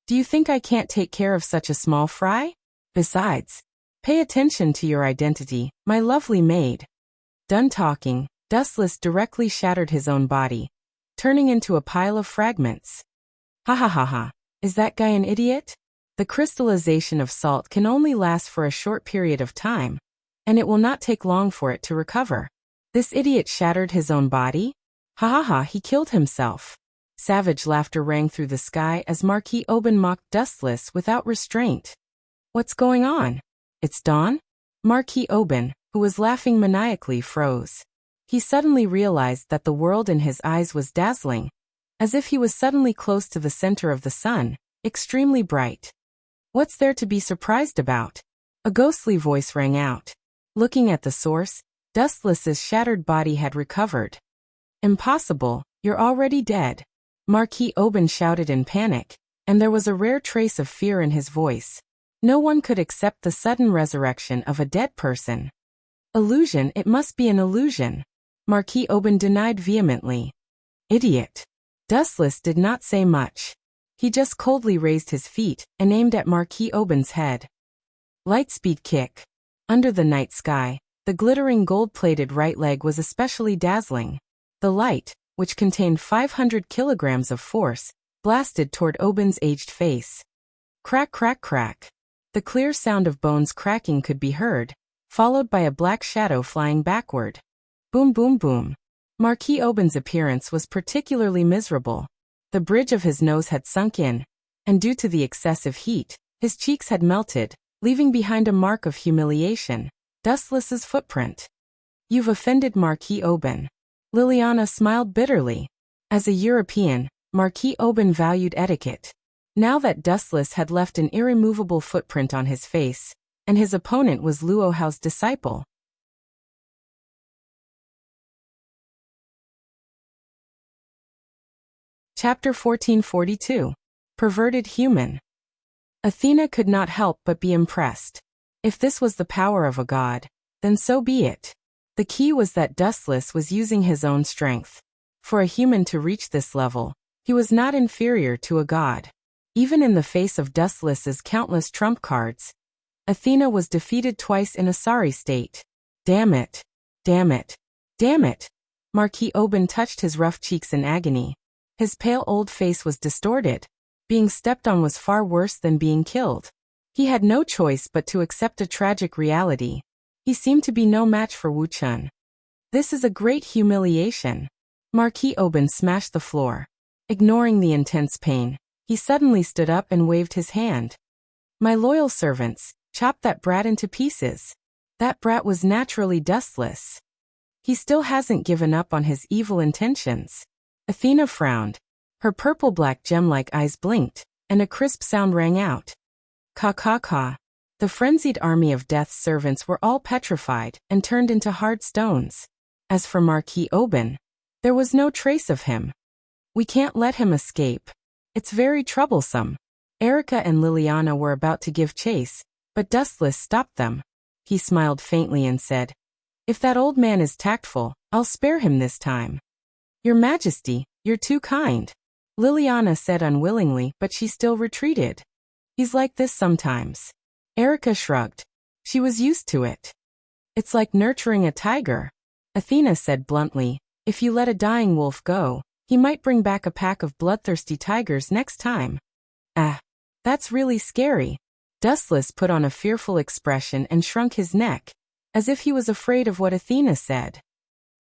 "Do you think I can't take care of such a small fry? Besides, pay attention to your identity, my lovely maid." Done talking, Dustless directly shattered his own body, turning into a pile of fragments. Ha ha ha ha, is that guy an idiot? The crystallization of salt can only last for a short period of time, and it will not take long for it to recover. This idiot shattered his own body? Ha ha ha, he killed himself. Savage laughter rang through the sky as Marquis Oban mocked Dustless without restraint. What's going on? It's dawn? Marquis Oban, who was laughing maniacally, froze. He suddenly realized that the world in his eyes was dazzling, as if he was suddenly close to the center of the sun, extremely bright. What's there to be surprised about? A ghostly voice rang out. Looking at the source, Dustless's shattered body had recovered. Impossible, you're already dead. Marquis Oban shouted in panic, and there was a rare trace of fear in his voice. No one could accept the sudden resurrection of a dead person. Illusion, it must be an illusion. Marquis Oban denied vehemently. Idiot. Dustless did not say much. He just coldly raised his feet and aimed at Marquis Oban's head. Lightspeed kick. Under the night sky, the glittering gold-plated right leg was especially dazzling. The light, which contained 500 kilograms of force, blasted toward Oban's aged face. Crack crack crack. The clear sound of bones cracking could be heard, followed by a black shadow flying backward. Boom boom boom. Marquis Oban's appearance was particularly miserable. The bridge of his nose had sunk in, and due to the excessive heat, his cheeks had melted, leaving behind a mark of humiliation, Dustless's footprint. You've offended Marquis Oban. Liliana smiled bitterly. As a European, Marquis Oban valued etiquette. Now that Dustless had left an irremovable footprint on his face, and his opponent was Luo Hao's disciple. Chapter 1442. Perverted Human. Athena could not help but be impressed. If this was the power of a god, then so be it. The key was that Dustless was using his own strength. For a human to reach this level, he was not inferior to a god. Even in the face of Dustless's countless trump cards, Athena was defeated twice in a sorry state. Damn it. Damn it. Damn it. Marquis Oban touched his rough cheeks in agony. His pale old face was distorted. Being stepped on was far worse than being killed. He had no choice but to accept a tragic reality. He seemed to be no match for Wuxia. This is a great humiliation. Marquis Oban smashed the floor. Ignoring the intense pain, he suddenly stood up and waved his hand. My loyal servants, chop that brat into pieces. That brat was naturally Dustless. He still hasn't given up on his evil intentions. Athena frowned. Her purple-black gem-like eyes blinked, and a crisp sound rang out. Ka ka ka. The frenzied army of Death's servants were all petrified and turned into hard stones. As for Marquis Oban, there was no trace of him. We can't let him escape. It's very troublesome. Erica and Liliana were about to give chase, but Dustless stopped them. He smiled faintly and said, If that old man is tactful, I'll spare him this time. Your Majesty, you're too kind. Liliana said unwillingly, but she still retreated. He's like this sometimes. Erica shrugged. She was used to it. It's like nurturing a tiger. Athena said bluntly, if you let a dying wolf go, he might bring back a pack of bloodthirsty tigers next time. Ah, that's really scary. Dustless put on a fearful expression and shrunk his neck, as if he was afraid of what Athena said.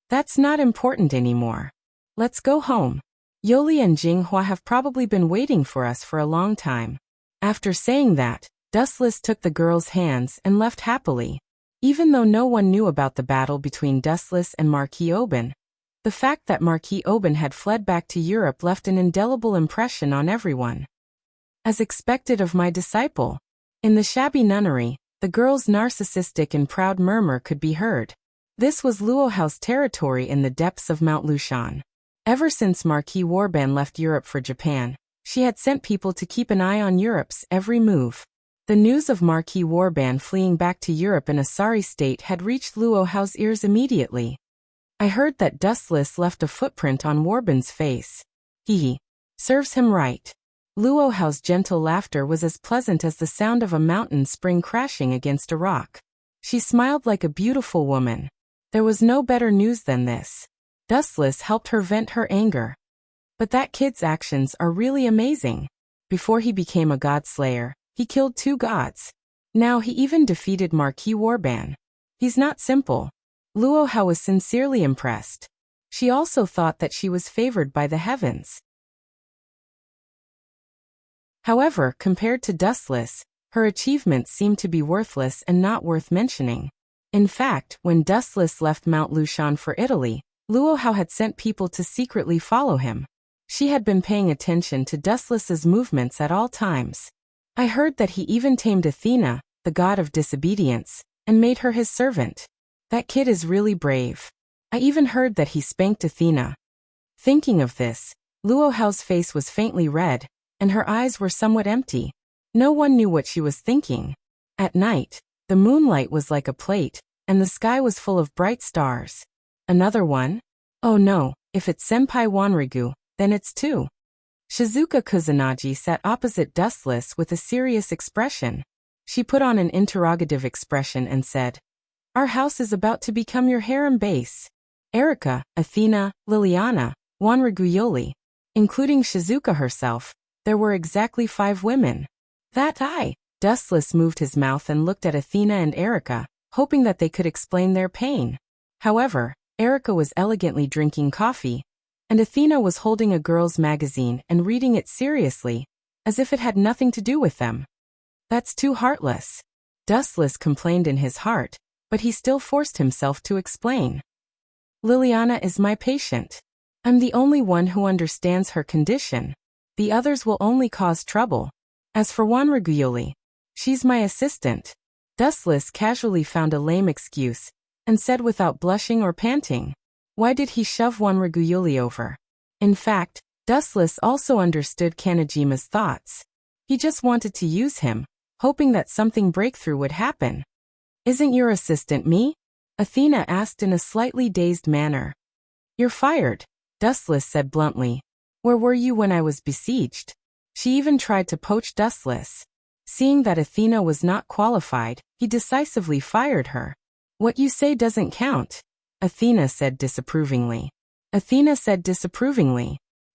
That's not important anymore. Let's go home. Yoli and Jinghua have probably been waiting for us for a long time. After saying that, Dustless took the girl's hands and left happily. Even though no one knew about the battle between Dustless and Marquis Oban, the fact that Marquis Oban had fled back to Europe left an indelible impression on everyone. As expected of my disciple. In the shabby nunnery, the girl's narcissistic and proud murmur could be heard. This was Luo Hao's territory in the depths of Mount Lushan. Ever since Marquis Warban left Europe for Japan, she had sent people to keep an eye on Europe's every move. The news of Marquis Warban fleeing back to Europe in a sorry state had reached Luo Hao's ears immediately. I heard that Dustless left a footprint on Warban's face. Hee. Serves him right. Luo Hao's gentle laughter was as pleasant as the sound of a mountain spring crashing against a rock. She smiled like a beautiful woman. There was no better news than this. Dustless helped her vent her anger. But that kid's actions are really amazing. Before he became a god slayer, he killed 2 gods. Now he even defeated Marquis Warban. He's not simple. Luo Hao was sincerely impressed. She also thought that she was favored by the heavens. However, compared to Dustless, her achievements seemed to be worthless and not worth mentioning. In fact, when Dustless left Mount Lushan for Italy, Luo Hao had sent people to secretly follow him. She had been paying attention to Dustless's movements at all times. I heard that he even tamed Athena, the god of disobedience, and made her his servant. That kid is really brave. I even heard that he spanked Athena. Thinking of this, Luo Hao's face was faintly red, and her eyes were somewhat empty. No one knew what she was thinking. At night, the moonlight was like a plate, and the sky was full of bright stars. Another one? Oh no, if it's Senpai Wanrigu, then it's 2. Shizuka Kusanagi sat opposite Dustless with a serious expression. She put on an interrogative expression and said, "Our house is about to become your harem base. Erika, Athena, Liliana, Wanrigu Yoli." Including Shizuka herself, there were exactly 5 women. That Dustless moved his mouth and looked at Athena and Erika, hoping that they could explain their pain. However, Erika was elegantly drinking coffee, and Athena was holding a girl's magazine and reading it seriously, as if it had nothing to do with them. That's too heartless. Dustless complained in his heart, but he still forced himself to explain. Liliana is my patient. I'm the only one who understands her condition. The others will only cause trouble. As for Wanriguyoli, she's my assistant. Dustless casually found a lame excuse, and said without blushing or panting. Why did he shove Wanriguyoli over? In fact, Dustless also understood Kanajima's thoughts. He just wanted to use him, hoping that something breakthrough would happen. Isn't your assistant me? Athena asked in a slightly dazed manner. You're fired, Dustless said bluntly. Where were you when I was besieged? She even tried to poach Dustless. Seeing that Athena was not qualified, he decisively fired her. What you say doesn't count, Athena said disapprovingly.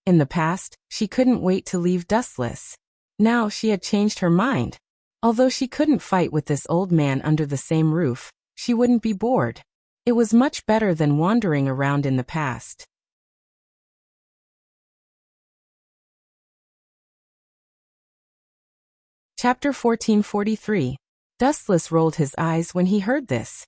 In the past, she couldn't wait to leave Dustless. Now she had changed her mind. Although she couldn't fight with this old man under the same roof, she wouldn't be bored. It was much better than wandering around in the past. Chapter 1443. Dustless rolled his eyes when he heard this.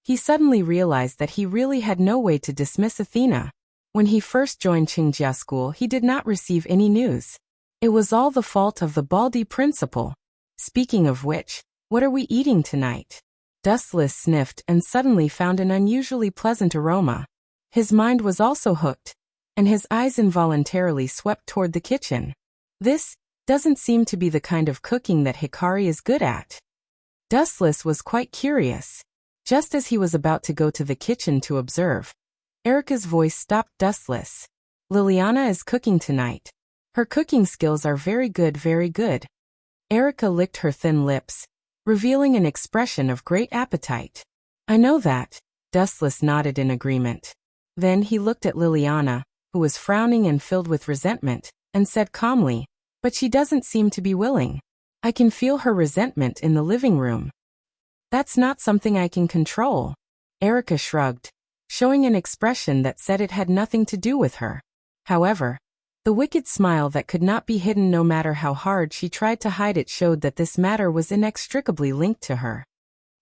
He suddenly realized that he really had no way to dismiss Athena. When he first joined Qingjia School, he did not receive any news. It was all the fault of the Baldi principal. Speaking of which, what are we eating tonight? Dustless sniffed and suddenly found an unusually pleasant aroma. His mind was also hooked, and his eyes involuntarily swept toward the kitchen. This doesn't seem to be the kind of cooking that Hikari is good at. Dustless was quite curious. Just as he was about to go to the kitchen to observe, Erika's voice stopped Dustless. Liliana is cooking tonight. Her cooking skills are very good, very good. Erika licked her thin lips, revealing an expression of great appetite. I know that, Dustless nodded in agreement. Then he looked at Liliana, who was frowning and filled with resentment, and said calmly, but she doesn't seem to be willing. I can feel her resentment in the living room. That's not something I can control. Erika shrugged, showing an expression that said it had nothing to do with her. However, the wicked smile that could not be hidden no matter how hard she tried to hide it showed that this matter was inextricably linked to her.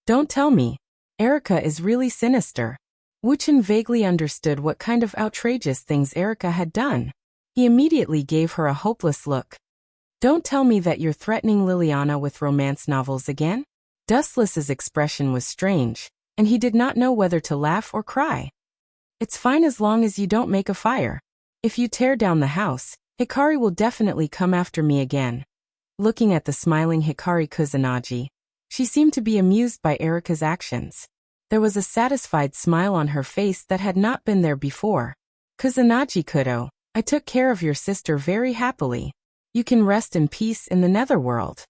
Don't tell me. Erika is really sinister. Wuchen vaguely understood what kind of outrageous things Erika had done. He immediately gave her a hopeless look. Don't tell me that you're threatening Liliana with romance novels again? Dustless's expression was strange, and he did not know whether to laugh or cry. It's fine as long as you don't make a fire. If you tear down the house, Hikari will definitely come after me again. Looking at the smiling Hikari Kusanagi, she seemed to be amused by Erika's actions. There was a satisfied smile on her face that had not been there before. Kusanagi-kudo, I took care of your sister very happily. You can rest in peace in the netherworld."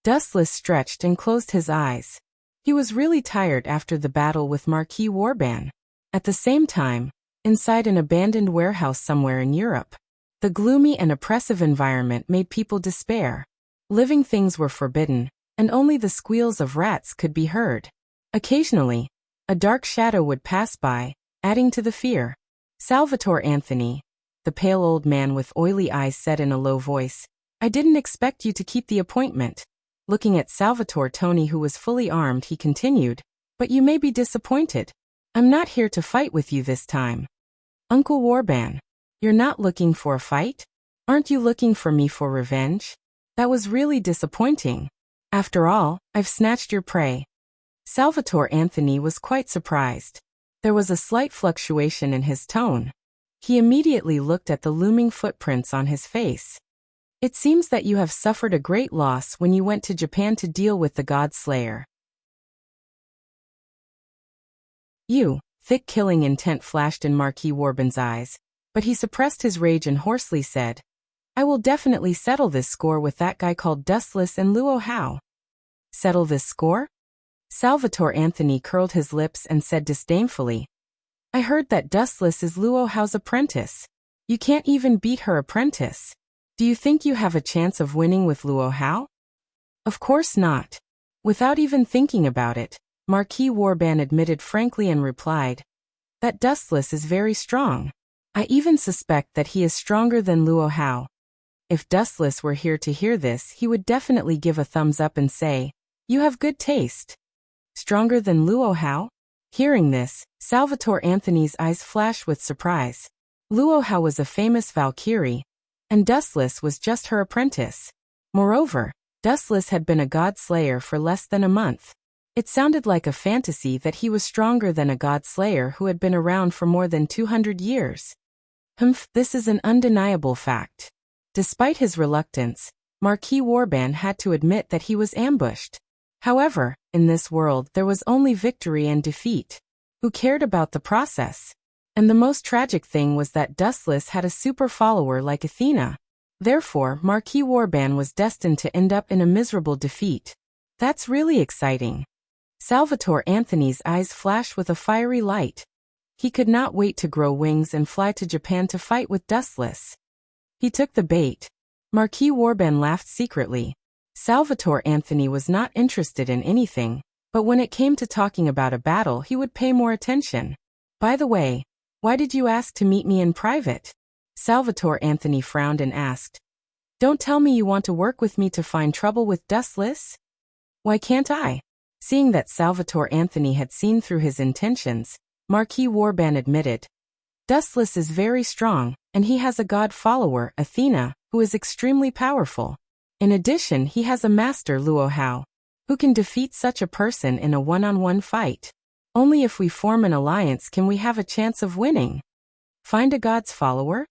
Dustless stretched and closed his eyes. He was really tired after the battle with Marquis Warban. At the same time, inside an abandoned warehouse somewhere in Europe, the gloomy and oppressive environment made people despair. Living things were forbidden, and only the squeals of rats could be heard. Occasionally, a dark shadow would pass by, adding to the fear. "Salvatore Anthony," the pale old man with oily eyes said in a low voice, "I didn't expect you to keep the appointment." Looking at Salvatore Tony, who was fully armed, he continued, "But you may be disappointed. I'm not here to fight with you this time." "Uncle Warban, you're not looking for a fight? Aren't you looking for me for revenge? That was really disappointing. After all, I've snatched your prey." Salvatore Anthony was quite surprised. There was a slight fluctuation in his tone. He immediately looked at the looming footprints on his face. "It seems that you have suffered a great loss when you went to Japan to deal with the God Slayer." Thick killing intent flashed in Marquis Warban's eyes, but he suppressed his rage and hoarsely said, "I will definitely settle this score with that guy called Dustless and Luo Hao." "Settle this score?" Salvatore Anthony curled his lips and said disdainfully, "I heard that Dustless is Luo Hao's apprentice. You can't even beat her apprentice. Do you think you have a chance of winning with Luo Hao?" "Of course not." Without even thinking about it, Marquis Warban admitted frankly and replied, "That Dustless is very strong. I even suspect that he is stronger than Luo Hao." If Dustless were here to hear this, he would definitely give a thumbs up and say, "You have good taste." Stronger than Luo Hao? Hearing this, Salvatore Anthony's eyes flashed with surprise. Luo Hao was a famous Valkyrie, and Dustless was just her apprentice. Moreover, Dustless had been a god slayer for less than a month. It sounded like a fantasy that he was stronger than a god slayer who had been around for more than 200 years. This is an undeniable fact. Despite his reluctance, Marquis Warban had to admit that he was ambushed. However, in this world there was only victory and defeat. Who cared about the process? And the most tragic thing was that Dustless had a super follower like Athena. Therefore, Marquis Warban was destined to end up in a miserable defeat. That's really exciting. Salvatore Anthony's eyes flashed with a fiery light. He could not wait to grow wings and fly to Japan to fight with Dustless. He took the bait. Marquis Warban laughed secretly. Salvatore Anthony was not interested in anything, but when it came to talking about a battle he would pay more attention. "By the way, why did you ask to meet me in private?" Salvatore Anthony frowned and asked. "Don't tell me you want to work with me to find trouble with Dustless?" "Why can't I?" Seeing that Salvatore Anthony had seen through his intentions, Marquis Warban admitted, "Dustless is very strong, and he has a god follower, Athena, who is extremely powerful. In addition, he has a master, Luo Hao, who can defeat such a person in a one-on-one fight. Only if we form an alliance can we have a chance of winning." "Find a god's follower?"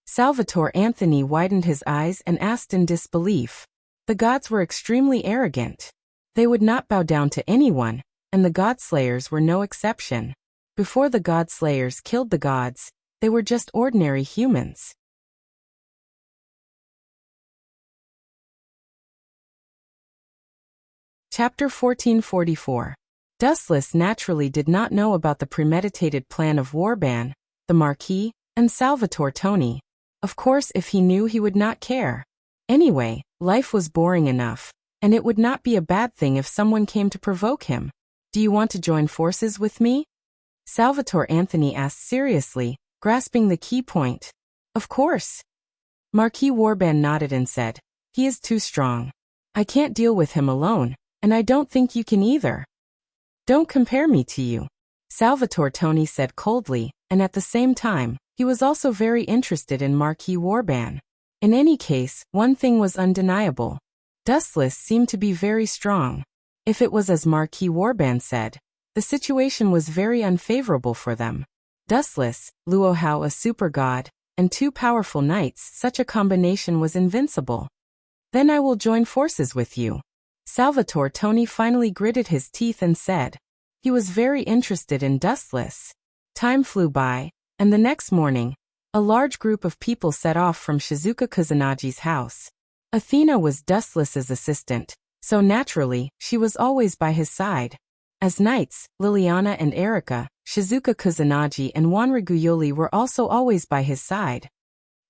Salvatore Anthony widened his eyes and asked in disbelief. The gods were extremely arrogant. They would not bow down to anyone, and the God-Slayers were no exception. Before the God-Slayers killed the gods, they were just ordinary humans. Chapter 1444. Dustless naturally did not know about the premeditated plan of Warban, the Marquis, and Salvatore Tony. Of course, if he knew, he would not care. Anyway, life was boring enough, and it would not be a bad thing if someone came to provoke him. "Do you want to join forces with me?" Salvatore Anthony asked seriously, grasping the key point. "Of course." Marquis Warban nodded and said, "He is too strong. I can't deal with him alone, and I don't think you can either." "Don't compare me to you," Salvatore Tony said coldly, and at the same time, he was also very interested in Marquis Warban. In any case, one thing was undeniable. Dustless seemed to be very strong. If it was as Marquis Warban said, the situation was very unfavorable for them. Dustless, Luo Hao a super god, and two powerful knights, such a combination was invincible. "Then I will join forces with you." Salvatore Tony finally gritted his teeth and said. He was very interested in Dustless. Time flew by, and the next morning, A large group of people set off from Shizuka Kusunagi's house. Athena was Dustless's assistant, so naturally, she was always by his side. As knights, Liliana and Erika, Shizuka Kusunagi and Wanriguyoli were also always by his side.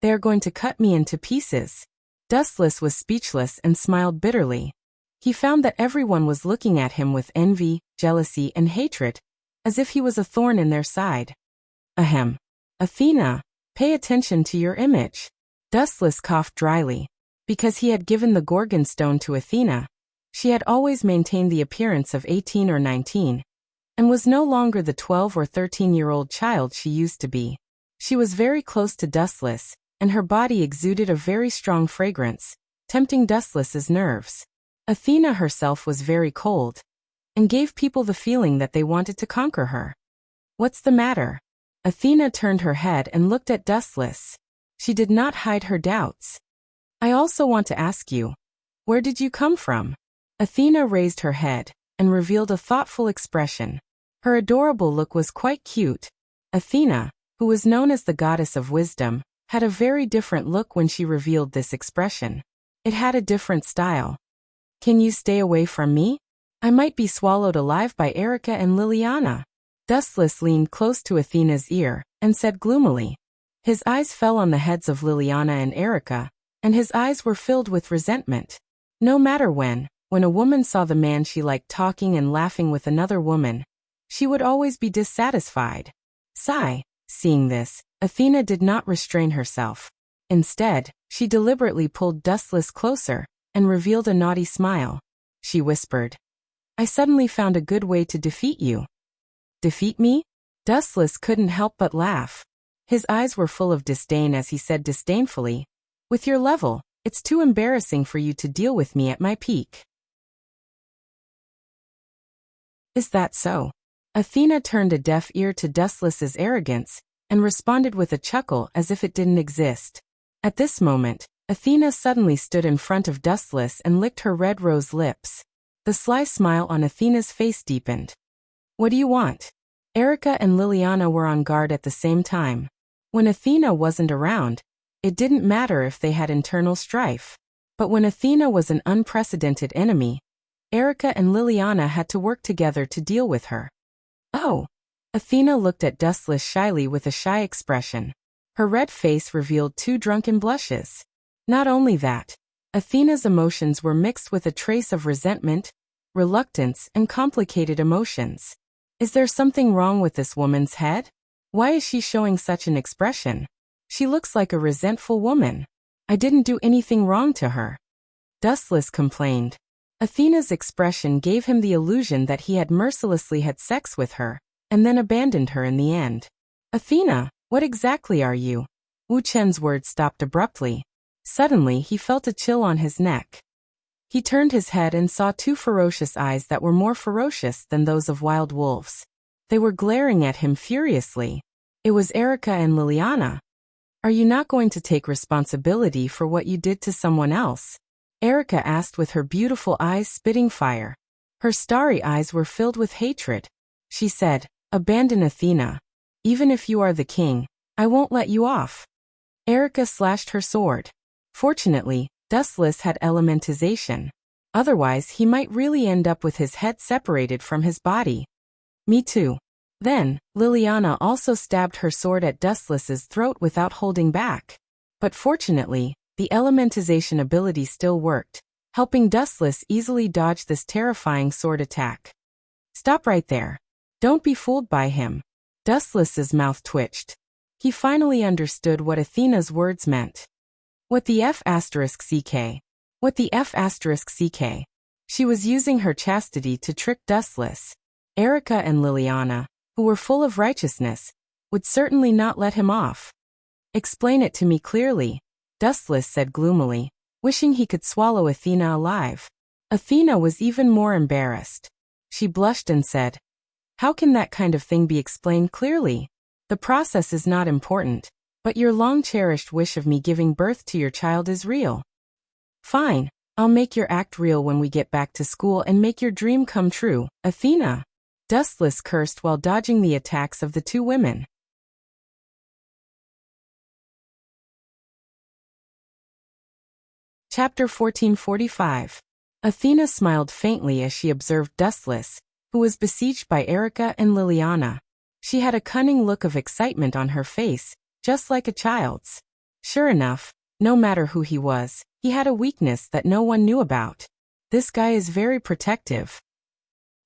They are going to cut me into pieces. Dustless was speechless and smiled bitterly. He found that everyone was looking at him with envy, jealousy and hatred, as if he was a thorn in their side. Ahem. Athena, pay attention to your image. Dustless coughed dryly. Because he had given the Gorgon stone to Athena, she had always maintained the appearance of 18 or 19, and was no longer the 12 or 13-year-old child she used to be. She was very close to Dustless, and her body exuded a very strong fragrance, tempting Dustless's nerves. Athena herself was very cold, and gave people the feeling that they wanted to conquer her. What's the matter? Athena turned her head and looked at Dustless. She did not hide her doubts. I also want to ask you, where did you come from? Athena raised her head and revealed a thoughtful expression. Her adorable look was quite cute. Athena, who was known as the goddess of wisdom, had a very different look when she revealed this expression. It had a different style. Can you stay away from me? I might be swallowed alive by Erika and Liliana. Dustless leaned close to Athena's ear and said gloomily. His eyes fell on the heads of Liliana and Erika, and his eyes were filled with resentment. No matter when a woman saw the man she liked talking and laughing with another woman, she would always be dissatisfied. Sigh. Seeing this, Athena did not restrain herself. Instead, she deliberately pulled Dustless closer and revealed a naughty smile. She whispered, I suddenly found a good way to defeat you. Defeat me? Dustless couldn't help but laugh. His eyes were full of disdain as he said disdainfully, with your level, it's too embarrassing for you to deal with me at my peak. Is that so? Athena turned a deaf ear to Dustless's arrogance and responded with a chuckle as if it didn't exist. At this moment, Athena suddenly stood in front of Dustless and licked her red rose lips. The sly smile on Athena's face deepened. What do you want? Erika and Liliana were on guard at the same time. When Athena wasn't around, it didn't matter if they had internal strife. But when Athena was an unprecedented enemy, Erika and Liliana had to work together to deal with her. Oh! Athena looked at Dustless shyly with a shy expression. Her red face revealed 2 drunken blushes. Not only that, Athena's emotions were mixed with a trace of resentment, reluctance, and complicated emotions. Is there something wrong with this woman's head? Why is she showing such an expression? She looks like a resentful woman. I didn't do anything wrong to her. Dustless complained. Athena's expression gave him the illusion that he had mercilessly had sex with her, and then abandoned her in the end. Athena, what exactly are you? Wu Chen's words stopped abruptly. Suddenly he felt a chill on his neck. He turned his head and saw 2 ferocious eyes that were more ferocious than those of wild wolves. They were glaring at him furiously. It was Erika and Liliana. Are you not going to take responsibility for what you did to someone else? Erika asked with her beautiful eyes spitting fire. Her starry eyes were filled with hatred. She said, abandon Athena. Even if you are the king, I won't let you off. Erika slashed her sword. Fortunately, Dustless had elementization. Otherwise he might really end up with his head separated from his body. Me too. Then, Liliana also stabbed her sword at Dustless's throat without holding back. But fortunately, the elementization ability still worked, helping Dustless easily dodge this terrifying sword attack. Stop right there. Don't be fooled by him. Dustless's mouth twitched. He finally understood what Athena's words meant. What the F***ck? What the F***ck? She was using her chastity to trick Dustless. Erika and Liliana, who were full of righteousness, would certainly not let him off. Explain it to me clearly, Dustless said gloomily, wishing he could swallow Athena alive. Athena was even more embarrassed. She blushed and said, how can that kind of thing be explained clearly? The process is not important, but your long-cherished wish of me giving birth to your child is real. Fine, I'll make your act real when we get back to school and make your dream come true, Athena. Dustless cursed while dodging the attacks of the 2 women. Chapter 1445. Athena smiled faintly as she observed Dustless, who was besieged by Erica and Liliana. She had a cunning look of excitement on her face, just like a child's. Sure enough, no matter who he was, he had a weakness that no one knew about. This guy is very protective.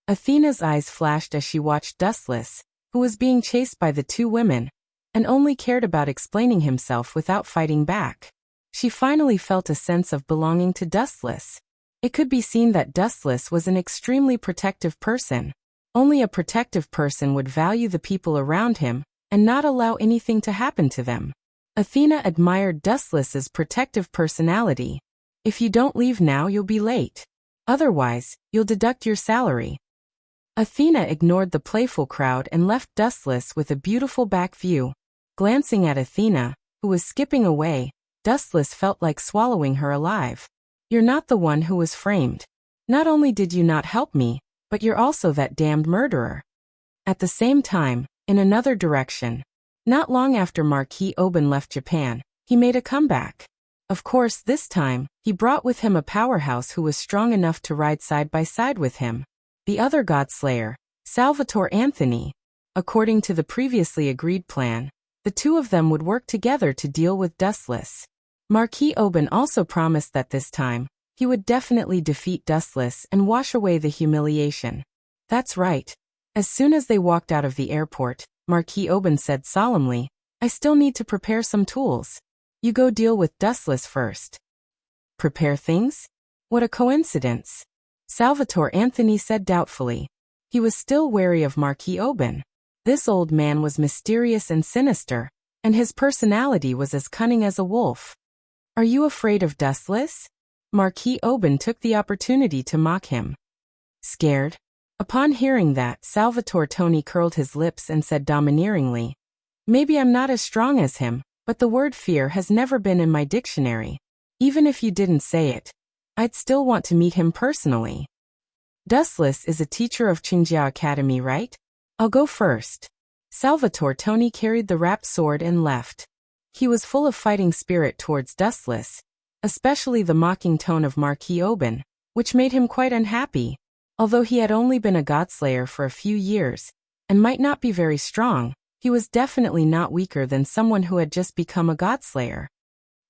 Athena's eyes flashed as she watched Dustless, who was being chased by the two women, and only cared about explaining himself without fighting back. She finally felt a sense of belonging to Dustless. It could be seen that Dustless was an extremely protective person. Only a protective person would value the people around him and not allow anything to happen to them. Athena admired Dustless's protective personality. If you don't leave now, you'll be late. Otherwise, you'll deduct your salary. Athena ignored the playful crowd and left Dustless with a beautiful back view. Glancing at Athena, who was skipping away, Dustless felt like swallowing her alive. You're not the one who was framed. Not only did you not help me, but you're also that damned murderer. At the same time, in another direction, not long after Marquis Oben left Japan, he made a comeback. Of course, this time, he brought with him a powerhouse who was strong enough to ride side by side with him. The other Godslayer, Salvatore Anthony. According to the previously agreed plan, the two of them would work together to deal with Dustless. Marquis Oben also promised that this time, he would definitely defeat Dustless and wash away the humiliation. That's right. As soon as they walked out of the airport, Marquis Oben said solemnly, I still need to prepare some tools. You go deal with Dustless first. Prepare things? What a coincidence. Salvatore Anthony said doubtfully. He was still wary of Marquis Oben. This old man was mysterious and sinister, and his personality was as cunning as a wolf. Are you afraid of Dustless? Marquis Oben took the opportunity to mock him. Scared? Upon hearing that, Salvatore Tony curled his lips and said domineeringly, Maybe I'm not as strong as him, but the word fear has never been in my dictionary. Even if you didn't say it, I'd still want to meet him personally. Dustless is a teacher of Qingjia Academy, right? I'll go first. Salvatore Tony carried the wrapped sword and left. He was full of fighting spirit towards Dustless, especially the mocking tone of Marquis Oben, which made him quite unhappy. Although he had only been a Godslayer for a few years, and might not be very strong, he was definitely not weaker than someone who had just become a Godslayer.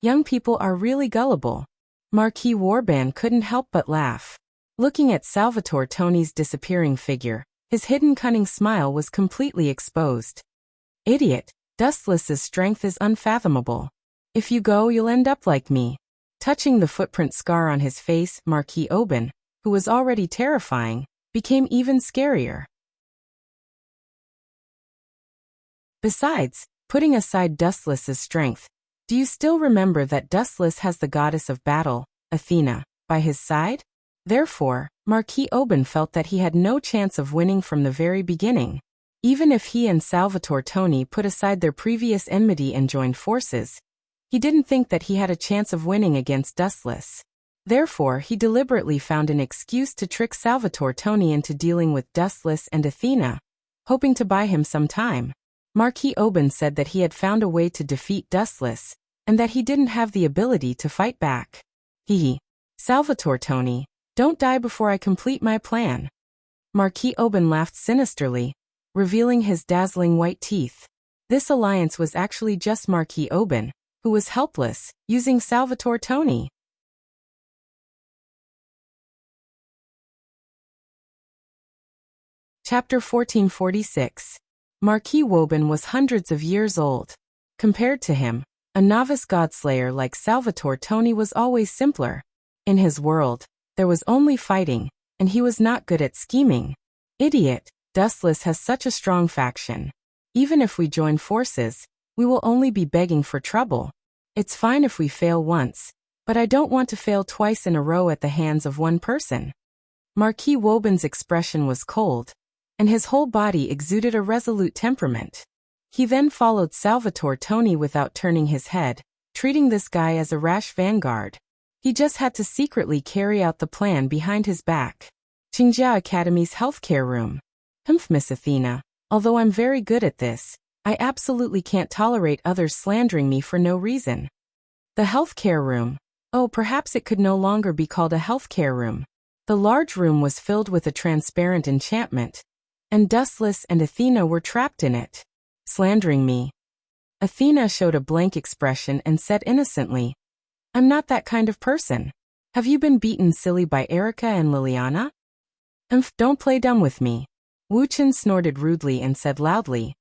Young people are really gullible. Marquis Warban couldn't help but laugh. Looking at Salvatore Tony's disappearing figure, his hidden cunning smile was completely exposed. Idiot, Dustless's strength is unfathomable. If you go, you'll end up like me. Touching the footprint scar on his face, Marquis Oben, who was already terrifying, became even scarier. Besides, putting aside Dustless's strength, do you still remember that Dustless has the goddess of battle, Athena, by his side? Therefore, Marquis Oben felt that he had no chance of winning from the very beginning. Even if he and Salvatore Tony put aside their previous enmity and joined forces, he didn't think that he had a chance of winning against Dustless. Therefore, he deliberately found an excuse to trick Salvatore Tony into dealing with Dustless and Athena, hoping to buy him some time. Marquis Oben said that he had found a way to defeat Dustless, and that he didn't have the ability to fight back. Salvatore Tony, don't die before I complete my plan. Marquis Oben laughed sinisterly, revealing his dazzling white teeth. This alliance was actually just Marquis Oben, who was helpless, using Salvatore Tony. Chapter 1446. Marquis Woben was hundreds of years old. Compared to him, a novice godslayer like Salvatore Tony was always simpler. In his world, there was only fighting, and he was not good at scheming. Idiot, Dustless has such a strong faction. Even if we join forces, we will only be begging for trouble. It's fine if we fail once, but I don't want to fail twice in a row at the hands of one person. Marquis Woben's expression was cold, and his whole body exuded a resolute temperament. He then followed Salvatore Tony without turning his head, treating this guy as a rash vanguard. He just had to secretly carry out the plan behind his back. Qingjia Academy's healthcare room. Miss Athena, although I'm very good at this, I absolutely can't tolerate others slandering me for no reason. The healthcare room. Oh, perhaps it could no longer be called a healthcare room. The large room was filled with a transparent enchantment, and Dustless and Athena were trapped in it. Slandering me. Athena showed a blank expression and said innocently, I'm not that kind of person. Have you been beaten silly by Erica and Liliana? Don't play dumb with me. Wuchen snorted rudely and said loudly,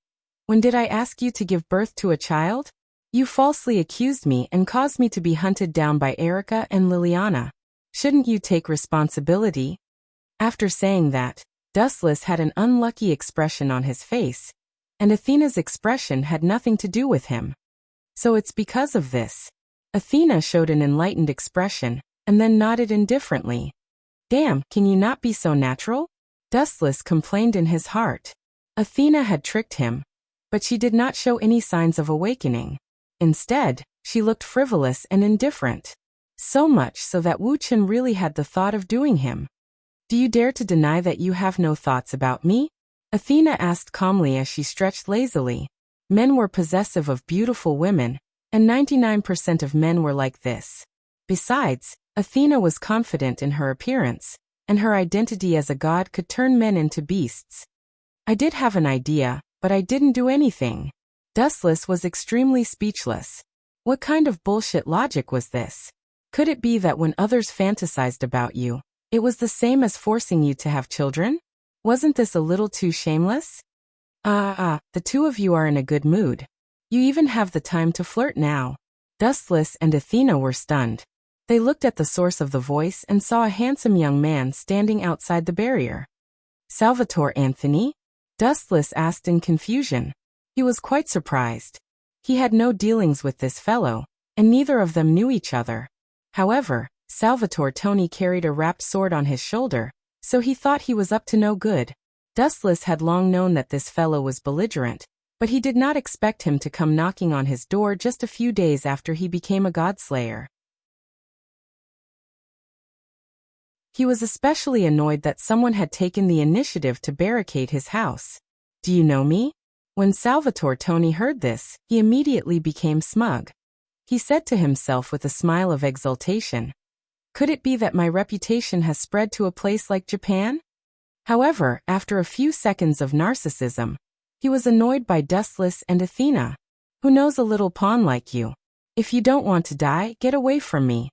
When did I ask you to give birth to a child? You falsely accused me and caused me to be hunted down by Erica and Liliana. Shouldn't you take responsibility? After saying that, Dustless had an unlucky expression on his face, and Athena's expression had nothing to do with him. So it's because of this. Athena showed an enlightened expression, and then nodded indifferently. Damn, can you not be so natural? Dustless complained in his heart. Athena had tricked him, but she did not show any signs of awakening. Instead, she looked frivolous and indifferent. So much so that Wuchen really had the thought of doing him. Do you dare to deny that you have no thoughts about me? Athena asked calmly as she stretched lazily. Men were possessive of beautiful women, and 99% of men were like this. Besides, Athena was confident in her appearance, and her identity as a god could turn men into beasts. I did have an idea, but I didn't do anything. Dustless was extremely speechless. What kind of bullshit logic was this? Could it be that when others fantasized about you, it was the same as forcing you to have children? Wasn't this a little too shameless? The two of you are in a good mood. You even have the time to flirt now. Dustless and Athena were stunned. They looked at the source of the voice and saw a handsome young man standing outside the barrier. Salvatore Anthony? Dustless asked in confusion. He was quite surprised. He had no dealings with this fellow, and neither of them knew each other. However, Salvatore Tony carried a wrapped sword on his shoulder, so he thought he was up to no good. Dustless had long known that this fellow was belligerent, but he did not expect him to come knocking on his door just a few days after he became a godslayer. He was especially annoyed that someone had taken the initiative to barricade his house. Do you know me? When Salvatore Tony heard this, he immediately became smug. He said to himself with a smile of exultation, Could it be that my reputation has spread to a place like Japan? However, after a few seconds of narcissism, he was annoyed by Dustless and Athena. Who knows a little pawn like you? If you don't want to die, get away from me.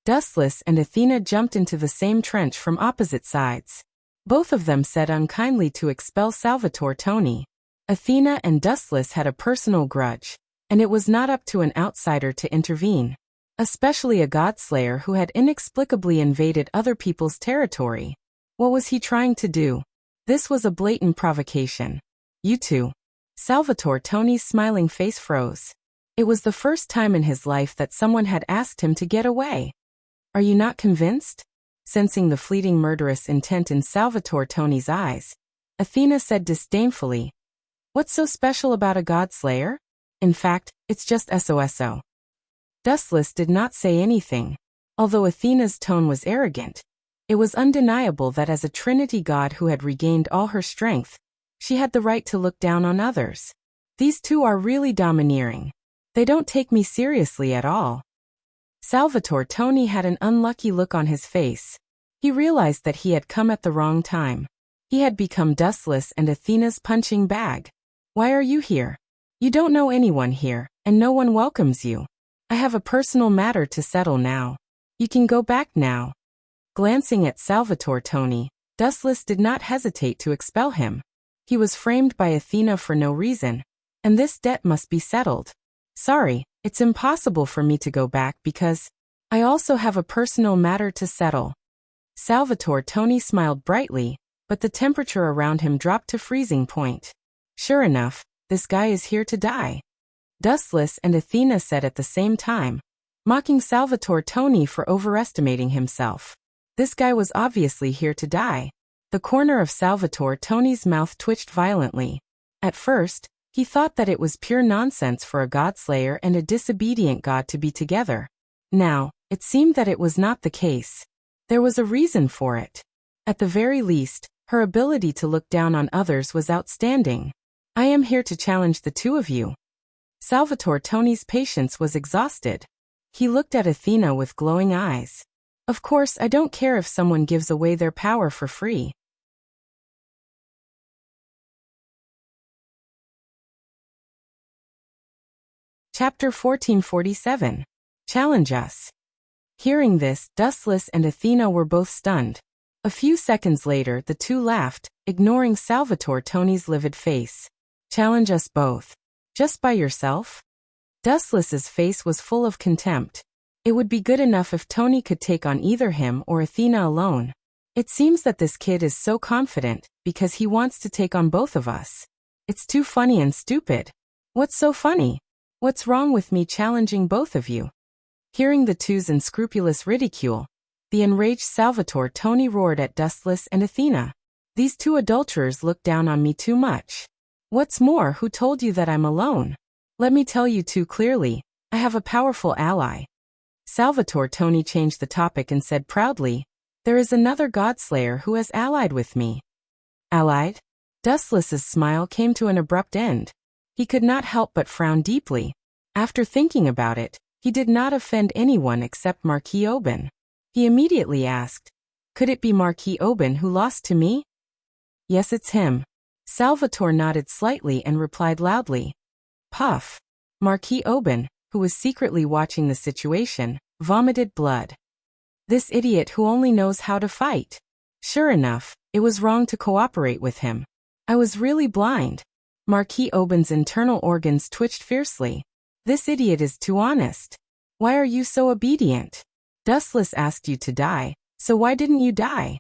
Dustless and Athena jumped into the same trench from opposite sides. Both of them said unkindly to expel Salvatore Tony. Athena and Dustless had a personal grudge, and it was not up to an outsider to intervene, especially a godslayer who had inexplicably invaded other people's territory. What was he trying to do? This was a blatant provocation. You two. Salvatore Tony's smiling face froze. It was the first time in his life that someone had asked him to get away. Are you not convinced? Sensing the fleeting murderous intent in Salvatore Tony's eyes, Athena said disdainfully, What's so special about a godslayer? In fact, it's just SOSO. Dustless did not say anything. Although Athena's tone was arrogant, it was undeniable that as a Trinity god who had regained all her strength, she had the right to look down on others. These two are really domineering. They don't take me seriously at all. Salvatore Tony had an unlucky look on his face. He realized that he had come at the wrong time. He had become Dustless and Athena's punching bag. Why are you here? You don't know anyone here, and no one welcomes you. I have a personal matter to settle now. You can go back now. Glancing at Salvatore Tony, Dustless did not hesitate to expel him. He was framed by Athena for no reason, and this debt must be settled. Sorry, it's impossible for me to go back because I also have a personal matter to settle. Salvatore Tony smiled brightly, but the temperature around him dropped to freezing point. Sure enough, this guy is here to die. Dustless and Athena said at the same time, mocking Salvatore Tony for overestimating himself. This guy was obviously here to die. The corner of Salvatore Tony's mouth twitched violently. At first, he thought that it was pure nonsense for a godslayer and a disobedient god to be together. Now, it seemed that it was not the case. There was a reason for it. At the very least, her ability to look down on others was outstanding. I am here to challenge the two of you. Salvatore Tony's patience was exhausted. He looked at Athena with glowing eyes. Of course, I don't care if someone gives away their power for free. Chapter 1447. Challenge us. Hearing this, Dustless and Athena were both stunned. A few seconds later, the two laughed, ignoring Salvatore Tony's livid face. Challenge us both. Just by yourself? Dustless's face was full of contempt. It would be good enough if Tony could take on either him or Athena alone. It seems that this kid is so confident because he wants to take on both of us. It's too funny and stupid. What's so funny? What's wrong with me challenging both of you? Hearing the two's unscrupulous ridicule, the enraged Salvatore Tony roared at Dustless and Athena. These two adulterers look down on me too much. What's more, who told you that I'm alone? Let me tell you too clearly, I have a powerful ally. Salvatore Tony changed the topic and said proudly, there is another godslayer who has allied with me. Allied? Dustless's smile came to an abrupt end. He could not help but frown deeply. After thinking about it, he did not offend anyone except Marquis Oban. He immediately asked, could it be Marquis Oban who lost to me? Yes, it's him. Salvatore nodded slightly and replied loudly. Puff. Marquis Oban, who was secretly watching the situation, vomited blood. This idiot who only knows how to fight. Sure enough, it was wrong to cooperate with him. I was really blind. Marquis Oban's internal organs twitched fiercely. This idiot is too honest. Why are you so obedient? Dustless asked you to die, so why didn't you die?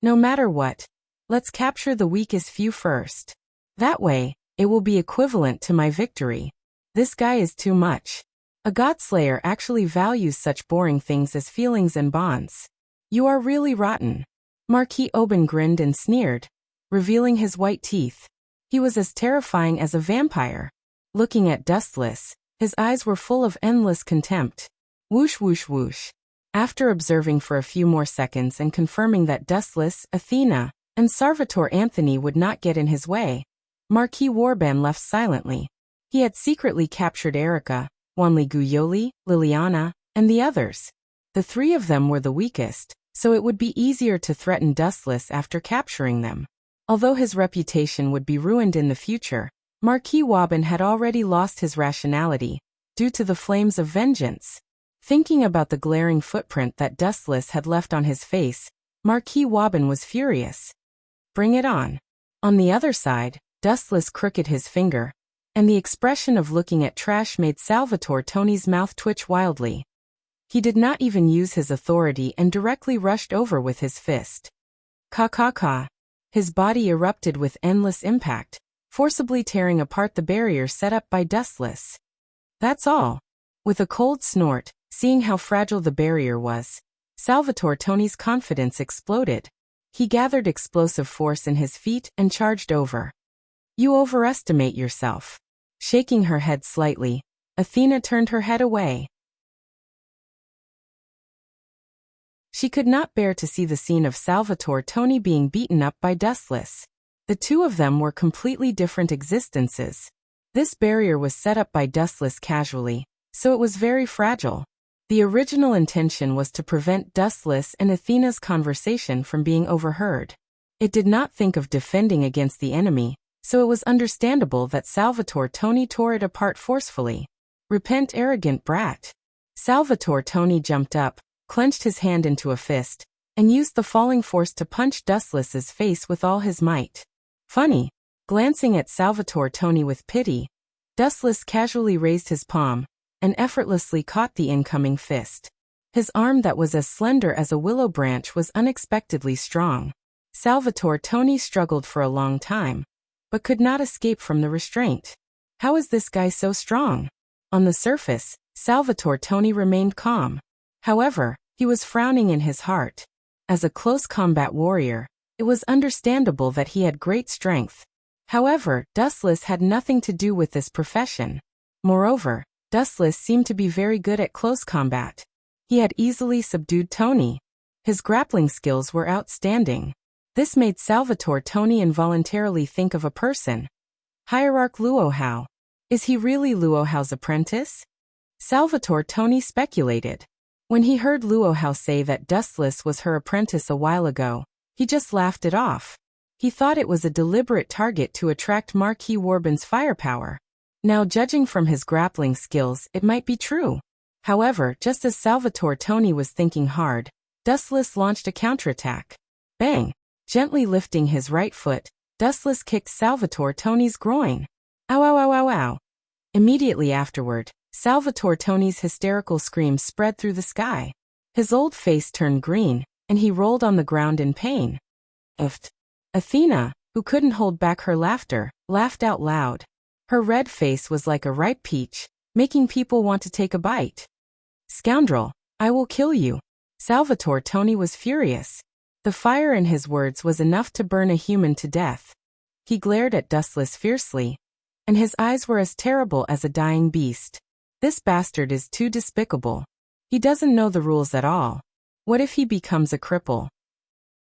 No matter what, let's capture the weakest few first. That way, it will be equivalent to my victory. This guy is too much. A godslayer actually values such boring things as feelings and bonds. You are really rotten. Marquis Oban grinned and sneered, revealing his white teeth. He was as terrifying as a vampire. Looking at Dustless, his eyes were full of endless contempt. Whoosh whoosh whoosh. After observing for a few more seconds and confirming that Dustless, Athena, and Salvatore Anthony would not get in his way, Marquis Warban left silently. He had secretly captured Erica, Wanli Guyoli, Liliana, and the others. The three of them were the weakest, so it would be easier to threaten Dustless after capturing them. Although his reputation would be ruined in the future, Marquis Warban had already lost his rationality, due to the flames of vengeance. Thinking about the glaring footprint that Dustless had left on his face, Marquis Warban was furious. Bring it on. On the other side, Dustless crooked his finger, and the expression of looking at trash made Salvatore Tony's mouth twitch wildly. He did not even use his authority and directly rushed over with his fist. Ka. His body erupted with endless impact, forcibly tearing apart the barrier set up by Dustless. That's all. With a cold snort, seeing how fragile the barrier was, Salvatore Tony's confidence exploded. He gathered explosive force in his feet and charged over. You overestimate yourself. Shaking her head slightly, Athena turned her head away. She could not bear to see the scene of Salvatore Tony being beaten up by Dustless. The two of them were completely different existences. This barrier was set up by Dustless casually, so it was very fragile. The original intention was to prevent Dustless and Athena's conversation from being overheard. It did not think of defending against the enemy, so it was understandable that Salvatore Tony tore it apart forcefully. Repent, arrogant brat. Salvatore Tony jumped up, clenched his hand into a fist, and used the falling force to punch Dustless's face with all his might. Funny. Glancing at Salvatore Tony with pity, Dustless casually raised his palm, and effortlessly caught the incoming fist. His arm that was as slender as a willow branch was unexpectedly strong. Salvatore Tony struggled for a long time, but could not escape from the restraint. How is this guy so strong? On the surface, Salvatore Tony remained calm. However, he was frowning in his heart. As a close combat warrior, it was understandable that he had great strength. However, Dustless had nothing to do with this profession. Moreover, Dustless seemed to be very good at close combat. He had easily subdued Tony. His grappling skills were outstanding. This made Salvatore Tony involuntarily think of a person. Hierarch Luohao. Is he really Luohao's apprentice? Salvatore Tony speculated. When he heard Luohao say that Dustless was her apprentice a while ago, he just laughed it off. He thought it was a deliberate target to attract Marquis Warben's firepower. Now, judging from his grappling skills, it might be true. However, just as Salvatore Tony was thinking hard, Dustless launched a counterattack. Bang! Gently lifting his right foot, Dustless kicked Salvatore Tony's groin. Ow ow ow ow ow. Immediately afterward, Salvatore Tony's hysterical scream spread through the sky. His old face turned green, and he rolled on the ground in pain. Oofed. Athena, who couldn't hold back her laughter, laughed out loud. Her red face was like a ripe peach, making people want to take a bite. Scoundrel, I will kill you. Salvatore Tony was furious. The fire in his words was enough to burn a human to death. He glared at Dustless fiercely, and his eyes were as terrible as a dying beast. This bastard is too despicable. He doesn't know the rules at all. What if he becomes a cripple?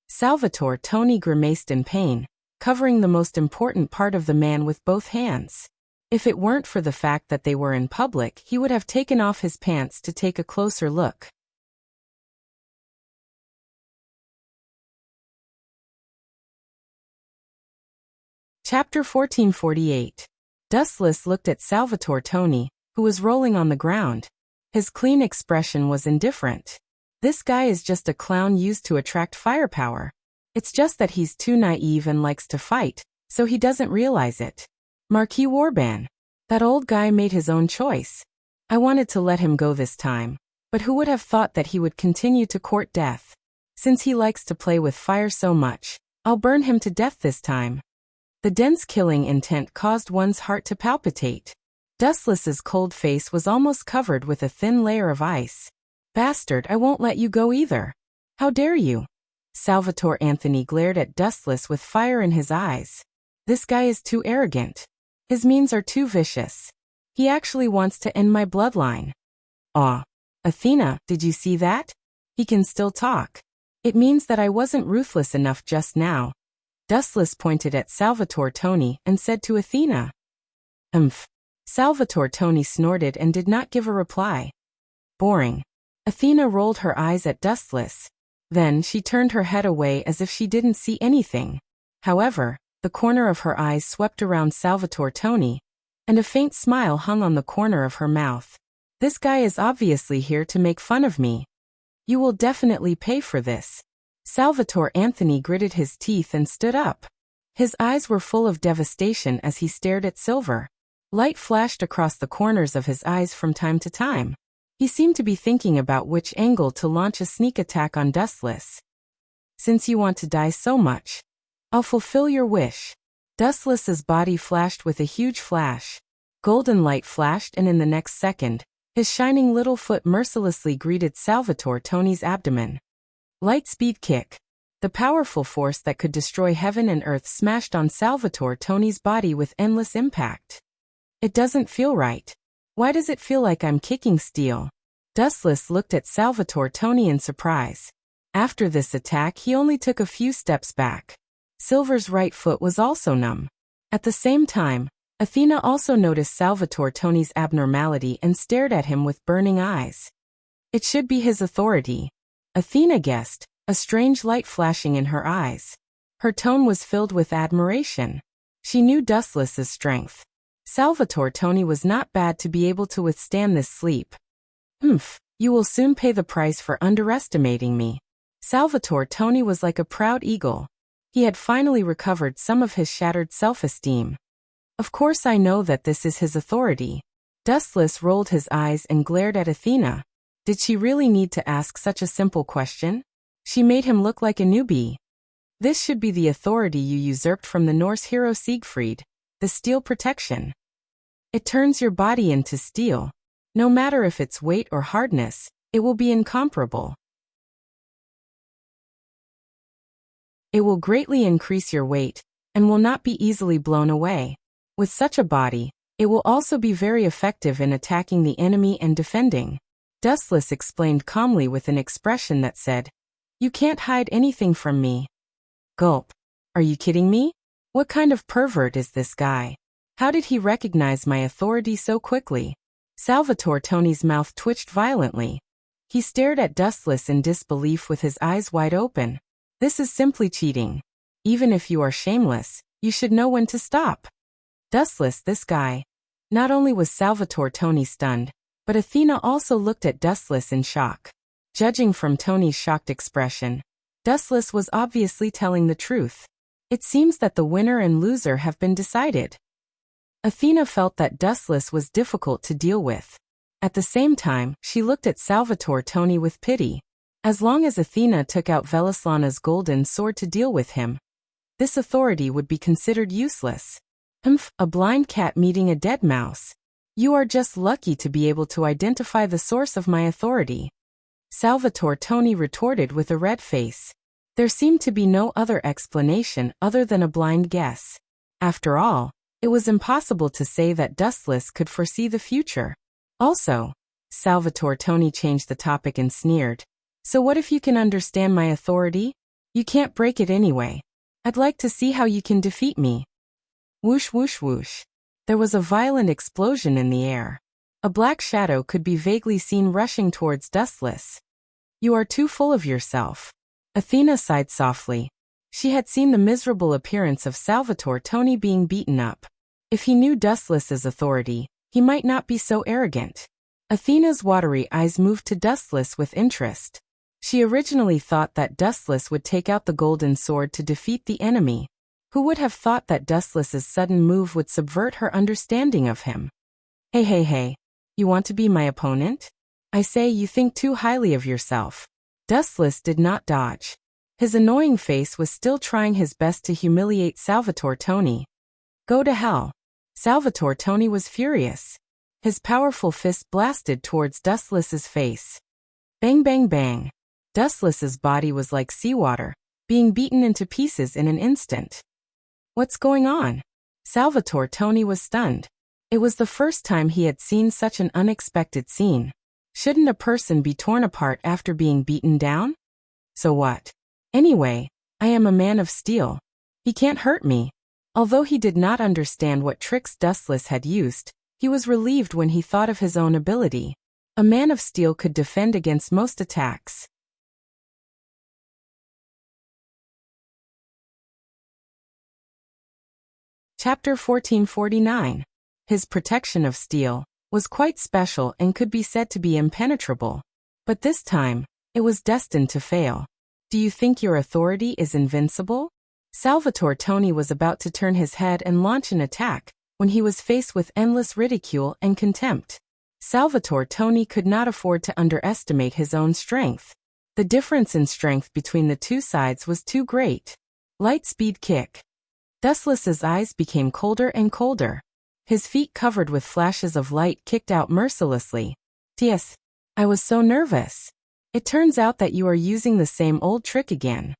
Salvatore Tony grimaced in pain, covering the most important part of the man with both hands. If it weren't for the fact that they were in public, he would have taken off his pants to take a closer look. Chapter 1448. Dustless looked at Salvatore Tony, who was rolling on the ground. His clean expression was indifferent. This guy is just a clown used to attract firepower. It's just that he's too naive and likes to fight, so he doesn't realize it. Marquis Warban. That old guy made his own choice. I wanted to let him go this time, but who would have thought that he would continue to court death? Since he likes to play with fire so much, I'll burn him to death this time. The dense killing intent caused one's heart to palpitate. Dustless's cold face was almost covered with a thin layer of ice. Bastard, I won't let you go either. How dare you? Salvatore Anthony glared at Dustless with fire in his eyes. This guy is too arrogant. His means are too vicious. He actually wants to end my bloodline. Aw. Athena, did you see that? He can still talk. It means that I wasn't ruthless enough just now. Dustless pointed at Salvatore Tony and said to Athena. Salvatore Tony snorted and did not give a reply. Boring. Athena rolled her eyes at Dustless. Then she turned her head away as if she didn't see anything. However, the corner of her eyes swept around Salvatore Tony, and a faint smile hung on the corner of her mouth. This guy is obviously here to make fun of me. You will definitely pay for this. Salvatore Anthony gritted his teeth and stood up. His eyes were full of devastation as he stared at Silver. Light flashed across the corners of his eyes from time to time. He seemed to be thinking about which angle to launch a sneak attack on Dustless. Since you want to die so much, I'll fulfill your wish. Dustless's body flashed with a huge flash. Golden light flashed, and in the next second, his shining little foot mercilessly greeted Salvatore Tony's abdomen. Light speed kick. The powerful force that could destroy heaven and earth smashed on Salvatore Tony's body with endless impact. It doesn't feel right. Why does it feel like I'm kicking steel? Dustless looked at Salvatore Tony in surprise. After this attack, he only took a few steps back. Silver's right foot was also numb. At the same time, Athena also noticed Salvatore Tony's abnormality and stared at him with burning eyes. It should be his authority, Athena guessed, a strange light flashing in her eyes. Her tone was filled with admiration. She knew Dustless's strength. Salvatore Tony was not bad to be able to withstand this sleep. You will soon pay the price for underestimating me. Salvatore Tony was like a proud eagle. He had finally recovered some of his shattered self-esteem. Of course I know that this is his authority. Dustless rolled his eyes and glared at Athena. Did she really need to ask such a simple question? She made him look like a newbie. This should be the authority you usurped from the Norse hero Siegfried, the steel protection. It turns your body into steel. No matter if it's weight or hardness, it will be incomparable. It will greatly increase your weight, and will not be easily blown away. With such a body, it will also be very effective in attacking the enemy and defending. Dustless explained calmly with an expression that said, "You can't hide anything from me." Gulp. Are you kidding me? What kind of pervert is this guy? How did he recognize my authority so quickly? Salvatore Tony's mouth twitched violently. He stared at Dustless in disbelief with his eyes wide open. This is simply cheating. Even if you are shameless, you should know when to stop. Dustless, this guy. Not only was Salvatore Tony stunned, but Athena also looked at Dustless in shock. Judging from Tony's shocked expression, Dustless was obviously telling the truth. It seems that the winner and loser have been decided. Athena felt that Dustless was difficult to deal with. At the same time, she looked at Salvatore Tony with pity. As long as Athena took out Velislana's golden sword to deal with him, this authority would be considered useless. A blind cat meeting a dead mouse. You are just lucky to be able to identify the source of my authority. Salvatore Tony retorted with a red face. There seemed to be no other explanation other than a blind guess. After all, it was impossible to say that Dustless could foresee the future. Also, Salvatore Tony changed the topic and sneered. So what if you can understand my authority? You can't break it anyway. I'd like to see how you can defeat me. Whoosh whoosh whoosh. There was a violent explosion in the air. A black shadow could be vaguely seen rushing towards Dustless. You are too full of yourself. Athena sighed softly. She had seen the miserable appearance of Salvatore Tony being beaten up. If he knew Dustless's authority, he might not be so arrogant. Athena's watery eyes moved to Dustless with interest. She originally thought that Dustless would take out the golden sword to defeat the enemy. Who would have thought that Dustless's sudden move would subvert her understanding of him? Hey, you want to be my opponent? I say you think too highly of yourself. Dustless did not dodge. His annoying face was still trying his best to humiliate Salvatore Tony. Go to hell. Salvatore Tony was furious. His powerful fist blasted towards Dustless's face. Bang bang bang. Dustless's body was like seawater, being beaten into pieces in an instant. What's going on? Salvatore Tony was stunned. It was the first time he had seen such an unexpected scene. Shouldn't a person be torn apart after being beaten down? So what? Anyway, I am a man of steel. He can't hurt me. Although he did not understand what tricks Dustless had used, he was relieved when he thought of his own ability. A man of steel could defend against most attacks. Chapter 1449. His protection of steel was quite special and could be said to be impenetrable. But this time, it was destined to fail. Do you think your authority is invincible? Salvatore Tony was about to turn his head and launch an attack, when he was faced with endless ridicule and contempt. Salvatore Tony could not afford to underestimate his own strength. The difference in strength between the two sides was too great. Light speed kick. Dustless's eyes became colder and colder. His feet covered with flashes of light kicked out mercilessly. Yes, I was so nervous. It turns out that you are using the same old trick again.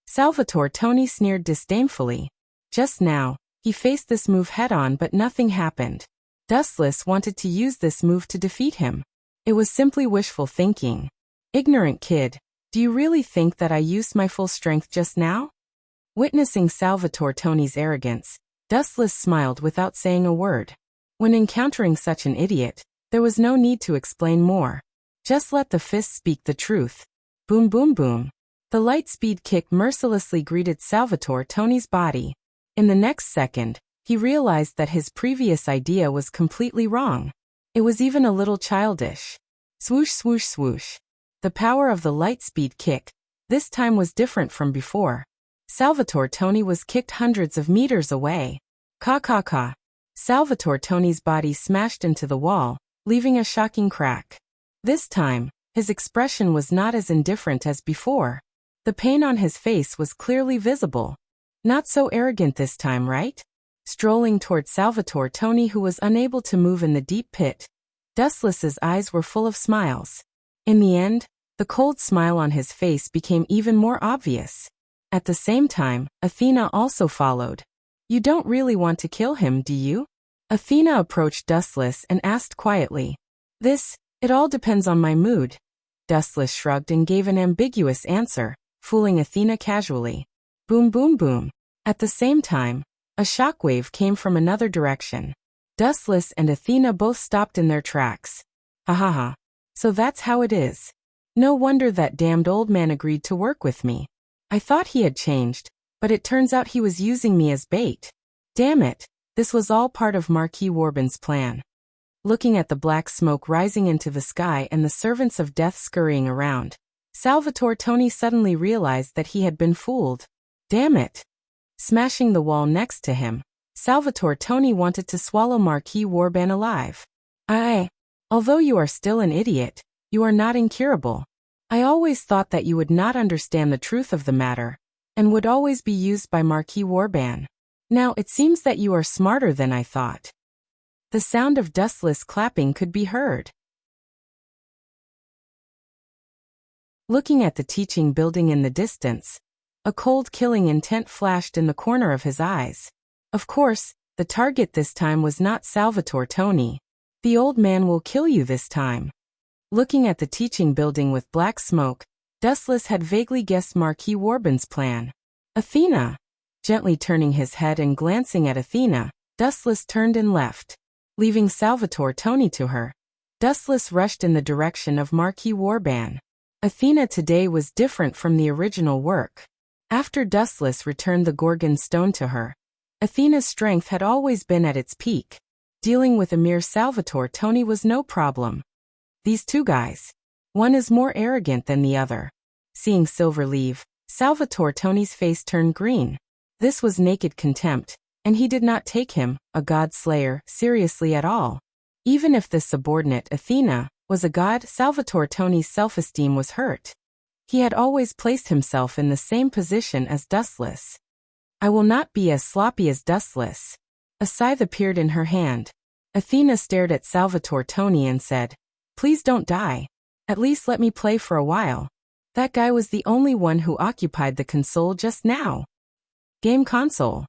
Salvatore Tony sneered disdainfully. Just now, he faced this move head-on but nothing happened. Dustless wanted to use this move to defeat him. It was simply wishful thinking. Ignorant kid, do you really think that I used my full strength just now? Witnessing Salvatore Tony's arrogance, Dustless smiled without saying a word. When encountering such an idiot, there was no need to explain more. Just let the fist speak the truth. Boom boom boom. The light speed kick mercilessly greeted Salvatore Tony's body. In the next second, he realized that his previous idea was completely wrong. It was even a little childish. Swoosh swoosh swoosh. The power of the light speed kick, this time was different from before. Salvatore Tony was kicked hundreds of meters away. Ka ka ka. Salvatore Tony's body smashed into the wall, leaving a shocking crack. This time, his expression was not as indifferent as before. The pain on his face was clearly visible. Not so arrogant this time, right? Strolling toward Salvatore Tony, who was unable to move in the deep pit, Dustless's eyes were full of smiles. In the end, the cold smile on his face became even more obvious. At the same time, Athena also followed. You don't really want to kill him, do you? Athena approached Dustless and asked quietly. It all depends on my mood. Dustless shrugged and gave an ambiguous answer, fooling Athena casually. Boom boom boom. At the same time, a shockwave came from another direction. Dustless and Athena both stopped in their tracks. Ha ha ha. So that's how it is. No wonder that damned old man agreed to work with me. I thought he had changed, but it turns out he was using me as bait. Damn it, this was all part of Marquis Warbin's plan. Looking at the black smoke rising into the sky and the servants of death scurrying around, Salvatore Toni suddenly realized that he had been fooled. Damn it. Smashing the wall next to him, Salvatore Toni wanted to swallow Marquis Warbin alive. Although you are still an idiot, you are not incurable. I always thought that you would not understand the truth of the matter, and would always be used by Marquis Warbin. Now it seems that you are smarter than I thought. The sound of Dustless clapping could be heard. Looking at the teaching building in the distance, a cold killing intent flashed in the corner of his eyes. Of course, the target this time was not Salvatore Toni. The old man will kill you this time. Looking at the teaching building with black smoke, Dustless had vaguely guessed Marquis Warbin's plan. Athena! Gently turning his head and glancing at Athena, Dustless turned and left. Leaving Salvatore Toni to her, Dustless rushed in the direction of Marquis Warbin. Athena today was different from the original work. After Dustless returned the Gorgon stone to her, Athena's strength had always been at its peak. Dealing with a mere Salvatore Toni was no problem. These two guys. One is more arrogant than the other. Seeing Silver leave, Salvatore Toni's face turned green. This was naked contempt, and he did not take him, a god slayer, seriously at all. Even if this subordinate, Athena, was a god, Salvatore Toni's self-esteem was hurt. He had always placed himself in the same position as Dustless. I will not be as sloppy as Dustless. A scythe appeared in her hand. Athena stared at Salvatore Toni and said, "Please don't die. At least let me play for a while. That guy was the only one who occupied the console just now." Game console.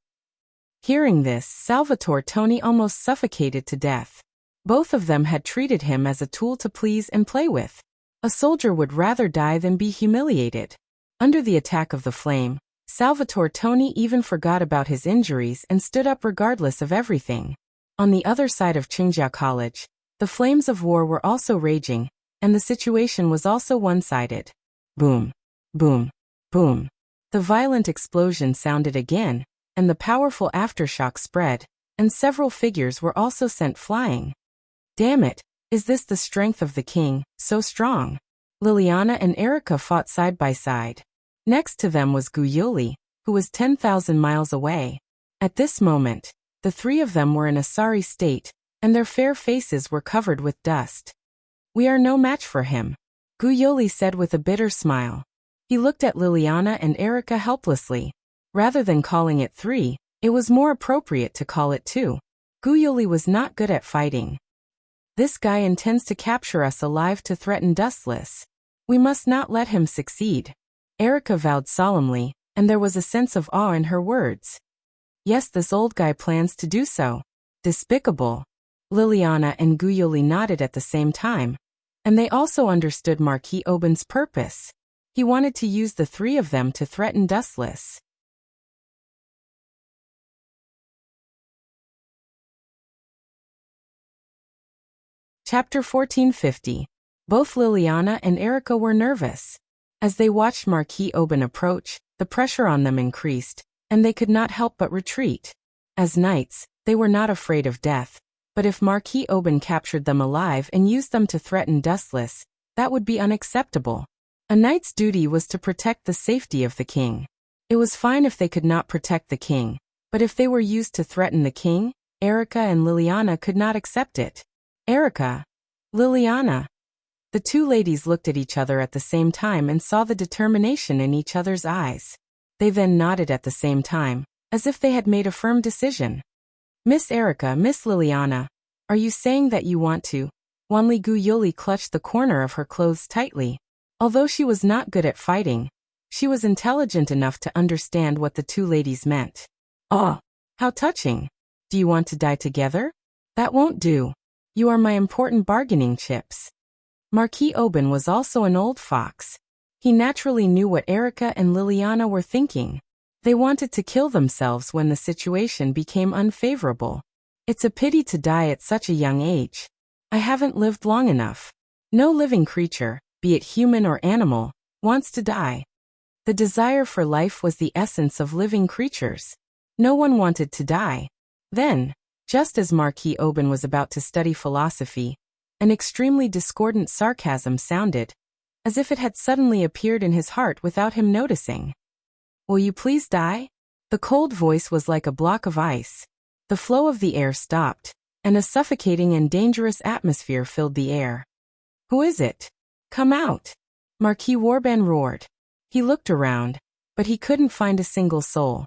Hearing this, Salvatore Toni almost suffocated to death. Both of them had treated him as a tool to please and play with. A soldier would rather die than be humiliated. Under the attack of the flame, Salvatore Toni even forgot about his injuries and stood up regardless of everything. On the other side of Qingjiao College, the flames of war were also raging, and the situation was also one-sided. Boom, boom, boom. The violent explosion sounded again, and the powerful aftershock spread, and several figures were also sent flying. Damn it, is this the strength of the king, so strong? Liliana and Erica fought side by side. Next to them was Guyoli, who was 10,000 miles away. At this moment, the three of them were in a sorry state, and their fair faces were covered with dust. "We are no match for him," Guyoli said with a bitter smile. He looked at Liliana and Erica helplessly. Rather than calling it 3, it was more appropriate to call it 2. Guyoli was not good at fighting. "This guy intends to capture us alive to threaten Dustless. We must not let him succeed," Erica vowed solemnly, and there was a sense of awe in her words. "Yes, this old guy plans to do so." Despicable. Liliana and Guyoli nodded at the same time, and they also understood Marquis Warbin's purpose. He wanted to use the three of them to threaten Dustless. Chapter 1450. Both Liliana and Erica were nervous. As they watched Marquis Warbin approach, the pressure on them increased, and they could not help but retreat. As knights, they were not afraid of death, but if Marquis Warbin captured them alive and used them to threaten Dustless, that would be unacceptable. A knight's duty was to protect the safety of the king. It was fine if they could not protect the king, but if they were used to threaten the king, Erica and Liliana could not accept it. Erica. Liliana. The two ladies looked at each other at the same time and saw the determination in each other's eyes. They then nodded at the same time, as if they had made a firm decision. "Miss Erica, Miss Liliana, are you saying that you want to?" Wanli Guyoli clutched the corner of her clothes tightly. Although she was not good at fighting, she was intelligent enough to understand what the two ladies meant. "Oh, how touching. Do you want to die together? That won't do. You are my important bargaining chips." Marquis Warbin was also an old fox. He naturally knew what Erica and Liliana were thinking. They wanted to kill themselves when the situation became unfavorable. It's a pity to die at such a young age. I haven't lived long enough. No living creature, be it human or animal, wants to die. The desire for life was the essence of living creatures. No one wanted to die. Then, just as Marquis Oban was about to study philosophy, an extremely discordant sarcasm sounded, as if it had suddenly appeared in his heart without him noticing. Will you please die? The cold voice was like a block of ice. The flow of the air stopped, and a suffocating and dangerous atmosphere filled the air. Who is it? Come out! Marquis Warban roared. He looked around, but he couldn't find a single soul.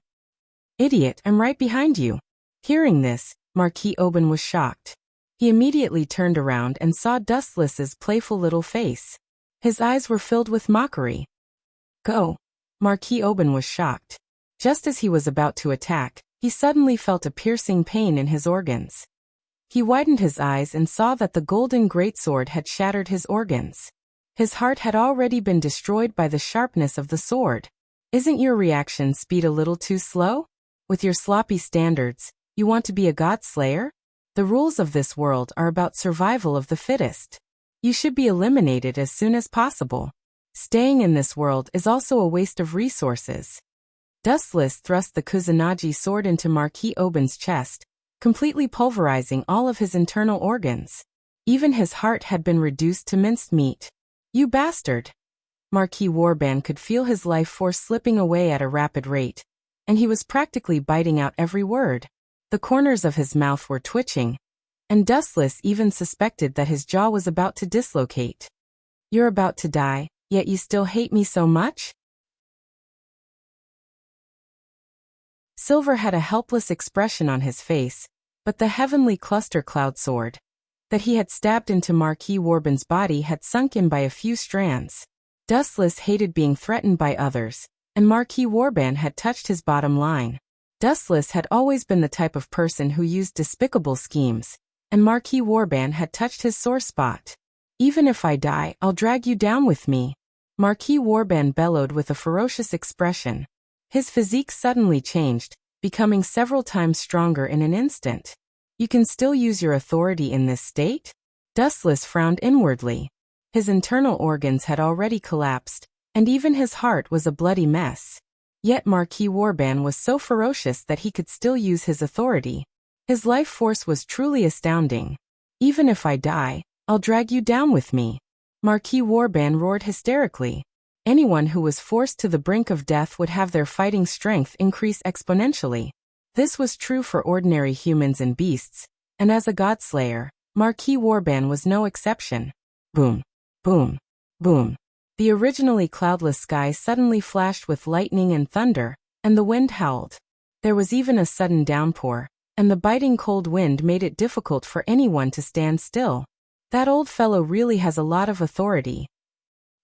Idiot, I'm right behind you. Hearing this, Marquis Oban was shocked. He immediately turned around and saw Dustless's playful little face. His eyes were filled with mockery. Go! Marquis Oban was shocked. Just as he was about to attack, he suddenly felt a piercing pain in his organs. He widened his eyes and saw that the golden greatsword had shattered his organs. His heart had already been destroyed by the sharpness of the sword. Isn't your reaction speed a little too slow? With your sloppy standards, you want to be a god slayer? The rules of this world are about survival of the fittest. You should be eliminated as soon as possible. Staying in this world is also a waste of resources. Dustless thrust the Kusanagi sword into Marquis Oban's chest, completely pulverizing all of his internal organs. Even his heart had been reduced to minced meat. You bastard! Marquis Warban could feel his life force slipping away at a rapid rate, and he was practically biting out every word. The corners of his mouth were twitching, and Dustless even suspected that his jaw was about to dislocate. You're about to die, yet you still hate me so much? Silver had a helpless expression on his face, but the heavenly cluster cloud sword that he had stabbed into Marquis Warban's body had sunk in by a few strands. Dustless hated being threatened by others, and Marquis Warban had touched his bottom line. Dustless had always been the type of person who used despicable schemes, and Marquis Warban had touched his sore spot. Even if I die, I'll drag you down with me. Marquis Warban bellowed with a ferocious expression. His physique suddenly changed, becoming several times stronger in an instant. You can still use your authority in this state? Dustless frowned inwardly. His internal organs had already collapsed, and even his heart was a bloody mess. Yet Marquis Warban was so ferocious that he could still use his authority. His life force was truly astounding. Even if I die, I'll drag you down with me. Marquis Warban roared hysterically. Anyone who was forced to the brink of death would have their fighting strength increase exponentially. This was true for ordinary humans and beasts, and as a godslayer, Marquis Warban was no exception. Boom, boom, boom. The originally cloudless sky suddenly flashed with lightning and thunder, and the wind howled. There was even a sudden downpour, and the biting cold wind made it difficult for anyone to stand still. That old fellow really has a lot of authority.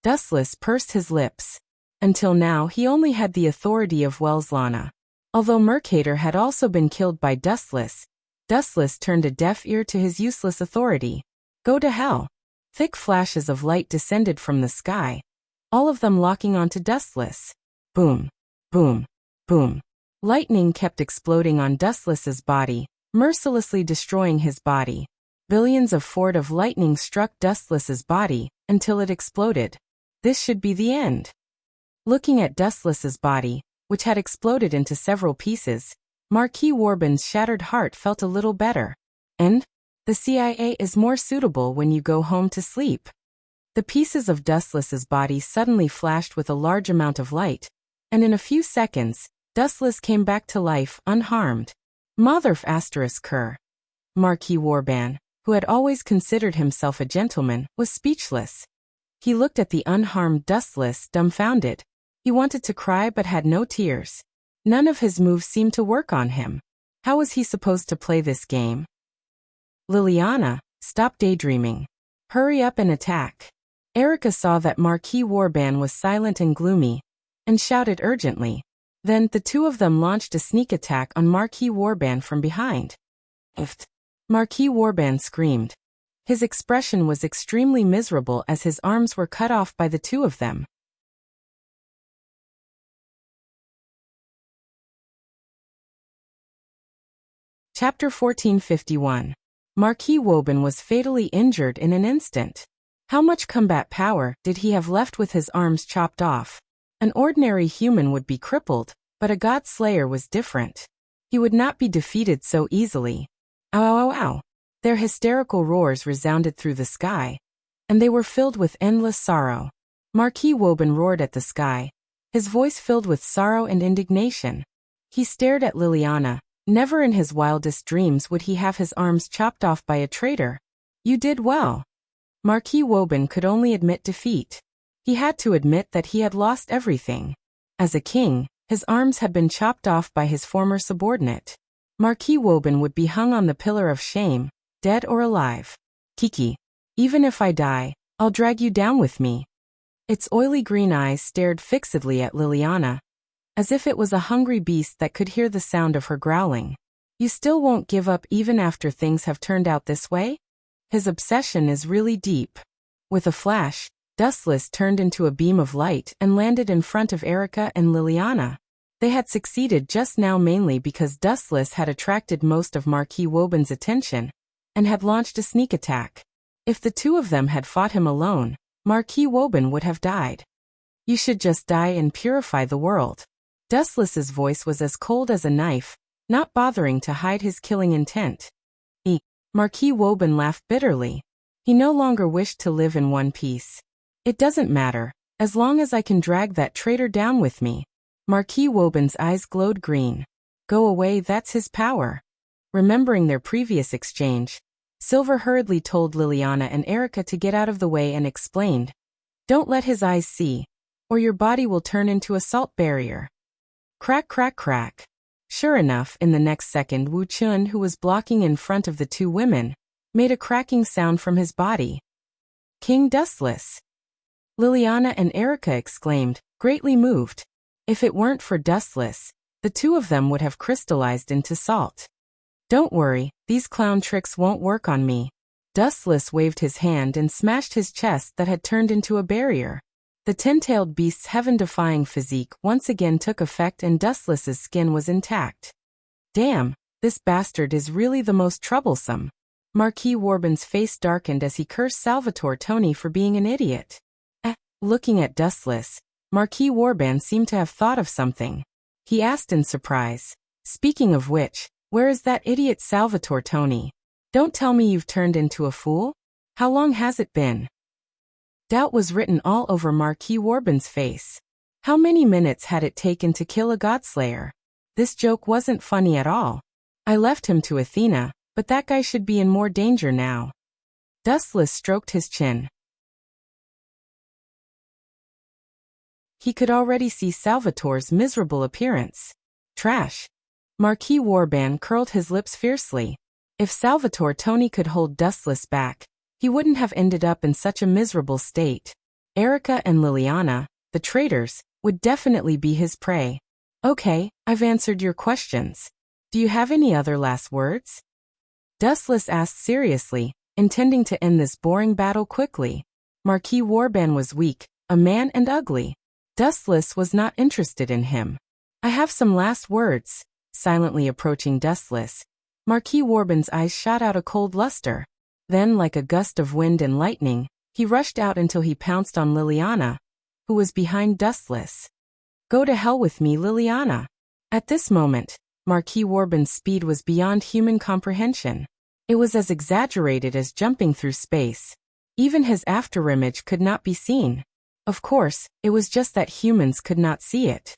Dustless pursed his lips. Until now he only had the authority of Welslana. Although Mercator had also been killed by Dustless, Dustless turned a deaf ear to his useless authority. Go to hell. Thick flashes of light descended from the sky, all of them locking onto Dustless. Boom, boom, boom. Lightning kept exploding on Dustless's body, mercilessly destroying his body. Billions of force of lightning struck Dustless's body until it exploded. This should be the end. Looking at Dustless's body, which had exploded into several pieces, Marquis Warban's shattered heart felt a little better. And the CIA is more suitable when you go home to sleep. The pieces of Dustless's body suddenly flashed with a large amount of light, and in a few seconds, Dustless came back to life unharmed. Motherf ***. Marquis Warban, who had always considered himself a gentleman, was speechless. He looked at the unharmed Dustless dumbfounded. He wanted to cry but had no tears. None of his moves seemed to work on him. How was he supposed to play this game? Liliana, stop daydreaming. Hurry up and attack. Erica saw that Marquis Warban was silent and gloomy, and shouted urgently. Then the two of them launched a sneak attack on Marquis Warban from behind. Ift. Marquis Warban screamed. His expression was extremely miserable as his arms were cut off by the two of them. Chapter 1451. Marquis Woban was fatally injured in an instant. How much combat power did he have left with his arms chopped off? An ordinary human would be crippled, but a god slayer was different. He would not be defeated so easily. Ow, ow, ow, ow. Their hysterical roars resounded through the sky, and they were filled with endless sorrow. Marquis Woban roared at the sky, his voice filled with sorrow and indignation. He stared at Liliana. Never in his wildest dreams would he have his arms chopped off by a traitor. You did well. Marquis Woban could only admit defeat. He had to admit that he had lost everything. As a king, his arms had been chopped off by his former subordinate. Marquis Woban would be hung on the pillar of shame, dead or alive. Kiki, even if I die, I'll drag you down with me. Its oily green eyes stared fixedly at Liliana, as if it was a hungry beast that could hear the sound of her growling. You still won't give up even after things have turned out this way? His obsession is really deep. With a flash, Dustless turned into a beam of light and landed in front of Erica and Liliana. They had succeeded just now mainly because Dustless had attracted most of Marquis Woban's attention and had launched a sneak attack. If the two of them had fought him alone, Marquis Woban would have died. You should just die and purify the world. Dustless's voice was as cold as a knife, not bothering to hide his killing intent. Marquis Woban laughed bitterly. He no longer wished to live in one piece. It doesn't matter, as long as I can drag that traitor down with me. Marquis Woban's eyes glowed green. Go away, that's his power. Remembering their previous exchange, Silver hurriedly told Liliana and Erica to get out of the way and explained, don't let his eyes see, or your body will turn into a salt barrier. Crack, crack, crack. Sure enough, in the next second Wuxia, who was blocking in front of the two women, made a cracking sound from his body. King Dustless! Liliana and Erica exclaimed, greatly moved. If it weren't for Dustless, the two of them would have crystallized into salt. Don't worry, these clown tricks won't work on me. Dustless waved his hand and smashed his chest that had turned into a barrier. The ten-tailed beast's heaven-defying physique once again took effect and Dustless's skin was intact. Damn, this bastard is really the most troublesome. Marquis Woban's face darkened as he cursed Salvatore Tony for being an idiot. Looking at Dustless, Marquis Woban seemed to have thought of something. He asked in surprise, speaking of which, where is that idiot Salvatore Tony? Don't tell me you've turned into a fool? How long has it been? Doubt was written all over Marquis Woban's face. How many minutes had it taken to kill a godslayer? This joke wasn't funny at all. I left him to Athena, but that guy should be in more danger now. Dustless stroked his chin. He could already see Salvatore's miserable appearance. Trash. Marquis Woban curled his lips fiercely. If Salvatore Tony could hold Dustless back, he wouldn't have ended up in such a miserable state. Erica and Liliana, the traitors, would definitely be his prey. Okay, I've answered your questions. Do you have any other last words? Dustless asked seriously, intending to end this boring battle quickly. Marquis Woban was weak, a man and ugly. Dustless was not interested in him. I have some last words. Silently approaching Dustless, Marquis Woban's eyes shot out a cold luster. Then, like a gust of wind and lightning, he rushed out until he pounced on Liliana, who was behind Dustless. Go to hell with me, Liliana. At this moment, Marquis Woban's speed was beyond human comprehension. It was as exaggerated as jumping through space. Even his afterimage could not be seen. Of course, it was just that humans could not see it.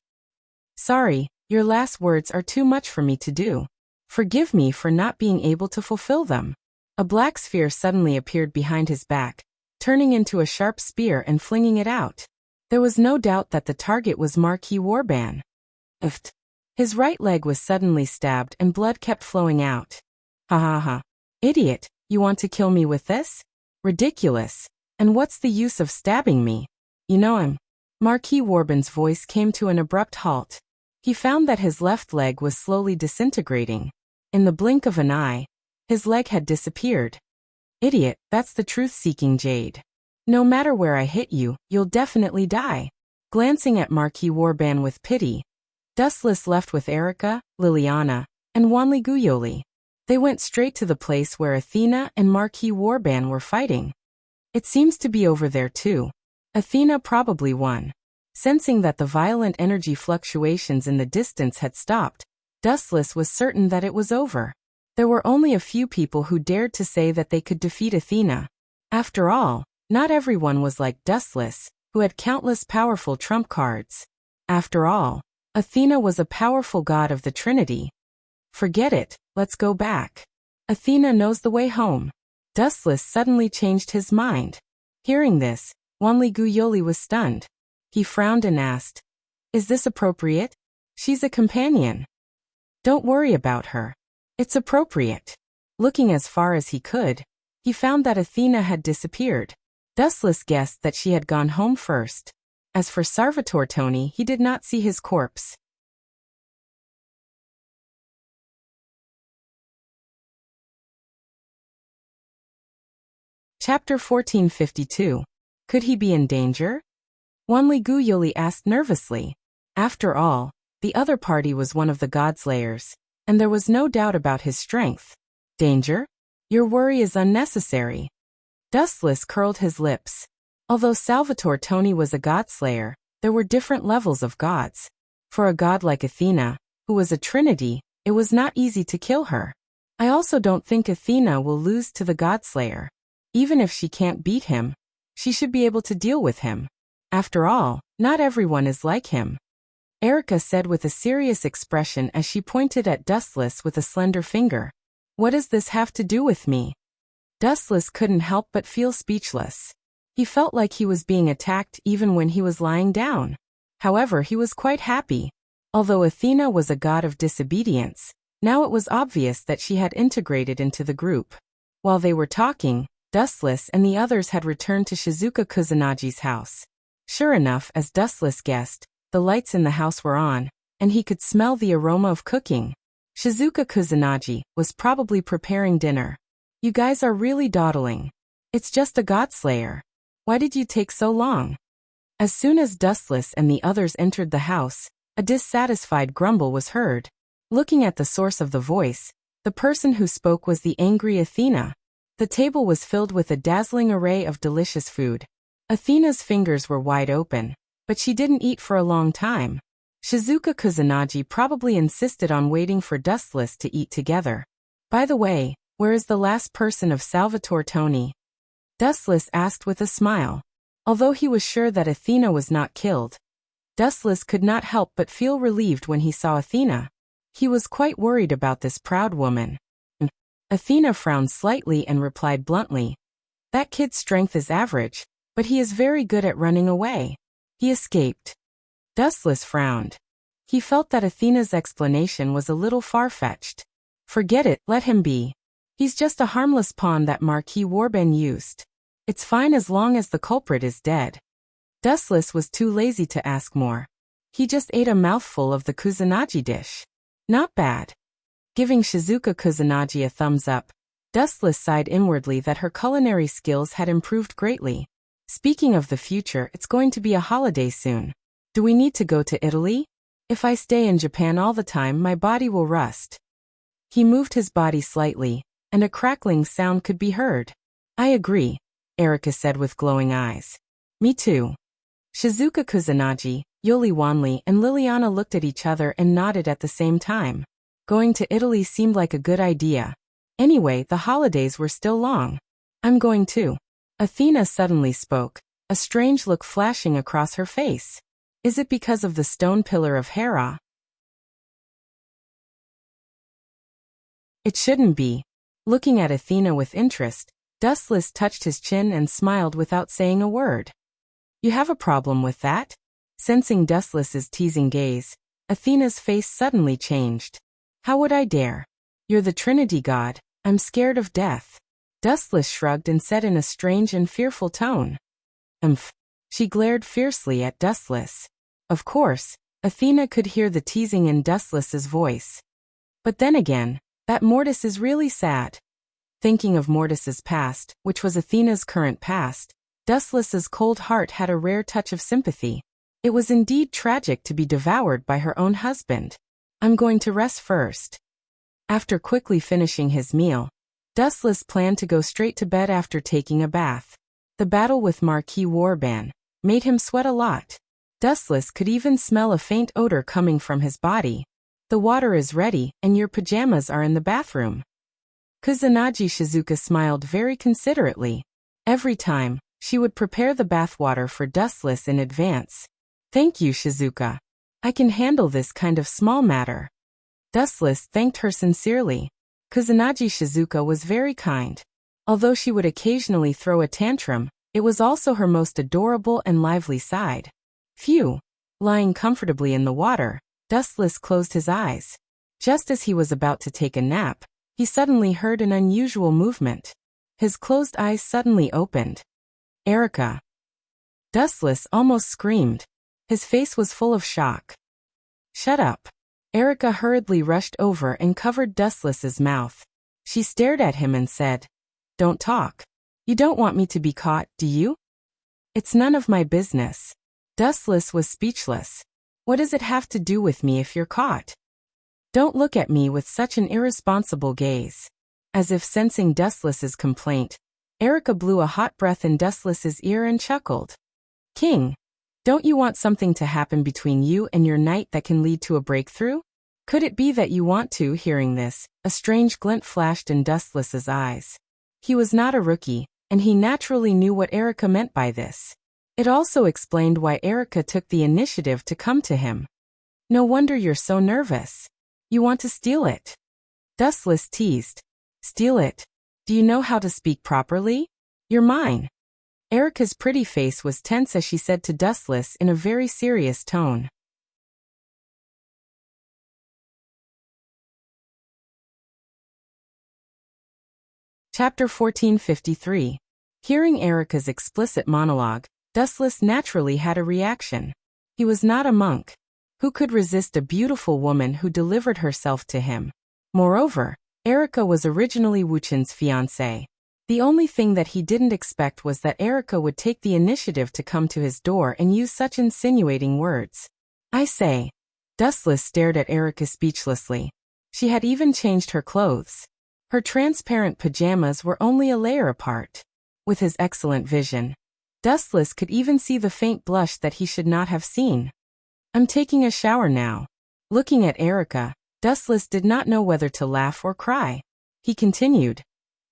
Sorry, your last words are too much for me to do. Forgive me for not being able to fulfill them. A black sphere suddenly appeared behind his back, turning into a sharp spear and flinging it out. There was no doubt that the target was Marquis Woban. His right leg was suddenly stabbed and blood kept flowing out. Ha ha ha. Idiot, you want to kill me with this? Ridiculous. And what's the use of stabbing me? You know him. Marquis Woban's voice came to an abrupt halt. He found that his left leg was slowly disintegrating. In the blink of an eye, his leg had disappeared. Idiot, that's the truth-seeking jade. No matter where I hit you, you'll definitely die. Glancing at Marquis Woban with pity, Dustless left with Erica, Liliana, and Wanli Guyoli. They went straight to the place where Athena and Marquis Warban were fighting. It seems to be over there too. Athena probably won. Sensing that the violent energy fluctuations in the distance had stopped, Dustless was certain that it was over. There were only a few people who dared to say that they could defeat Athena. After all, not everyone was like Dustless, who had countless powerful trump cards. After all, Athena was a powerful god of the Trinity. Forget it, let's go back. Athena knows the way home. Dustless suddenly changed his mind. Hearing this, Wanli Guyoli was stunned. He frowned and asked, "Is this appropriate? She's a companion. Don't worry about her. It's appropriate." Looking as far as he could, he found that Athena had disappeared. Dustless guessed that she had gone home first. As for Salvatore Toni, he did not see his corpse. Chapter 1452. Could he be in danger? Wanli Guyoli asked nervously. After all, the other party was one of the Godslayers, and there was no doubt about his strength. Danger? Your worry is unnecessary. Dustless curled his lips. Although Salvatore Toni was a Godslayer, there were different levels of gods. For a god like Athena, who was a trinity, it was not easy to kill her. I also don't think Athena will lose to the Godslayer. Even if she can't beat him, she should be able to deal with him. After all, not everyone is like him. Erica said with a serious expression as she pointed at Dustless with a slender finger. What does this have to do with me? Dustless couldn't help but feel speechless. He felt like he was being attacked even when he was lying down. However, he was quite happy. Although Athena was a god of disobedience, now it was obvious that she had integrated into the group. While they were talking, Dustless and the others had returned to Shizuka Kusunagi's house. Sure enough, as Dustless guessed, the lights in the house were on, and he could smell the aroma of cooking. Shizuka Kusunagi was probably preparing dinner. You guys are really dawdling. It's just a Godslayer. Why did you take so long? As soon as Dustless and the others entered the house, a dissatisfied grumble was heard. Looking at the source of the voice, the person who spoke was the angry Athena. The table was filled with a dazzling array of delicious food. Athena's fingers were wide open, but she didn't eat for a long time. Shizuka Kusunagi probably insisted on waiting for Dustless to eat together. By the way, where is the last person of Salvatore Toni? Dustless asked with a smile. Although he was sure that Athena was not killed, Dustless could not help but feel relieved when he saw Athena. He was quite worried about this proud woman. Athena frowned slightly and replied bluntly, "That kid's strength is average, but he is very good at running away. He escaped." Dustless frowned. He felt that Athena's explanation was a little far-fetched. Forget it, let him be. He's just a harmless pawn that Marquis Warban used. It's fine as long as the culprit is dead. Dustless was too lazy to ask more. He just ate a mouthful of the Kusunagi dish. Not bad. Giving Shizuka Kusunagi a thumbs up, Dustless sighed inwardly that her culinary skills had improved greatly. Speaking of the future, it's going to be a holiday soon. Do we need to go to Italy? If I stay in Japan all the time, my body will rust. He moved his body slightly, and a crackling sound could be heard. I agree, Erica said with glowing eyes. Me too. Shizuka Kusunagi, Yoli Wanli, and Liliana looked at each other and nodded at the same time. Going to Italy seemed like a good idea. Anyway, the holidays were still long. I'm going too. Athena suddenly spoke, a strange look flashing across her face. Is it because of the stone pillar of Hera? It shouldn't be. Looking at Athena with interest, Dustless touched his chin and smiled without saying a word. You have a problem with that? Sensing Dustless's teasing gaze, Athena's face suddenly changed. How would I dare? You're the Trinity god. I'm scared of death. Dustless shrugged and said in a strange and fearful tone. She glared fiercely at Dustless. Of course, Athena could hear the teasing in Dustless's voice. But then again, that Mortis is really sad. Thinking of Mortis's past, which was Athena's current past, Dustless's cold heart had a rare touch of sympathy. It was indeed tragic to be devoured by her own husband. I'm going to rest first. After quickly finishing his meal, Dustless planned to go straight to bed after taking a bath. The battle with Marquis Warban made him sweat a lot. Dustless could even smell a faint odor coming from his body. The water is ready, and your pajamas are in the bathroom. Kusanagi Shizuka smiled very considerately. Every time, she would prepare the bathwater for Dustless in advance. Thank you, Shizuka. I can handle this kind of small matter. Dustless thanked her sincerely. Kusanagi Shizuka was very kind. Although she would occasionally throw a tantrum, it was also her most adorable and lively side. Phew! Lying comfortably in the water, Dustless closed his eyes. Just as he was about to take a nap, he suddenly heard an unusual movement. His closed eyes suddenly opened. Erica! Dustless almost screamed. His face was full of shock. Shut up! Erica hurriedly rushed over and covered Dustless's mouth. She stared at him and said, Don't talk. You don't want me to be caught, do you? It's none of my business. Dustless was speechless. What does it have to do with me if you're caught? Don't look at me with such an irresponsible gaze. As if sensing Dustless's complaint, Erica blew a hot breath in Dustless's ear and chuckled. King! Don't you want something to happen between you and your knight that can lead to a breakthrough? Could it be that you want to? Hearing this, a strange glint flashed in Dustless's eyes. He was not a rookie, and he naturally knew what Erica meant by this. It also explained why Erica took the initiative to come to him. No wonder you're so nervous. You want to steal it. Dustless teased. Steal it? Do you know how to speak properly? You're mine. Erica's pretty face was tense as she said to Dustless in a very serious tone. Chapter 1453. Hearing Erica's explicit monologue, Dustless naturally had a reaction. He was not a monk. Who could resist a beautiful woman who delivered herself to him? Moreover, Erica was originally Wuqian's fiancée. The only thing that he didn't expect was that Erica would take the initiative to come to his door and use such insinuating words. I say. Dustless stared at Erica speechlessly. She had even changed her clothes. Her transparent pajamas were only a layer apart. With his excellent vision, Dustless could even see the faint blush that he should not have seen. I'm taking a shower now. Looking at Erica, Dustless did not know whether to laugh or cry. He continued.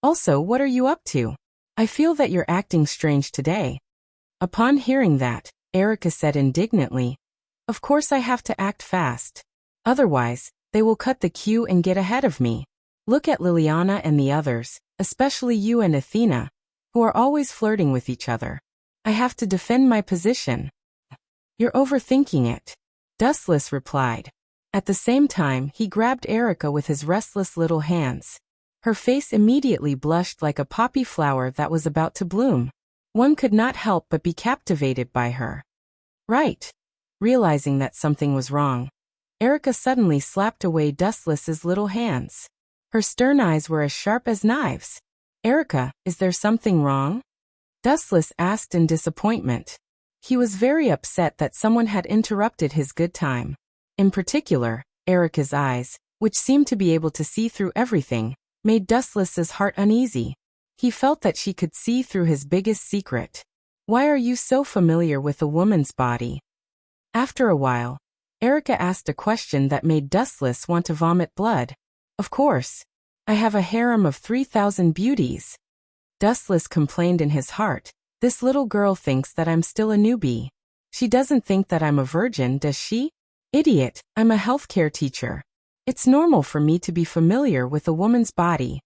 Also, what are you up to? I feel that you're acting strange today. Upon hearing that, Erica said indignantly, Of course I have to act fast. Otherwise, they will cut the queue and get ahead of me. Look at Liliana and the others, especially you and Athena, who are always flirting with each other. I have to defend my position. You're overthinking it. Dustless replied. At the same time, he grabbed Erica with his restless little hands. Her face immediately blushed like a poppy flower that was about to bloom. One could not help but be captivated by her. Right. Realizing that something was wrong, Erica suddenly slapped away Dustless's little hands. Her stern eyes were as sharp as knives. Erica, is there something wrong? Dustless asked in disappointment. He was very upset that someone had interrupted his good time. In particular, Erica's eyes, which seemed to be able to see through everything, made Dustless's heart uneasy. He felt that she could see through his biggest secret. Why are you so familiar with a woman's body? After a while, Erica asked a question that made Dustless want to vomit blood. Of course. I have a harem of 3,000 beauties. Dustless complained in his heart. This little girl thinks that I'm still a newbie. She doesn't think that I'm a virgin, does she? Idiot, I'm a healthcare teacher. It's normal for me to be familiar with a woman's body.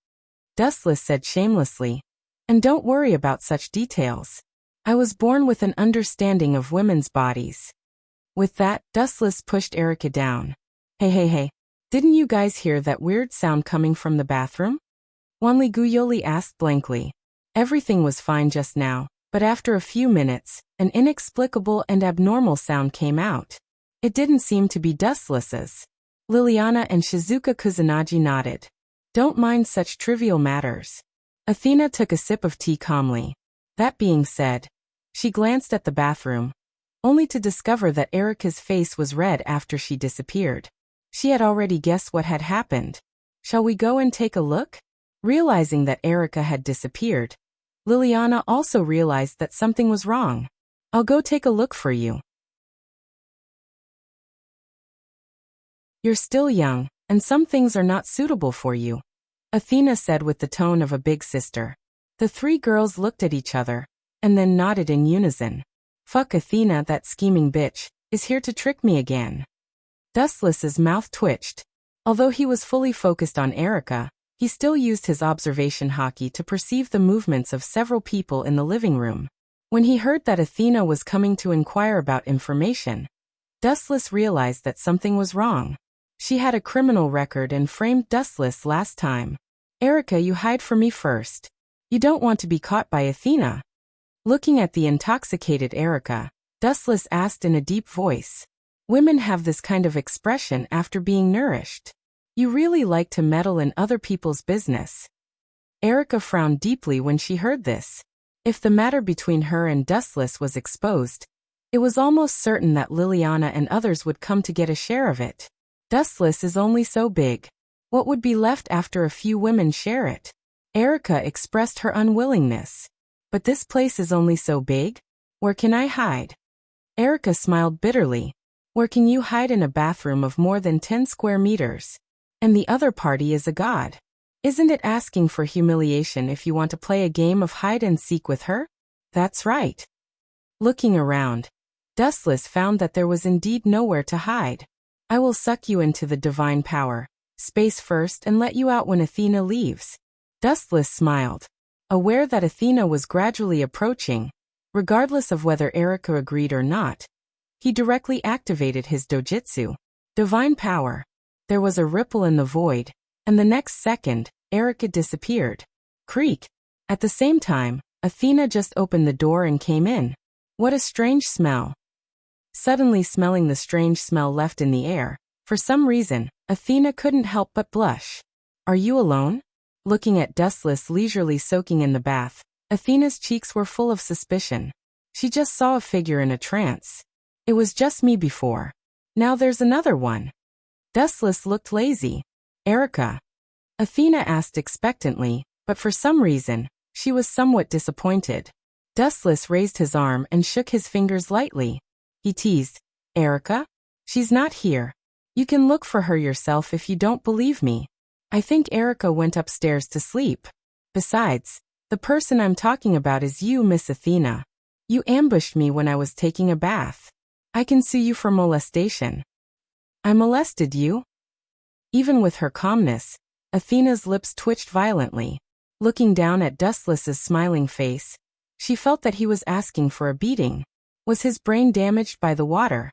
Dustless said shamelessly. And don't worry about such details. I was born with an understanding of women's bodies. With that, Dustless pushed Erica down. Hey. Didn't you guys hear that weird sound coming from the bathroom? Wanli Guyoli asked blankly. Everything was fine just now, but after a few minutes, an inexplicable and abnormal sound came out. It didn't seem to be Dustless's. Liliana and Shizuka Kusanagi nodded. Don't mind such trivial matters. Athena took a sip of tea calmly. That being said, she glanced at the bathroom, only to discover that Erica's face was red after she disappeared. She had already guessed what had happened. Shall we go and take a look? Realizing that Erica had disappeared, Liliana also realized that something was wrong. I'll go take a look for you. You're still young, and some things are not suitable for you, Athena said with the tone of a big sister. The three girls looked at each other, and then nodded in unison. Fuck Athena, that scheming bitch, is here to trick me again. Dustless's mouth twitched. Although he was fully focused on Erica, he still used his observation hockey to perceive the movements of several people in the living room. When he heard that Athena was coming to inquire about information, Dustless realized that something was wrong. She had a criminal record and framed Dustless last time. Erica, you hide from me first. You don't want to be caught by Athena. Looking at the intoxicated Erica, Dustless asked in a deep voice. Women have this kind of expression after being nourished. You really like to meddle in other people's business. Erica frowned deeply when she heard this. If the matter between her and Dustless was exposed, it was almost certain that Liliana and others would come to get a share of it. Dustless is only so big. What would be left after a few women share it? Erica expressed her unwillingness. But this place is only so big? Where can I hide? Erica smiled bitterly. Where can you hide in a bathroom of more than 10 square meters? And the other party is a god. Isn't it asking for humiliation if you want to play a game of hide and seek with her? That's right. Looking around, Dustless found that there was indeed nowhere to hide. I will suck you into the divine power, space first, and let you out when Athena leaves. Dustless smiled, aware that Athena was gradually approaching. Regardless of whether Erica agreed or not, he directly activated his dojutsu. Divine power. There was a ripple in the void, and the next second, Erica disappeared. Creak. At the same time, Athena just opened the door and came in. What a strange smell. Suddenly smelling the strange smell left in the air, for some reason, Athena couldn't help but blush. Are you alone? Looking at Dustless leisurely soaking in the bath, Athena's cheeks were full of suspicion. She just saw a figure in a trance. It was just me before. Now there's another one. Dustless looked lazy. Erica? Athena asked expectantly, but for some reason, she was somewhat disappointed. Dustless raised his arm and shook his fingers lightly. He teased, Erica? She's not here. You can look for her yourself if you don't believe me. I think Erica went upstairs to sleep. Besides, the person I'm talking about is you, Miss Athena. You ambushed me when I was taking a bath. I can sue you for molestation. I molested you? Even with her calmness, Athena's lips twitched violently. Looking down at Dustless's smiling face, she felt that he was asking for a beating. Was his brain damaged by the water?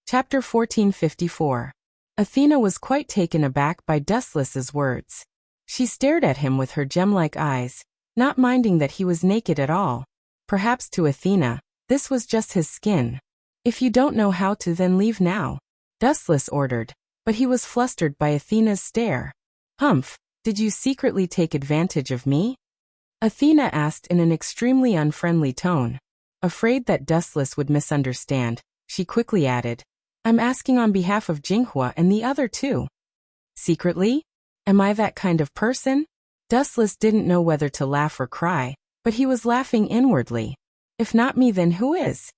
Chapter 1454. Athena was quite taken aback by Dustless's words. She stared at him with her gem-like eyes, not minding that he was naked at all. Perhaps to Athena, this was just his skin. If you don't know how to, then leave now, Dustless ordered, but he was flustered by Athena's stare. Humph. Did you secretly take advantage of me? Athena asked in an extremely unfriendly tone. Afraid that Dustless would misunderstand, she quickly added, I'm asking on behalf of Jinghua and the other two. Secretly? Am I that kind of person? Dustless didn't know whether to laugh or cry, but he was laughing inwardly. If not me, then who is?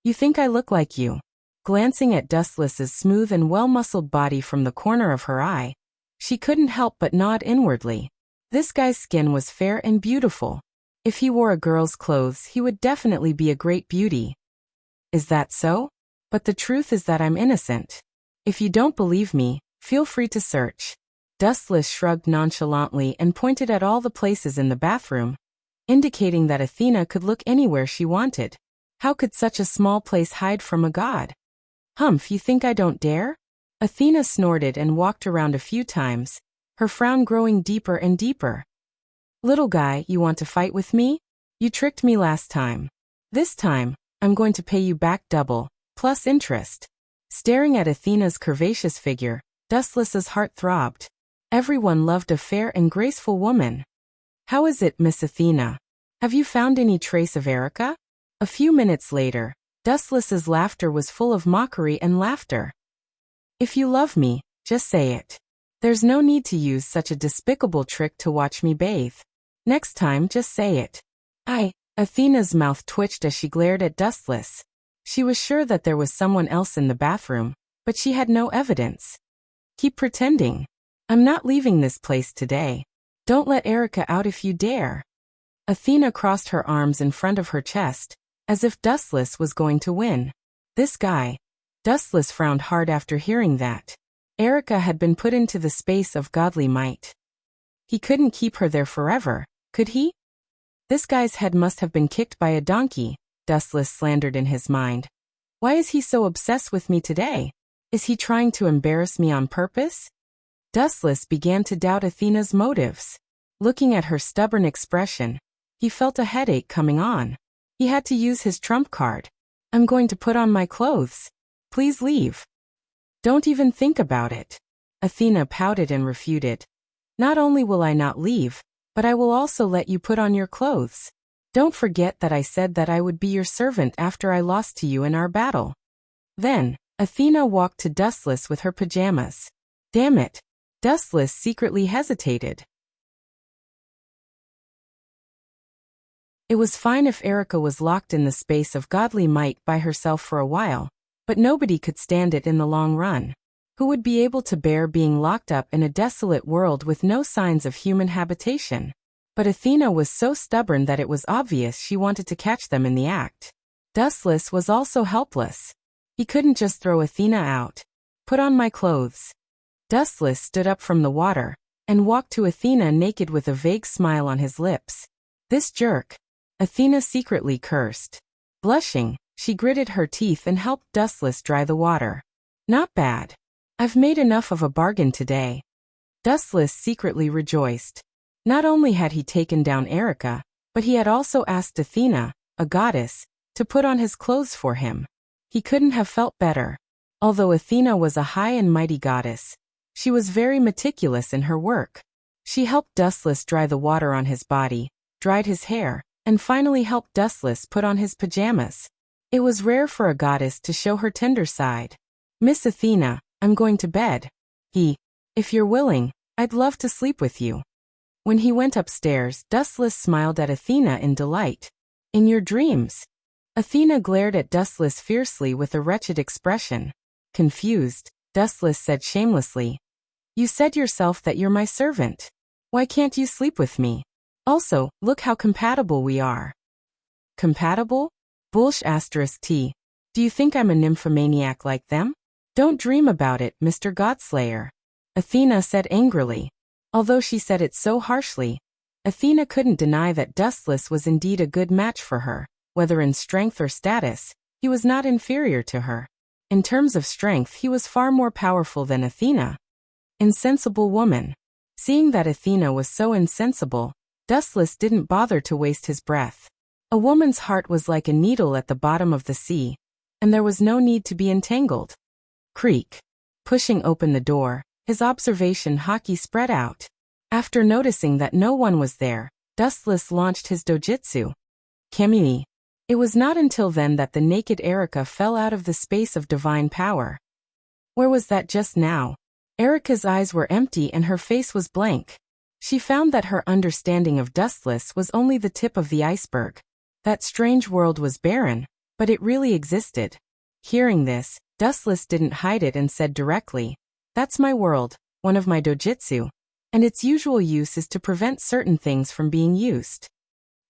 You think I look like you? Glancing at Dustless's smooth and well-muscled body from the corner of her eye, she couldn't help but nod inwardly. This guy's skin was fair and beautiful. If he wore a girl's clothes, he would definitely be a great beauty. Is that so? But the truth is that I'm innocent. If you don't believe me, feel free to search. Dustless shrugged nonchalantly and pointed at all the places in the bathroom, indicating that Athena could look anywhere she wanted. How could such a small place hide from a god? Humph, you think I don't dare? Athena snorted and walked around a few times, her frown growing deeper and deeper. Little guy, you want to fight with me? You tricked me last time. This time, I'm going to pay you back double, plus interest. Staring at Athena's curvaceous figure, Dustless's heart throbbed. Everyone loved a fair and graceful woman. How is it, Miss Athena? Have you found any trace of Erica? A few minutes later, Dustless's laughter was full of mockery and laughter. If you love me, just say it. There's no need to use such a despicable trick to watch me bathe. Next time, just say it. Athena's mouth twitched as she glared at Dustless. She was sure that there was someone else in the bathroom, but she had no evidence. Keep pretending. I'm not leaving this place today. Don't let Erica out if you dare. Athena crossed her arms in front of her chest, as if Dustless was going to win. This guy. Dustless frowned hard after hearing that. Erica had been put into the space of godly might. He couldn't keep her there forever, could he? This guy's head must have been kicked by a donkey, Dustless slandered in his mind. Why is he so obsessed with me today? Is he trying to embarrass me on purpose? Dustless began to doubt Athena's motives. Looking at her stubborn expression, he felt a headache coming on. He had to use his trump card. I'm going to put on my clothes. Please leave. Don't even think about it. Athena pouted and refuted. Not only will I not leave, but I will also let you put on your clothes. Don't forget that I said that I would be your servant after I lost to you in our battle. Then, Athena walked to Dustless with her pajamas. Damn it. Dustless secretly hesitated. It was fine if Erica was locked in the space of godly might by herself for a while, but nobody could stand it in the long run. Who would be able to bear being locked up in a desolate world with no signs of human habitation? But Athena was so stubborn that it was obvious she wanted to catch them in the act. Dustless was also helpless. He couldn't just throw Athena out. Put on my clothes. Dustless stood up from the water and walked to Athena naked with a vague smile on his lips. This jerk. Athena secretly cursed. Blushing, she gritted her teeth and helped Dustless dry the water. Not bad. I've made enough of a bargain today. Dustless secretly rejoiced. Not only had he taken down Erica, but he had also asked Athena, a goddess, to put on his clothes for him. He couldn't have felt better. Although Athena was a high and mighty goddess, she was very meticulous in her work. She helped Dustless dry the water on his body, dried his hair, and finally helped Dustless put on his pajamas. It was rare for a goddess to show her tender side. Miss Athena, I'm going to bed. If you're willing, I'd love to sleep with you. When he went upstairs, Dustless smiled at Athena in delight. In your dreams. Athena glared at Dustless fiercely with a wretched expression. Confused, Dustless said shamelessly. You said yourself that you're my servant. Why can't you sleep with me? Also, look how compatible we are. Compatible? Bullsh *T. Do you think I'm a nymphomaniac like them? Don't dream about it, Mr. Godslayer. Athena said angrily. Although she said it so harshly, Athena couldn't deny that Dustless was indeed a good match for her. Whether in strength or status, he was not inferior to her. In terms of strength, he was far more powerful than Athena. Insensible woman. Seeing that Athena was so insensible, Dustless didn't bother to waste his breath. A woman's heart was like a needle at the bottom of the sea, and there was no need to be entangled. Creak. Pushing open the door, his observation hockey spread out. After noticing that no one was there, Dustless launched his dojutsu. Kamini. It was not until then that the naked Erica fell out of the space of divine power. Where was that just now? Erica's eyes were empty and her face was blank. She found that her understanding of Dustless was only the tip of the iceberg. That strange world was barren, but it really existed. Hearing this, Dustless didn't hide it and said directly, "That's my world, one of my dojutsu, and its usual use is to prevent certain things from being used."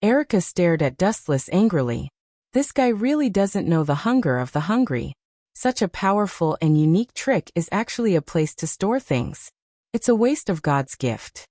Erica stared at Dustless angrily. This guy really doesn't know the hunger of the hungry. Such a powerful and unique trick is actually a place to store things. It's a waste of God's gift.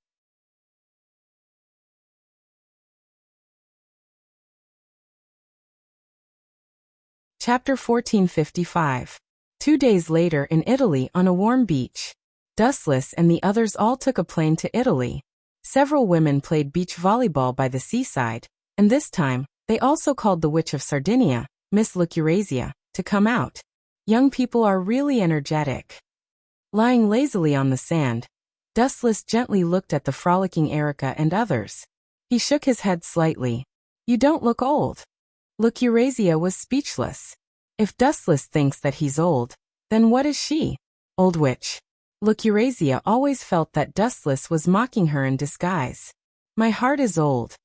Chapter 1455. 2 days later in Italy on a warm beach. Dustless and the others all took a plane to Italy. Several women played beach volleyball by the seaside, and this time, they also called the Witch of Sardinia, Miss Wuxia, to come out. Young people are really energetic. Lying lazily on the sand, Dustless gently looked at the frolicking Erica and others. He shook his head slightly. You don't look old. Wuxia was speechless. If Dustless thinks that he's old, then what is she? Old witch. Look, Eurazia always felt that Dustless was mocking her in disguise. My heart is old.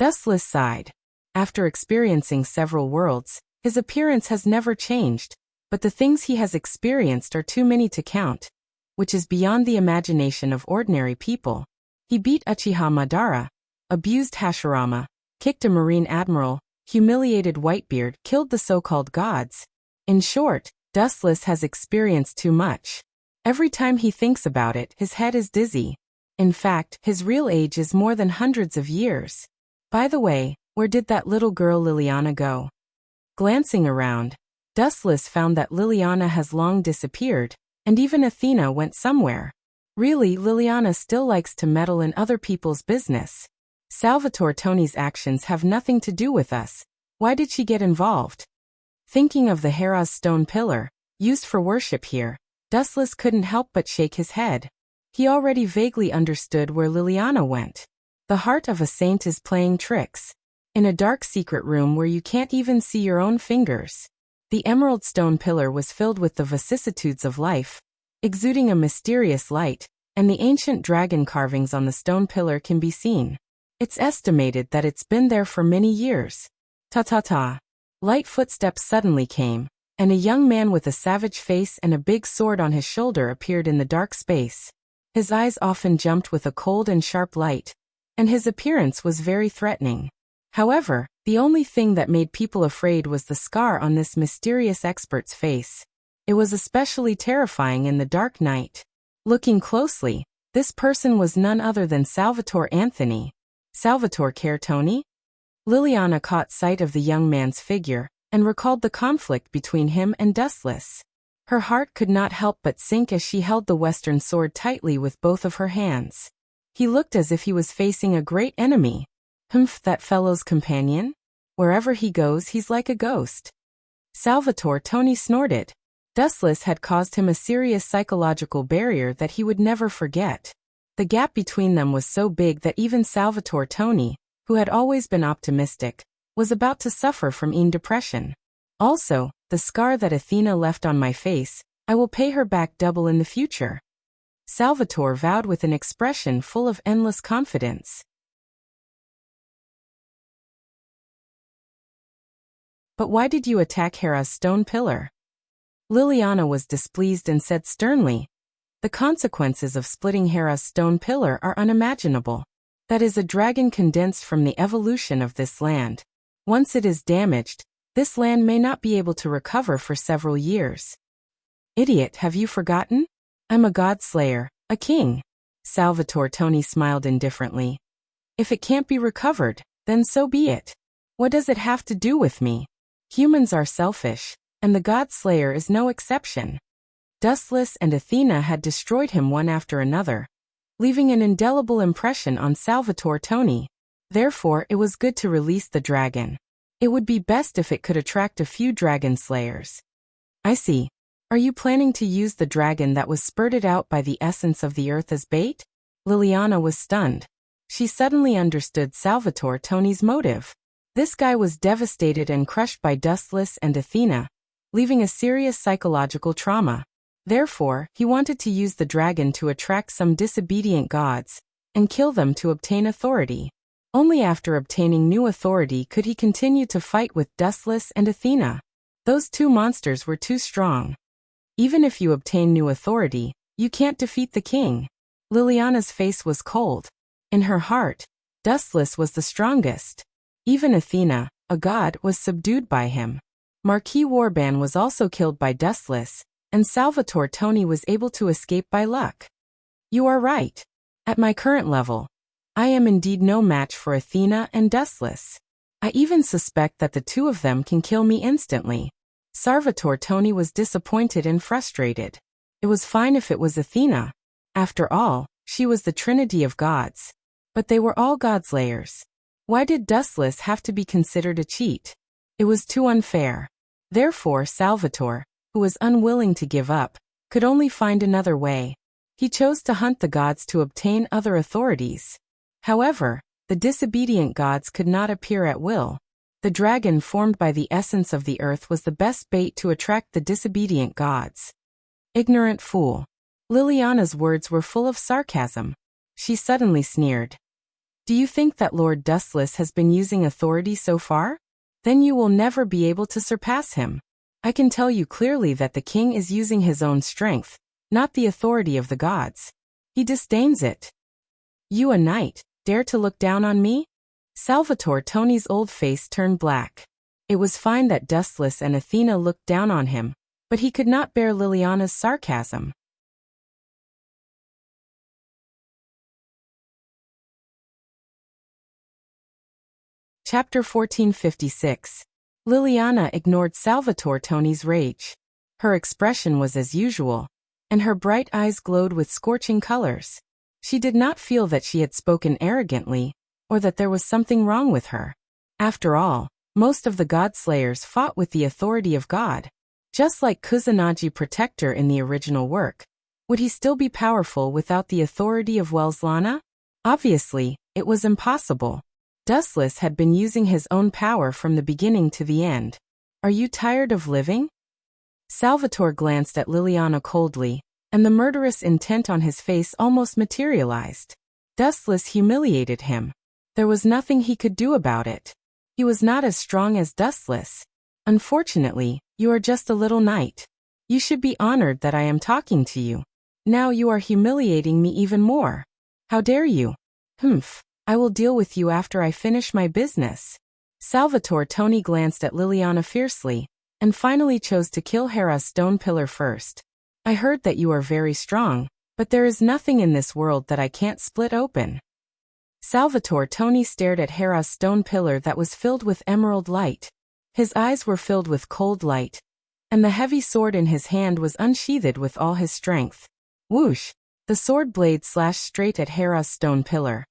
Dustless sighed. After experiencing several worlds, his appearance has never changed, but the things he has experienced are too many to count, which is beyond the imagination of ordinary people. He beat Uchiha Madara, abused Hashirama, kicked a Marine admiral, humiliated Whitebeard, killed the so-called gods. In short, Dustless has experienced too much. Every time he thinks about it, his head is dizzy. In fact, his real age is more than hundreds of years. By the way, where did that little girl Liliana go? Glancing around, Dustless found that Liliana has long disappeared, and even Athena went somewhere. Really, Liliana still likes to meddle in other people's business. Salvatore Toni's actions have nothing to do with us. Why did she get involved? Thinking of the Hera's stone pillar, used for worship here, Dustless couldn't help but shake his head. He already vaguely understood where Liliana went. The heart of a saint is playing tricks. In a dark secret room where you can't even see your own fingers. The emerald stone pillar was filled with the vicissitudes of life, exuding a mysterious light, and the ancient dragon carvings on the stone pillar can be seen. It's estimated that it's been there for many years. Ta-ta-ta. Light footsteps suddenly came, and a young man with a savage face and a big sword on his shoulder appeared in the dark space. His eyes often jumped with a cold and sharp light, and his appearance was very threatening. However, the only thing that made people afraid was the scar on this mysterious expert's face. It was especially terrifying in the dark night. Looking closely, this person was none other than Salvatore Anthony. Salvatore care Tony? Liliana caught sight of the young man's figure, and recalled the conflict between him and Dustless. Her heart could not help but sink as she held the western sword tightly with both of her hands. He looked as if he was facing a great enemy. Humph, that fellow's companion? Wherever he goes, he's like a ghost. Salvatore Tony snorted. Dustless had caused him a serious psychological barrier that he would never forget. The gap between them was so big that even Salvatore Tony, who had always been optimistic, was about to suffer from depression. Also, the scar that Athena left on my face, I will pay her back double in the future. Salvatore vowed with an expression full of endless confidence. But why did you attack Hera's stone pillar? Liliana was displeased and said sternly, the consequences of splitting Hera's stone pillar are unimaginable. That is a dragon condensed from the evolution of this land. Once it is damaged, this land may not be able to recover for several years. Idiot, have you forgotten? I'm a god slayer, a king. Salvatore Tony smiled indifferently. If it can't be recovered, then so be it. What does it have to do with me? Humans are selfish, and the god slayer is no exception. Dustless and Athena had destroyed him one after another, leaving an indelible impression on Salvatore Tony. Therefore, it was good to release the dragon. It would be best if it could attract a few dragon slayers. I see. Are you planning to use the dragon that was spurted out by the essence of the earth as bait? Liliana was stunned. She suddenly understood Salvatore Tony's motive. This guy was devastated and crushed by Dustless and Athena, leaving a serious psychological trauma. Therefore, he wanted to use the dragon to attract some disobedient gods, and kill them to obtain authority. Only after obtaining new authority could he continue to fight with Dustless and Athena. Those two monsters were too strong. Even if you obtain new authority, you can't defeat the king. Liliana's face was cold. In her heart, Dustless was the strongest. Even Athena, a god, was subdued by him. Marquis Warban was also killed by Dustless, and Salvatore Tony was able to escape by luck. You are right. At my current level, I am indeed no match for Athena and Dustless. I even suspect that the two of them can kill me instantly. Salvatore Tony was disappointed and frustrated. It was fine if it was Athena. After all, she was the trinity of gods. But they were all godslayers. Why did Dustless have to be considered a cheat? It was too unfair. Therefore, Salvatore, who was unwilling to give up, could only find another way. He chose to hunt the gods to obtain other authorities. However, the disobedient gods could not appear at will. The dragon formed by the essence of the earth was the best bait to attract the disobedient gods. Ignorant fool. Liliana's words were full of sarcasm. She suddenly sneered. Do you think that Lord Dustless has been using authority so far? Then you will never be able to surpass him. I can tell you clearly that the king is using his own strength, not the authority of the gods. He disdains it. You, a knight, dare to look down on me? Salvatore Toni's old face turned black. It was fine that Dustless and Athena looked down on him, but he could not bear Liliana's sarcasm. Chapter 1456. Liliana ignored Salvatore Toni's rage. Her expression was as usual, and her bright eyes glowed with scorching colors. She did not feel that she had spoken arrogantly, or that there was something wrong with her. After all, most of the God-slayers fought with the authority of God. Just like Kusanagi Protector in the original work, would he still be powerful without the authority of Welslana? Obviously, it was impossible. Dustless had been using his own power from the beginning to the end. Are you tired of living? Salvatore glanced at Liliana coldly, and the murderous intent on his face almost materialized. Dustless humiliated him. There was nothing he could do about it. He was not as strong as Dustless. Unfortunately, you are just a little knight. You should be honored that I am talking to you. Now you are humiliating me even more. How dare you? Humph. I will deal with you after I finish my business. Salvatore Toni glanced at Liliana fiercely, and finally chose to kill Hera's stone pillar first. I heard that you are very strong, but there is nothing in this world that I can't split open. Salvatore Toni stared at Hera's stone pillar that was filled with emerald light. His eyes were filled with cold light, and the heavy sword in his hand was unsheathed with all his strength. Whoosh! The sword blade slashed straight at Hera's stone pillar,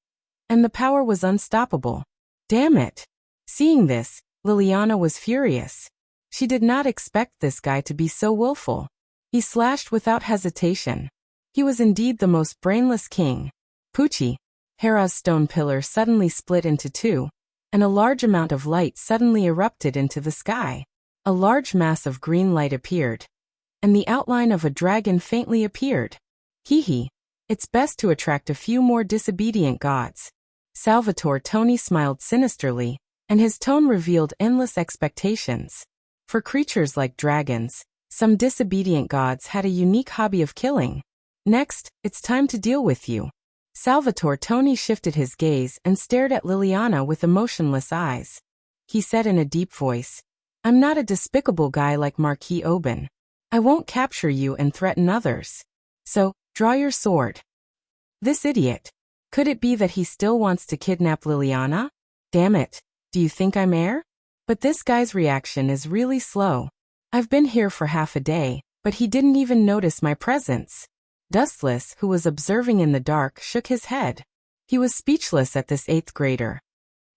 and the power was unstoppable. Damn it! Seeing this, Liliana was furious. She did not expect this guy to be so willful. He slashed without hesitation. He was indeed the most brainless king. Poochie! Hera's stone pillar suddenly split into two, and a large amount of light suddenly erupted into the sky. A large mass of green light appeared, and the outline of a dragon faintly appeared. Hee. It's best to attract a few more disobedient gods. Salvatore Toni smiled sinisterly, and his tone revealed endless expectations. For creatures like dragons, some disobedient gods had a unique hobby of killing. Next, it's time to deal with you. Salvatore Toni shifted his gaze and stared at Liliana with emotionless eyes. He said in a deep voice, I'm not a despicable guy like Marquis Oban. I won't capture you and threaten others. So, draw your sword. This idiot. Could it be that he still wants to kidnap Liliana? Damn it. Do you think I'm air? But this guy's reaction is really slow. I've been here for half a day, but he didn't even notice my presence. Dustless, who was observing in the dark, shook his head. He was speechless at this 8th grader.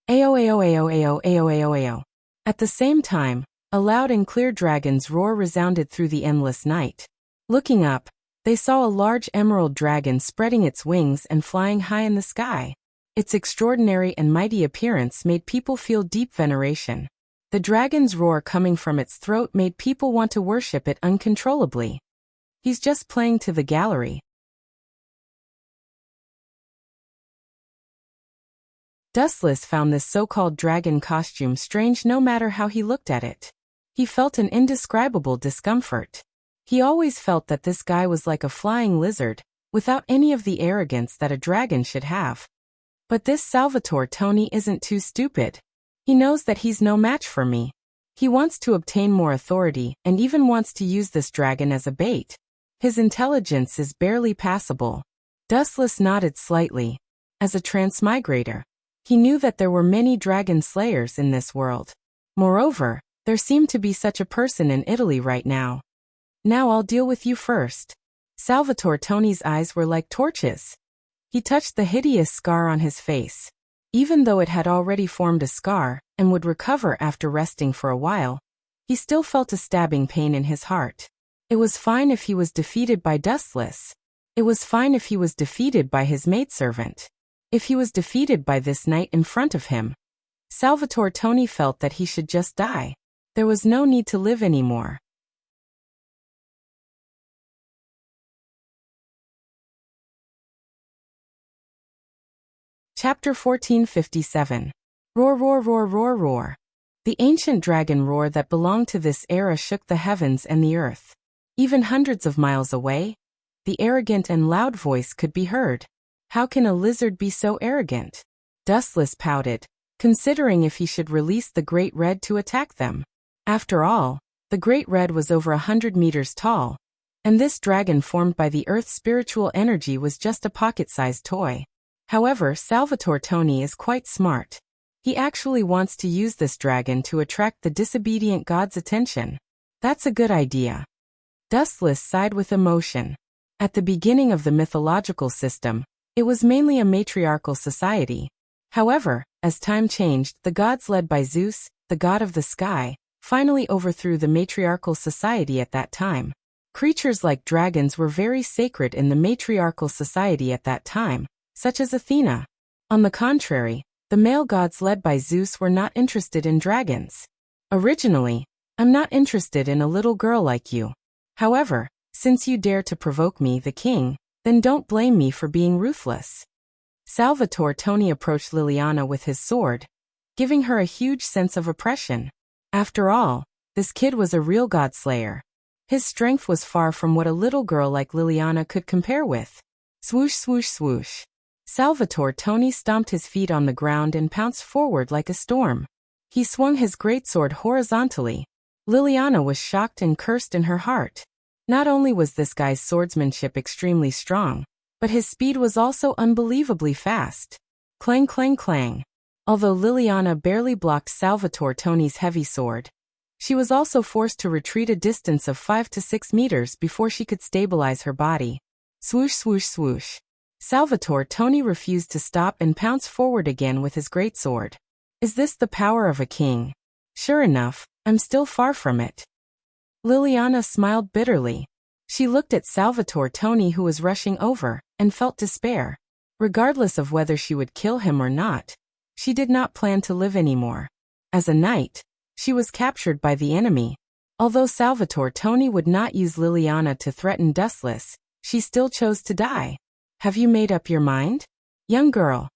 Ao. At the same time, a loud and clear dragon's roar resounded through the endless night. Looking up, they saw a large emerald dragon spreading its wings and flying high in the sky. Its extraordinary and mighty appearance made people feel deep veneration. The dragon's roar coming from its throat made people want to worship it uncontrollably. He's just playing to the gallery. Dustless found this so-called dragon costume strange no matter how he looked at it. He felt an indescribable discomfort. He always felt that this guy was like a flying lizard, without any of the arrogance that a dragon should have. But this Salvatore Toni isn't too stupid. He knows that he's no match for me. He wants to obtain more authority and even wants to use this dragon as a bait. His intelligence is barely passable. Dustless nodded slightly. As a transmigrator, he knew that there were many dragon slayers in this world. Moreover, there seemed to be such a person in Italy right now. Now I'll deal with you first. Salvatore Toni's eyes were like torches. He touched the hideous scar on his face. Even though it had already formed a scar and would recover after resting for a while, he still felt a stabbing pain in his heart. It was fine if he was defeated by Dustless. It was fine if he was defeated by his maidservant. If he was defeated by this knight in front of him, Salvatore Tony felt that he should just die. There was no need to live anymore. Chapter 1457. Roar, roar, roar, roar, roar. The ancient dragon roar that belonged to this era shook the heavens and the earth. Even hundreds of miles away, the arrogant and loud voice could be heard. How can a lizard be so arrogant? Dustless pouted, considering if he should release the Great Red to attack them. After all, the Great Red was over 100 meters tall, and this dragon formed by the Earth's spiritual energy was just a pocket-sized toy. However, Salvatore Tony is quite smart. He actually wants to use this dragon to attract the disobedient god's attention. That's a good idea. Dustless sighed with emotion. At the beginning of the mythological system, it was mainly a matriarchal society. However, as time changed, the gods led by Zeus, the god of the sky, finally overthrew the matriarchal society at that time. Creatures like dragons were very sacred in the matriarchal society at that time, such as Athena. On the contrary, the male gods led by Zeus were not interested in dragons. Originally, I'm not interested in a little girl like you. However, since you dare to provoke me, the king, then don't blame me for being ruthless. Salvatore Tony approached Liliana with his sword, giving her a huge sense of oppression. After all, this kid was a real godslayer. His strength was far from what a little girl like Liliana could compare with. Swoosh, swoosh, swoosh. Salvatore Tony stomped his feet on the ground and pounced forward like a storm. He swung his greatsword horizontally. Liliana was shocked and cursed in her heart. Not only was this guy's swordsmanship extremely strong, but his speed was also unbelievably fast. Clang, clang, clang. Although Liliana barely blocked Salvatore Tony's heavy sword, she was also forced to retreat a distance of 5 to 6 meters before she could stabilize her body. Swoosh, swoosh, swoosh. Salvatore Tony refused to stop and pounced forward again with his greatsword. Is this the power of a king? Sure enough, I'm still far from it. Liliana smiled bitterly. She looked at Salvatore Tony, who was rushing over, and felt despair. Regardless of whether she would kill him or not, she did not plan to live anymore. As a knight, she was captured by the enemy. Although Salvatore Tony would not use Liliana to threaten Dustless, she still chose to die. Have you made up your mind? Young girl.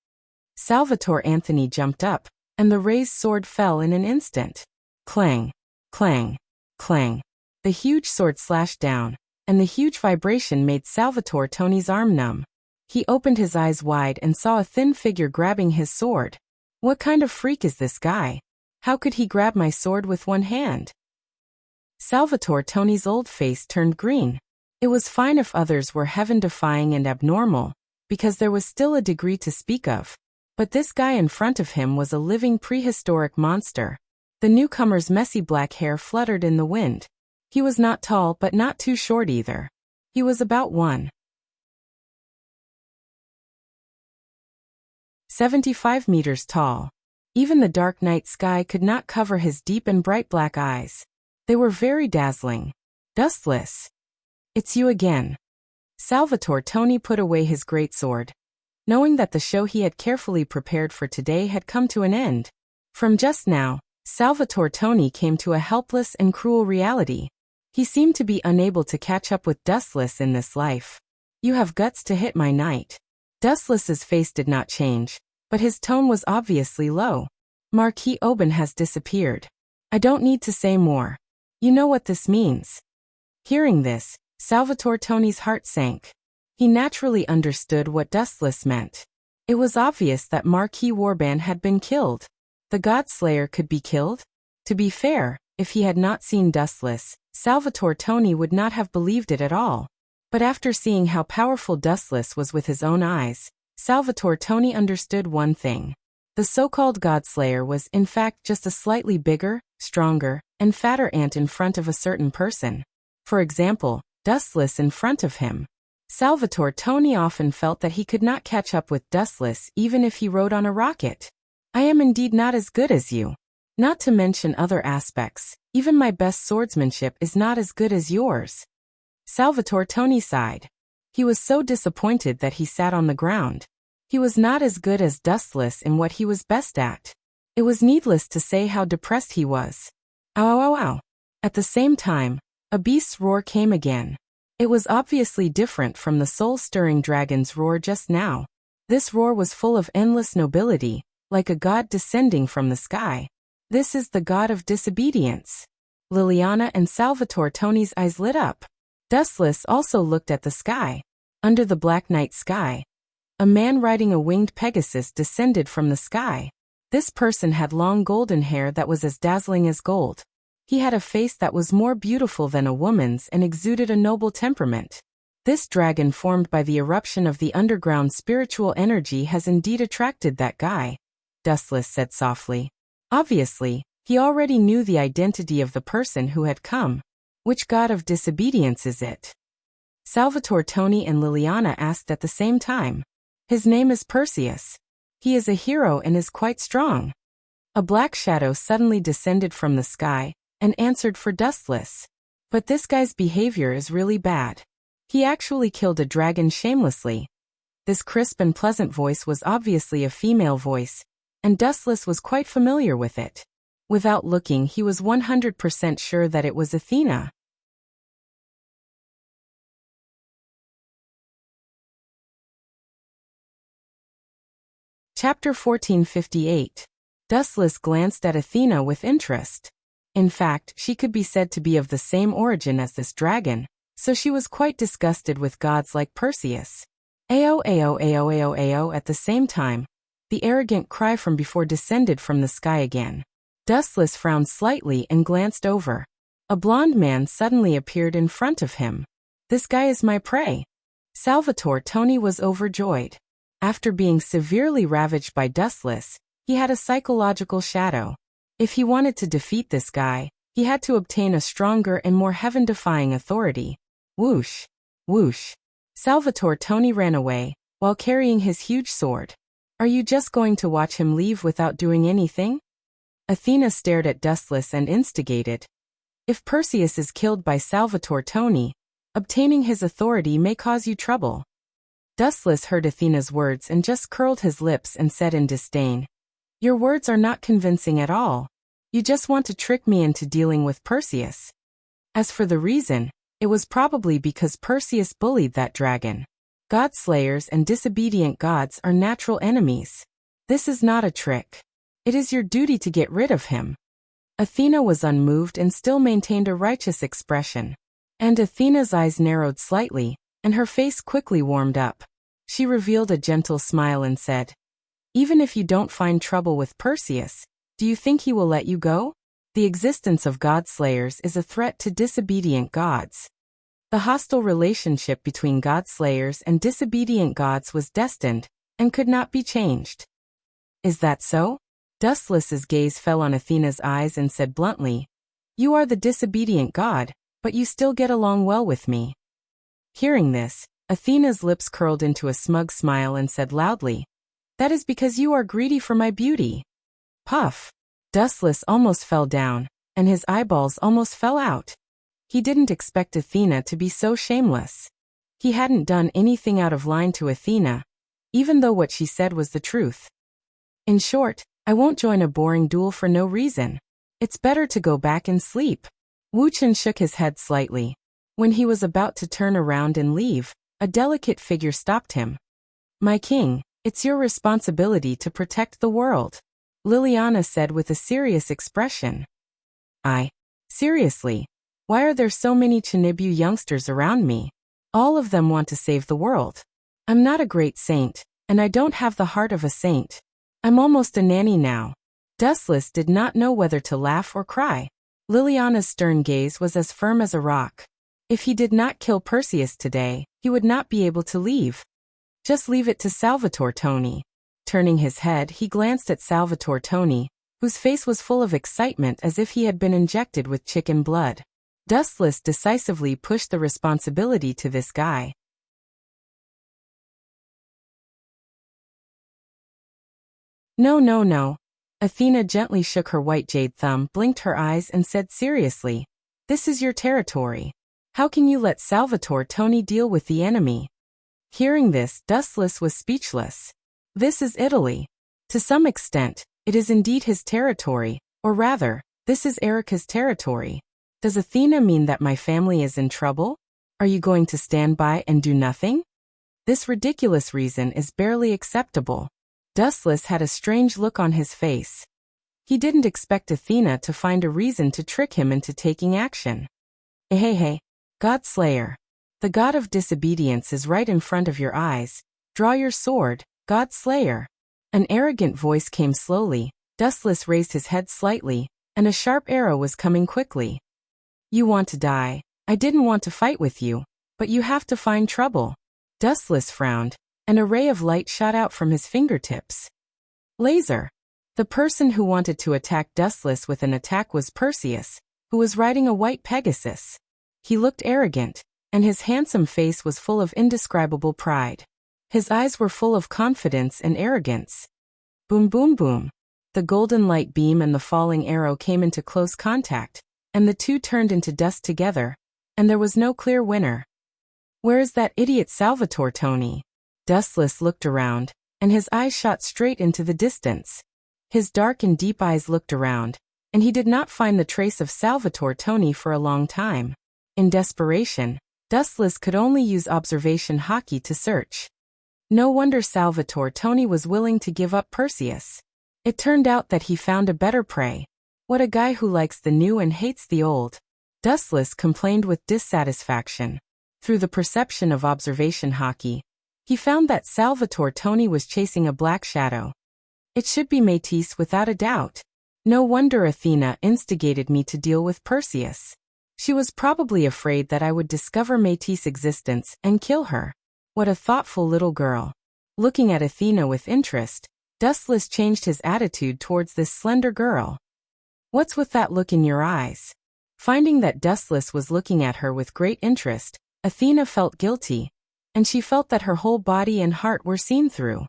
Salvatore Anthony jumped up, and the raised sword fell in an instant. Clang, clang, clang. The huge sword slashed down, and the huge vibration made Salvatore Tony's arm numb. He opened his eyes wide and saw a thin figure grabbing his sword. What kind of freak is this guy? How could he grab my sword with one hand? Salvatore Tony's old face turned green. It was fine if others were heaven-defying and abnormal, because there was still a degree to speak of. But this guy in front of him was a living prehistoric monster. The newcomer's messy black hair fluttered in the wind. He was not tall but not too short either. He was about 1.75 meters tall. Even the dark night sky could not cover his deep and bright black eyes. They were very dazzling. Dustless. It's you again. Salvatore Tony put away his greatsword, knowing that the show he had carefully prepared for today had come to an end. From just now, Salvatore Tony came to a helpless and cruel reality. He seemed to be unable to catch up with Dustless in this life. You have guts to hit my knight. Dustless's face did not change, but his tone was obviously low. Marquis Oban has disappeared. I don't need to say more. You know what this means. Hearing this, Salvatore Tony's heart sank. He naturally understood what Dustless meant. It was obvious that Marquis Warban had been killed. The Godslayer could be killed? To be fair, if he had not seen Dustless, Salvatore Tony would not have believed it at all. But after seeing how powerful Dustless was with his own eyes, Salvatore Tony understood one thing. The so-called Godslayer was in fact just a slightly bigger, stronger, and fatter ant in front of a certain person. For example, Dustless in front of him. Salvatore Tony often felt that he could not catch up with Dustless even if he rode on a rocket. I am indeed not as good as you. Not to mention other aspects, even my best swordsmanship is not as good as yours. Salvatore Tony sighed. He was so disappointed that he sat on the ground. He was not as good as Dustless in what he was best at. It was needless to say how depressed he was. Ow, ow, ow, ow. At the same time, a beast's roar came again. It was obviously different from the soul-stirring dragon's roar just now. This roar was full of endless nobility, like a god descending from the sky. This is the god of disobedience. Liliana and Salvatore Tony's eyes lit up. Dustless also looked at the sky. Under the black night sky, a man riding a winged Pegasus descended from the sky. This person had long golden hair that was as dazzling as gold. He had a face that was more beautiful than a woman's and exuded a noble temperament. This dragon formed by the eruption of the underground spiritual energy has indeed attracted that guy, Dustless said softly. Obviously, he already knew the identity of the person who had come. Which god of disobedience is it? Salvatore Tony and Liliana asked at the same time. His name is Perseus. He is a hero and is quite strong. A black shadow suddenly descended from the sky and answered for Dustless. But this guy's behavior is really bad. He actually killed a dragon shamelessly. This crisp and pleasant voice was obviously a female voice, and Dustless was quite familiar with it. Without looking, he was 100% sure that it was Athena. Chapter 1458. Dustless glanced at Athena with interest. In fact, she could be said to be of the same origin as this dragon, so she was quite disgusted with gods like Perseus. Ao ao ao ao ao. At the same time, the arrogant cry from before descended from the sky again. Dustless frowned slightly and glanced over. A blond man suddenly appeared in front of him. This guy is my prey. Salvatore Tony was overjoyed. After being severely ravaged by Dustless, he had a psychological shadow. If he wanted to defeat this guy, he had to obtain a stronger and more heaven-defying authority. Whoosh! Whoosh! Salvatore Tony ran away, while carrying his huge sword. Are you just going to watch him leave without doing anything? Athena stared at Dustless and instigated. If Perseus is killed by Salvatore Tony, obtaining his authority may cause you trouble. Dustless heard Athena's words and just curled his lips and said in disdain, Your words are not convincing at all. You just want to trick me into dealing with Perseus. As for the reason, it was probably because Perseus bullied that dragon. God slayers and disobedient gods are natural enemies. This is not a trick. It is your duty to get rid of him. Athena was unmoved and still maintained a righteous expression. And Athena's eyes narrowed slightly, and her face quickly warmed up. She revealed a gentle smile and said, Even if you don't find trouble with Perseus, do you think he will let you go? The existence of god-slayers is a threat to disobedient gods. The hostile relationship between god-slayers and disobedient gods was destined, and could not be changed. Is that so? Dustless's gaze fell on Athena's eyes and said bluntly, You are the disobedient god, but you still get along well with me. Hearing this, Athena's lips curled into a smug smile and said loudly, That is because you are greedy for my beauty. Puff! Dustless almost fell down, and his eyeballs almost fell out. He didn't expect Athena to be so shameless. He hadn't done anything out of line to Athena, even though what she said was the truth. In short, I won't join a boring duel for no reason. It's better to go back and sleep. Wuxia shook his head slightly. When he was about to turn around and leave, a delicate figure stopped him. My king, it's your responsibility to protect the world, Liliana said with a serious expression. Seriously, why are there so many Chinibu youngsters around me? All of them want to save the world. I'm not a great saint, and I don't have the heart of a saint. I'm almost a nanny now. Dustless did not know whether to laugh or cry. Liliana's stern gaze was as firm as a rock. If he did not kill Perseus today, he would not be able to leave. Just leave it to Salvatore Tony. Turning his head, he glanced at Salvatore Tony, whose face was full of excitement as if he had been injected with chicken blood. Dustless decisively pushed the responsibility to this guy. No, no, no. Athena gently shook her white jade thumb, blinked her eyes and said seriously, This is your territory. How can you let Salvatore Tony deal with the enemy? Hearing this, Dustless was speechless. This is Italy. To some extent, It is indeed his territory, or rather, this is Erica's territory. Does Athena mean that my family is in trouble? Are you going to stand by and do nothing? This ridiculous reason is barely acceptable. Dustless had a strange look on his face. He didn't expect Athena to find a reason to trick him into taking action. Hey, God Slayer. The god of disobedience is right in front of your eyes. Draw your sword, God Slayer. An arrogant voice came slowly. Dustless raised his head slightly, and a sharp arrow was coming quickly. You want to die. I didn't want to fight with you, but you have to find trouble. Dustless frowned. An ray of light shot out from his fingertips. Laser. The person who wanted to attack Dustless with an attack was Perseus, who was riding a white Pegasus. He looked arrogant, and his handsome face was full of indescribable pride. His eyes were full of confidence and arrogance. Boom, boom, boom. The golden light beam and the falling arrow came into close contact, and the two turned into dust together, and there was no clear winner. Where is that idiot Salvatore Tony? Dustless looked around, and his eyes shot straight into the distance. His dark and deep eyes looked around, and he did not find the trace of Salvatore Tony for a long time. In desperation, Dustless could only use observation hockey to search. No wonder Salvatore Tony was willing to give up Perseus. It turned out that he found a better prey. What a guy who likes the new and hates the old. Dustless complained with dissatisfaction. Through the perception of observation hockey, he found that Salvatore Tony was chasing a black shadow. It should be Métis without a doubt. No wonder Athena instigated me to deal with Perseus. She was probably afraid that I would discover Métis' existence and kill her. What a thoughtful little girl. Looking at Athena with interest, Dustless changed his attitude towards this slender girl. What's with that look in your eyes? Finding that Dustless was looking at her with great interest, Athena felt guilty, and she felt that her whole body and heart were seen through.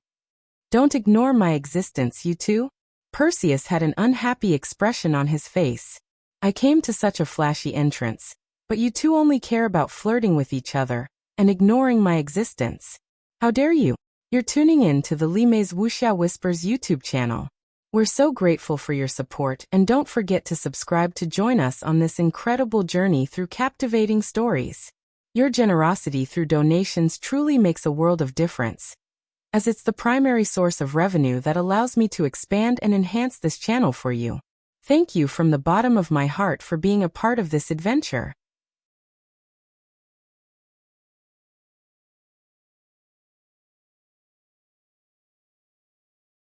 Don't ignore my existence, you two. Perseus had an unhappy expression on his face. I came to such a flashy entrance, but you two only care about flirting with each other and ignoring my existence. How dare you? You're tuning in to the Lime's Wuxia Whispers YouTube channel. We're so grateful for your support, and don't forget to subscribe to join us on this incredible journey through captivating stories. Your generosity through donations truly makes a world of difference, as it's the primary source of revenue that allows me to expand and enhance this channel for you. Thank you from the bottom of my heart for being a part of this adventure.